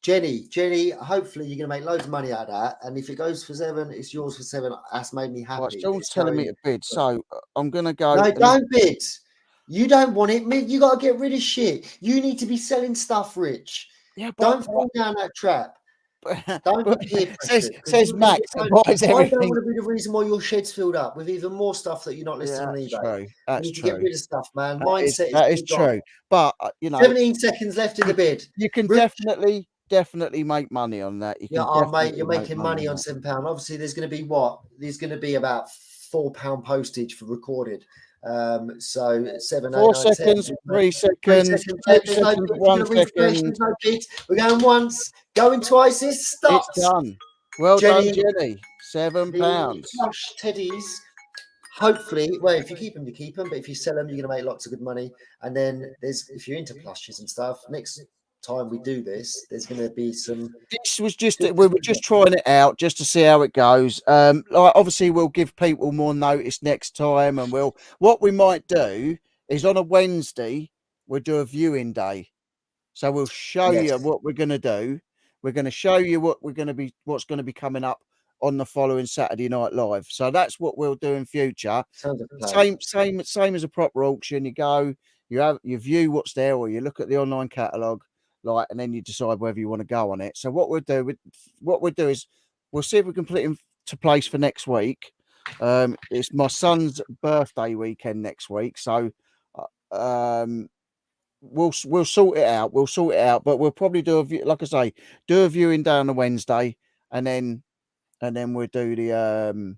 Hopefully, you're going to make loads of money out of that. And if it goes for 7, it's yours for 7. That's made me happy. Right, Sean's telling me to bid, so I'm going to go. No, don't bid. You don't want it. You got to get rid of shit. You need to be selling stuff, Rich. Yeah, but don't fall down that trap. Says Max. I don't want to be the reason why your shed's filled up with even more stuff that you're not listing on eBay. True. That's you need true. to get rid of stuff, man. That is true. But 17 seconds left in the bid. You can definitely make money on that. Mate, you're making money on £7. Obviously, there's going to be There's going to be about £4 postage for recorded. So 7, 4 seconds, 3 seconds, 2 seconds, 1 second. We're going once, going twice. It stops. It's done. Well done, Jenny. £7. Plush teddies. Hopefully, well, if you keep them, you keep them. But if you sell them, you're going to make lots of good money. And then if you're into plushes and stuff, next time we do this, there's going to be some. This was we were just trying it out just to see how it goes. Obviously we'll give people more notice next time, and what we might do is on a Wednesday we'll do a viewing day. So we'll show you what we're going to do. We're going to show you what's going to be coming up on the following Saturday Night Live. So that's what we'll do in future. Sounds like a plan. Same as a proper auction. You go, you view what's there, or you look at the online catalogue, like, and then you decide whether you want to go on it. So what we'll do is we'll see if we can put it into place for next week. It's my son's birthday weekend next week, so we'll sort it out. We'll sort it out, but we'll probably do like I say, do a viewing day on a Wednesday, and then we'll do the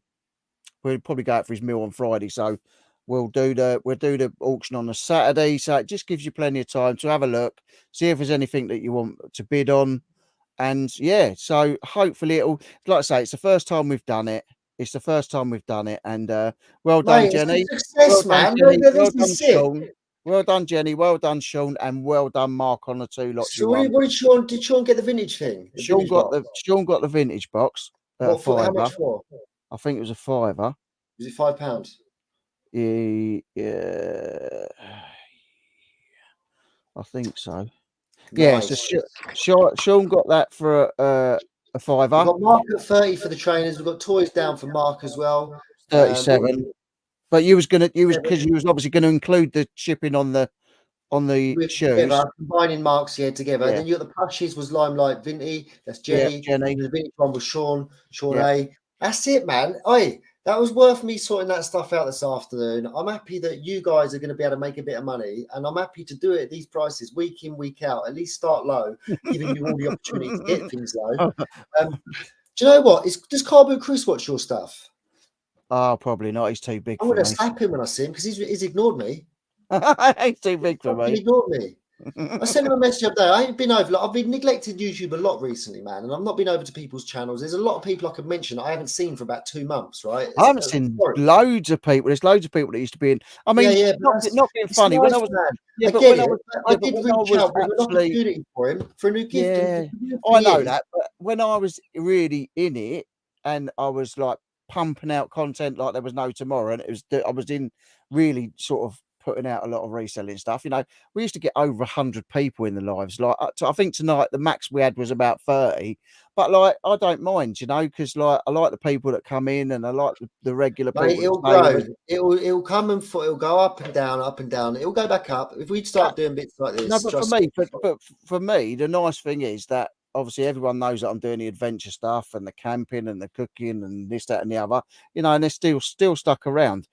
we'll probably go out for his meal on Friday. So we'll do the auction on a Saturday. So it just gives you plenty of time to have a look, see if there's anything that you want to bid on. And yeah, so hopefully it'll, like I say, it's the first time we've done it. It's the first time we've done it. And well done, Mate, Jenny. it's a success, Well done, man. Jenny. This Well is done, sick. Sean. Well done, Jenny. Well done, Sean. And well done, Mark, on the 2 lots So you won. what did Sean get the vintage thing? The Sean vintage got box? Sean got the vintage box. What for? How Fiver. much for? I think it was a £5. Was it £5? Yeah, I think so. Yeah, Nice. so Sean got that for a We've £5. got Mark at 30 for the trainers. We've got toys down for Mark as well. 37. But because you was obviously going to include the shipping on the shoes. Together, combining Mark's together. Yeah. Then you got the plushies was Limelight Vinty. That's Jenny. Yeah, Jenny. And the vintage one was Sean Yeah. A. That's it, man. That was worth me sorting that stuff out this afternoon. I'm happy that you guys are going to be able to make a bit of money, and I'm happy to do it at these prices week in, week out. At least start low, giving you all the opportunity to get things low. Do you know what? Does Carbo Chris watch your stuff? Oh, probably not. He's too big I'm for going me. to slap him when I see him because he's ignored me. He's too big for He me. ignored me. I sent him a message up there. I ain't been over. I've been neglecting YouTube a lot recently, man, and I've not been over to people's channels. There's a lot of people I could mention I haven't seen for about 2 months, right? I haven't seen loads of people. There's loads of people that used to be in. I mean, yeah, not being funny. Nice, when I was, man. yeah, I but get when it. I was, I yeah, did but when I reach was out with an actually, opportunity for him for a new gift. yeah, I know that. But when I was really in it, and I was like pumping out content like there was no tomorrow, and I was in really sort of putting out a lot of reselling stuff. You know, we used to get over 100 people in the lives. Like, I think tonight the max we had was about 30. But like, I don't mind, you know, because like I like the people that come in, and I like the regular people. Mate, it'll grow. It'll come and it'll go up and down, up and down. It'll go back up if we start doing bits like this. No, but for me, the nice thing is that obviously everyone knows that I'm doing the adventure stuff and the camping and the cooking and this, that, and the other. You know, and they're still stuck around.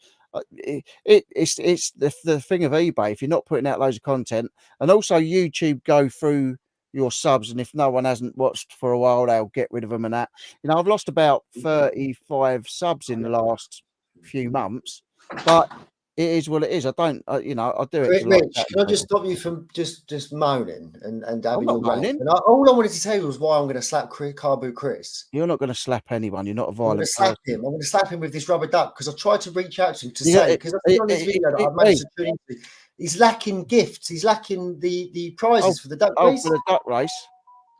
It's the thing of eBay. If you're not putting out loads of content, and also YouTube go through your subs, and if no one hasn't watched for a while, they'll get rid of them and that. You know, I've lost about 35 subs in the last few months, but it is what it is. I don't, you know, I do it. Rich, can I just stop you from just moaning and having your way? moaning. And all I wanted to tell you was why I'm going to slap Carbo Chris. You're not going to slap anyone. You're not a I'm going violent to slap person. him. I'm going to slap him with this rubber duck because I tried to reach out to him to say, because I think on this video that I've managed to tune into, he's lacking gifts. He's lacking the prizes for the duck race. For the duck race.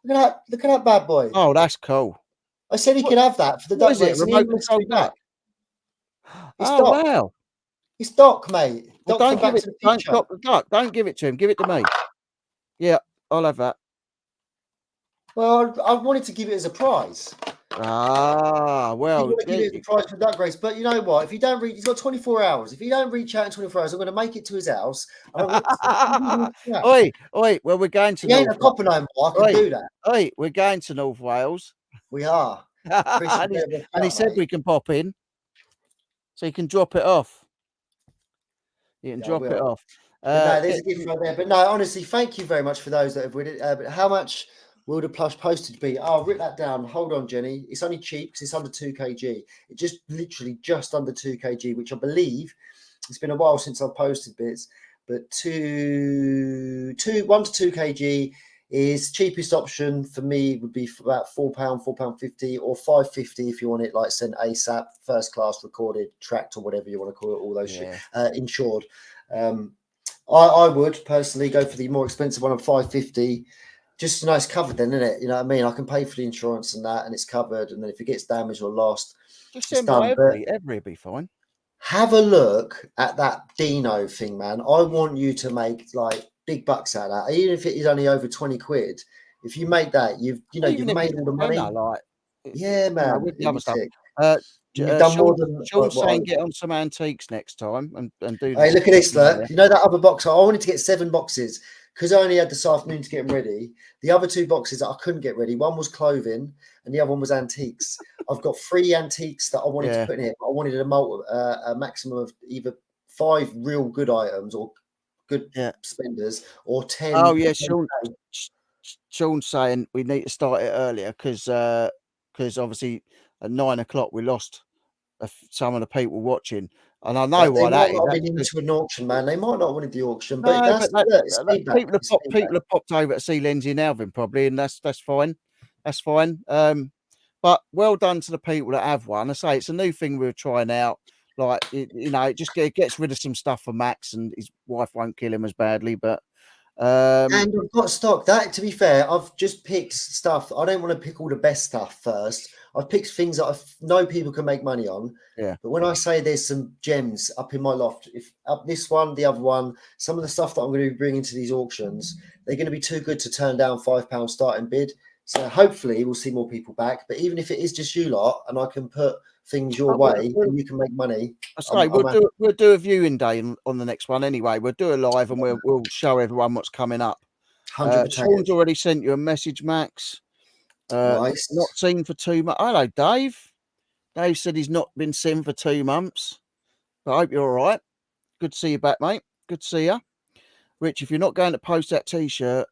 Look at that bad boy. Oh, that's cool. I said he could have that for the duck race. Remote control duck. Oh, wow. It's Doc, mate. Well, don't give it. Don't stop the duck. Don't give it to him. Give it to me. Yeah, I'll have that. Well, I wanted to give it as a prize. Ah, well, give it as a prize for duck race. But you know what? If you don't reach, he's got 24 hours. If you don't reach out in 24 hours, I'm going to make it to his house. Oi. Well, we're going to. He ain't a copper no more. I can do that. Oi, we're going to North Wales. We are. and he said we can pop in, so you can drop it off. You can drop it off. No, there's a gift right there. But no, honestly, thank you very much for those that have read it. But how much will the plush postage be? I'll write that down. Hold on, Jenny. It's only cheap because it's under 2 kg. It just literally just under 2 kg, which I believe it's been a while since I've posted bits. But 1 to 2 kg is cheapest option for me would be for about £4, £4.50 or £5.50 if you want it like sent ASAP, first class, recorded, tracked, or whatever you want to call it, all those shit, insured. I would personally go for the more expensive one of £5.50. Just so it's covered then, isn't it? You know what I mean? I can pay for the insurance and that, and it's covered. And then if it gets damaged or lost, just send by every will be fine. Have a look at that Dino thing, man. I want you to make like big bucks out of that, even if it is only over 20 quid. If you make that, you've made all the money. Like, Yeah, man. with the It'd other be stuff. sick. You've done more than Sean's what I saying would. get on some antiques next time and do. Hey, look at this, Yeah. look. You know that other box? I wanted to get 7 boxes because I only had this afternoon to get them ready. The other 2 boxes that I couldn't get ready, one was clothing and the other one was antiques. I've got 3 antiques that I wanted to put in here. But I wanted a maximum of either 5 real good items or good spenders or 10. Oh yeah, Sean's saying we need to start it earlier because obviously at 9 o'clock we lost some of the people watching, and I know They why might that is. not have been into an auction, man. They might not have wanted the auction, but No, that's but look, it's feedback. people have It's feedback. people have popped over to see Lindsay and Alvin probably, and that's fine. That's fine. But well done to the people that have one. I say it's a new thing we're trying out. Like you know, it just gets rid of some stuff for Max, and his wife won't kill him as badly. But And I've got stock. That, to be fair, I've just picked stuff. I don't want to pick all the best stuff first. I've picked things that I know people can make money on. Yeah. But when I say there's some gems up in my loft, if up this one, the other one, some of the stuff that I'm going to be bringing to these auctions, they're going to be too good to turn down £5 starting bid. So hopefully we'll see more people back. But even if it is just you lot, and I can put things your way, and you can make money. I say we'll do a viewing day on the next one anyway. We'll do a live and we'll show everyone what's coming up. 100%. Sean's already sent you a message, Max. Nice. Not seen for 2 months. Hello, Dave. Dave said he's not been seen for 2 months. But I hope you're all right. Good to see you back, mate. Good to see you. Rich, if you're not going to post that t-shirt,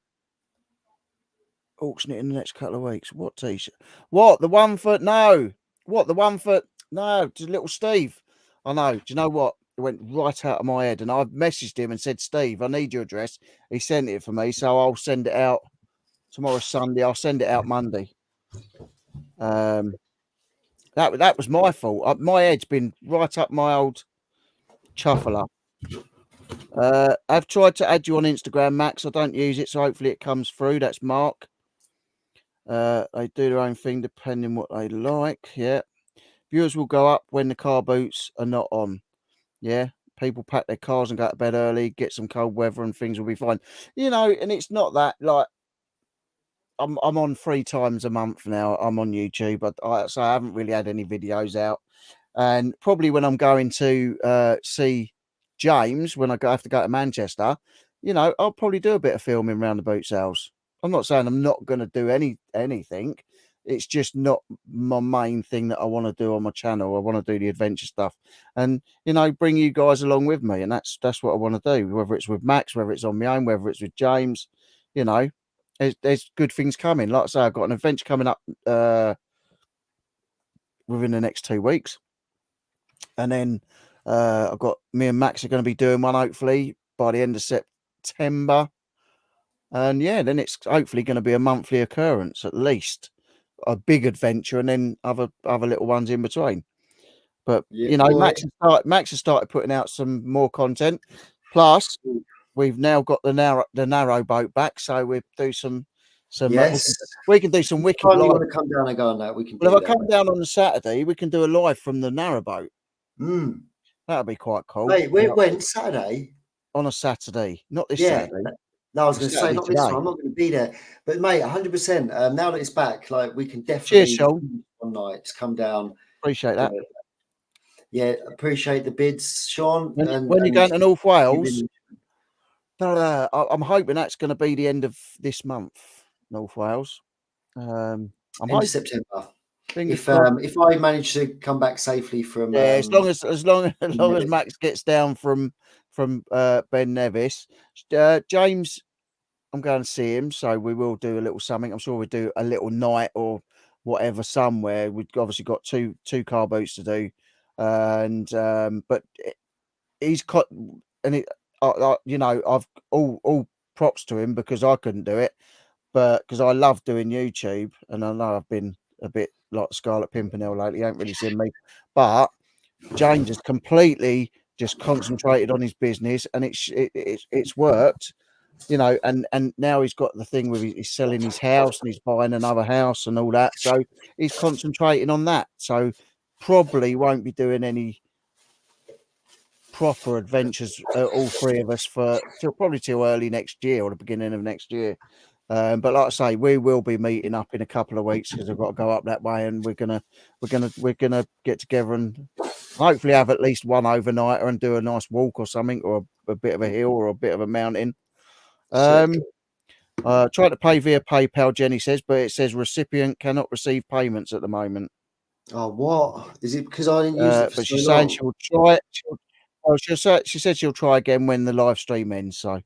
auction it in the next couple of weeks. What t-shirt? What? The one for no. What? The one for no, to little Steve. I know. Do you know what? It went right out of my head. And I messaged him and said, Steve, I need your address. He sent it for me, so I'll send it out. Tomorrow's Sunday. I'll send it out Monday. That was my fault. My head's been right up my old chuffler. I've tried to add you on Instagram, Max. I don't use it, so hopefully it comes through. That's Mark. They do their own thing depending what they like. Yeah. Viewers will go up when the car boots are not on. Yeah. People pack their cars and go to bed early, get some cold weather, and things will be fine. You know, and it's not that like I'm on 3 times a month now. I'm on YouTube, but so I haven't really had any videos out. And probably when I'm going to see James, when I have to go to Manchester, you know, I'll probably do a bit of filming around the boot sales. I'm not saying I'm not going to do anything. It's just not my main thing that I want to do on my channel. I want to do the adventure stuff, and you know, bring you guys along with me. And that's what I want to do. Whether it's with Max, whether it's on my own, whether it's with James, you know, there's good things coming. Like I say, I've got an adventure coming up within the next 2 weeks. And then I've got me and Max are going to be doing one hopefully by the end of September. And yeah, then it's hopefully going to be a monthly occurrence, at least a big adventure, and then other little ones in between. But you know, Max has started putting out some more content. Plus, we've now got the narrow boat back, so we'll do some. Yes, we can do some wicked. If you want to come down and go on that, we can. Well, if I come down on a Saturday, we can do a live from the narrow boat. That'd be quite cool. Wait, when Saturday? On a Saturday, not this Saturday. No, I was going to say not this one. I'm not going to be there, but mate, 100%. Now that it's back, like we can definitely one night come down. Appreciate that. Yeah, appreciate the bids, Sean. When you're going to North Wales, I'm hoping that's going to be the end of this month, North Wales. I'm end of September. If I manage to come back safely from as long as Max gets down from Ben Nevis, James, I'm going to see him, so we will do a little something. I'm sure we'll do a little night or whatever somewhere. We've obviously got two car boots to do, and but he's got and it. You know, I've all props to him because I couldn't do it, but because I love doing YouTube, and I know I've been a bit like Scarlet Pimpernel lately. You ain't really seen me, but James has completely just concentrated on his business, and it's worked, you know. And now he's got the thing with he's selling his house and he's buying another house and all that. So he's concentrating on that. So probably won't be doing any proper adventures, all 3 of us, till early next year or the beginning of next year. But like I say, we will be meeting up in a couple of weeks because I've got to go up that way, and we're gonna get together and hopefully have at least one overnighter and do a nice walk or something, or a bit of a hill or a bit of a mountain. Sick. Trying to pay via PayPal, Jenny says, but it says recipient cannot receive payments at the moment. Oh, what is it? Because I didn't use it for But so she's long. saying she'll try. She said she'll try again when the live stream ends. So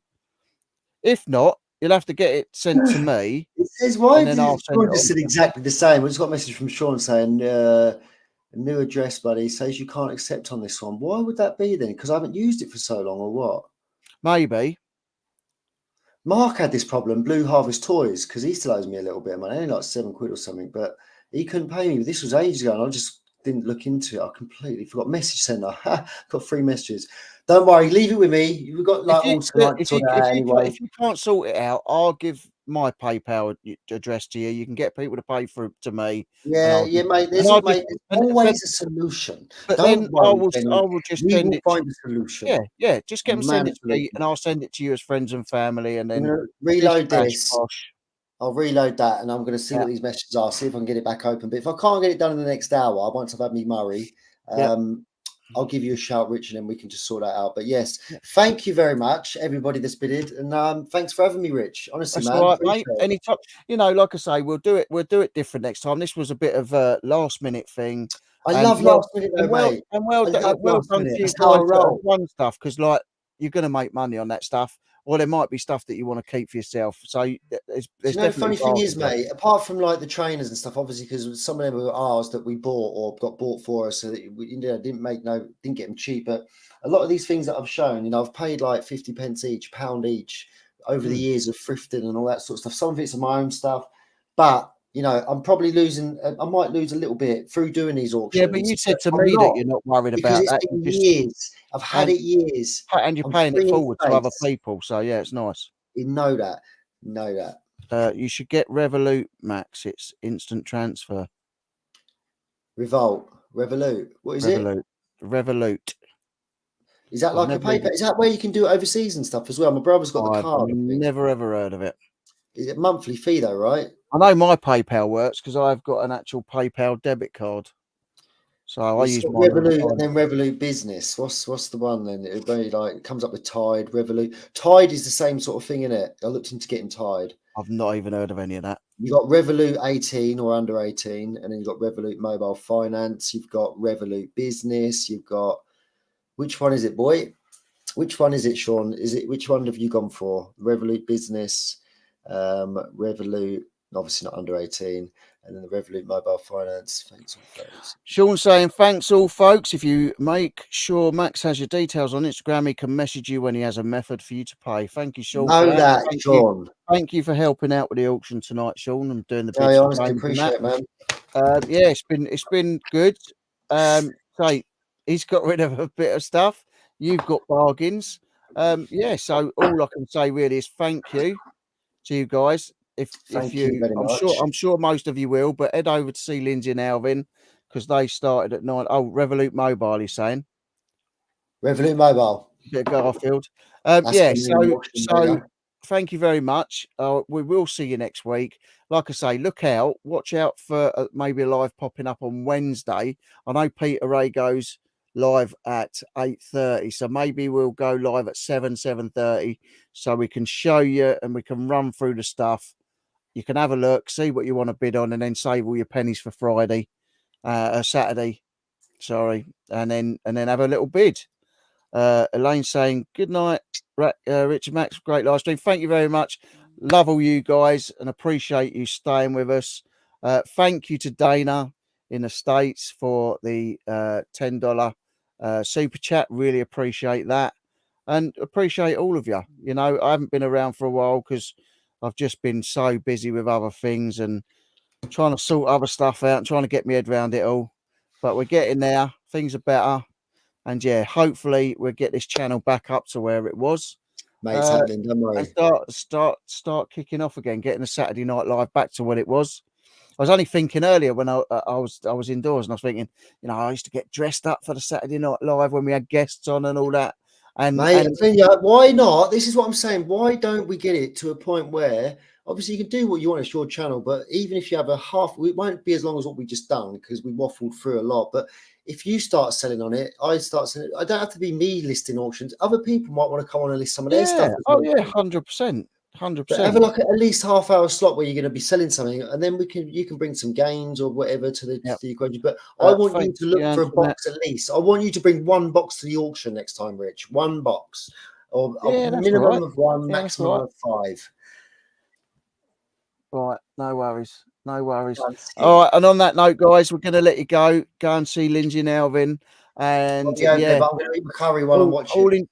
if not, you'll have to get it sent to me. It says, why And then did I'll it? send it Sean just on said to you. exactly the same. We just got a message from Sean saying, a new address, buddy, says you can't accept on this one. Why would that be then? Because I haven't used it for so long, or what? Maybe. Mark had this problem, Blue Harvest Toys, because he still owes me a little bit of money, only like £7 or something, but he couldn't pay me. This was ages ago, and I just didn't look into it. I completely forgot. Message sender. Got 3 messages. Don't worry, leave it with me. We've got like all tonight to sort it out anyway. If you can't sort it out, I'll give my PayPal address to you. You can get people to pay to me. Yeah, mate. There's always a solution. But Don't then worry, I will just we send will it. find a solution. Yeah. Just get them to send it to me, Absolutely. and I'll send it to you as friends and family. And I'm then gonna reload bish, bash, this. bosh. I'll reload that, and I'm going to see what these messages are. See if I can get it back open. But if I can't get it done in the next hour, once I've had me Murray, I'll give you a shout, Richard, and we can just sort that out. But yes, thank you very much, everybody that's bidded, and thanks for having me, Rich. Honestly, That's man, all right, mate. appreciate it. Anytime, like I say, we'll do it different next time. This was a bit of a last minute thing. I love last minute, though, mate. Well I love done last to minute. you That's how I guys that have roll. won stuff, because like you're going to make money on that stuff, or there might be stuff that you want to keep for yourself. So there's The funny thing is, mate, apart from like the trainers and stuff, obviously, because some of them were ours that we bought or got bought for us, so that we didn't get them cheap. But a lot of these things that I've shown, I've paid like 50 pence each, £1 each over the years of thrifting and all that sort of stuff. Some of it's my own stuff, but I'm probably losing. I might lose a little bit through doing these auctions. Yeah, but you said to me that you're not worried because about it's that. been years. I've had it years, and you're paying it forward to other people. So yeah, it's nice. You know that. You should get Revolut, Max. It's instant transfer. Revolut. What is it? Revolut. Is that like a PayPal? Is that where you can do it overseas and stuff as well? My brother's got the card. I've never ever heard of it. Is it monthly fee though, right? I know my PayPal works because I've got an actual PayPal debit card. So I use Revolut and then Revolut Business. What's the one then? It very it comes up with Tide, Revolut. Tide is the same sort of thing, isn't it? I looked into getting Tide. I've not even heard of any of that. You got Revolut 18 or under 18, and then you've got Revolut Mobile Finance. You've got Revolut Business. You've got, which one is it, boy? Which one is it, Sean? Which one have you gone for? Revolut Business, Revolut, obviously not under 18, and then the Revolut Mobile Finance. Thanks all, folks. Sean saying, thanks all, folks. If you make sure Max has your details on Instagram, he can message you when he has a method for you to pay. Thank you, Sean. Sean. Thank you for helping out with the auction tonight, Sean. I'm doing the bits. I honestly appreciate it, man. Yeah, it's been good. Say he's got rid of a bit of stuff. You've got bargains. Yeah, so all I can say really is thank you to you guys. If you very much. I'm sure most of you will, but head over to see Lindsay and Alvin because they started at 9. Oh, Revolut Mobile, he's saying. Revolut Mobile. Bit of Garfield. Yeah, so thank you very much. We will see you next week. Like I say, look out, watch out for maybe a live popping up on Wednesday. I know Peter Ray goes live at 8:30, so maybe we'll go live at 7:30, so we can show you and we can run through the stuff. You can have a look, see what you want to bid on, and then save all your pennies for Saturday. Sorry, and then have a little bid. Elaine saying good night, Richard Max. Great live stream. Thank you very much. Love all you guys and appreciate you staying with us. Thank you to Dana in the States for the $10 super chat. Really appreciate that and appreciate all of you. I haven't been around for a while because I've just been so busy with other things and trying to sort other stuff out and trying to get my head around it all. But we're getting there. Things are better. And yeah, hopefully we'll get this channel back up to where it was. Mate, it's happening, don't worry. And start kicking off again, getting the Saturday Night Live back to what it was. I was only thinking earlier when I was indoors and I was thinking, I used to get dressed up for the Saturday Night Live when we had guests on and all that. And mate, I'm telling you, why not? This is what I'm saying. Why don't we get it to a point where obviously you can do what you want. It's your channel, but even if you have a half, it won't be as long as what we just done because we waffled through a lot. But if you start selling on it, I start selling. I don't have to be me listing auctions. Other people might want to come on and list some of their stuff. Oh yeah, 100%. 100%. But have like at least half-hour slot where you're going to be selling something, and then you can bring some games or whatever to the equation. But I want you to look for a box at least. I want you to bring one box to the auction next time, Rich. One box, or a minimum of one, maximum of 5. Right, no worries. No worries. All right, and on that note, guys, we're going to let you go. Go and see Lindsay and Alvin. And I'm going to eat my curry while I'm watching.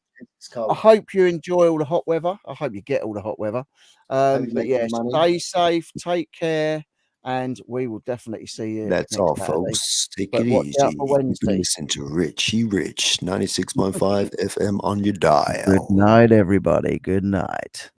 I hope you enjoy all the hot weather. I hope you get all the hot weather. But yeah, stay safe, take care, and we will definitely see you. That's all, folks. Take it easy. Listen to Richie Rich, 96.5 FM on your dial. Good night, everybody. Good night.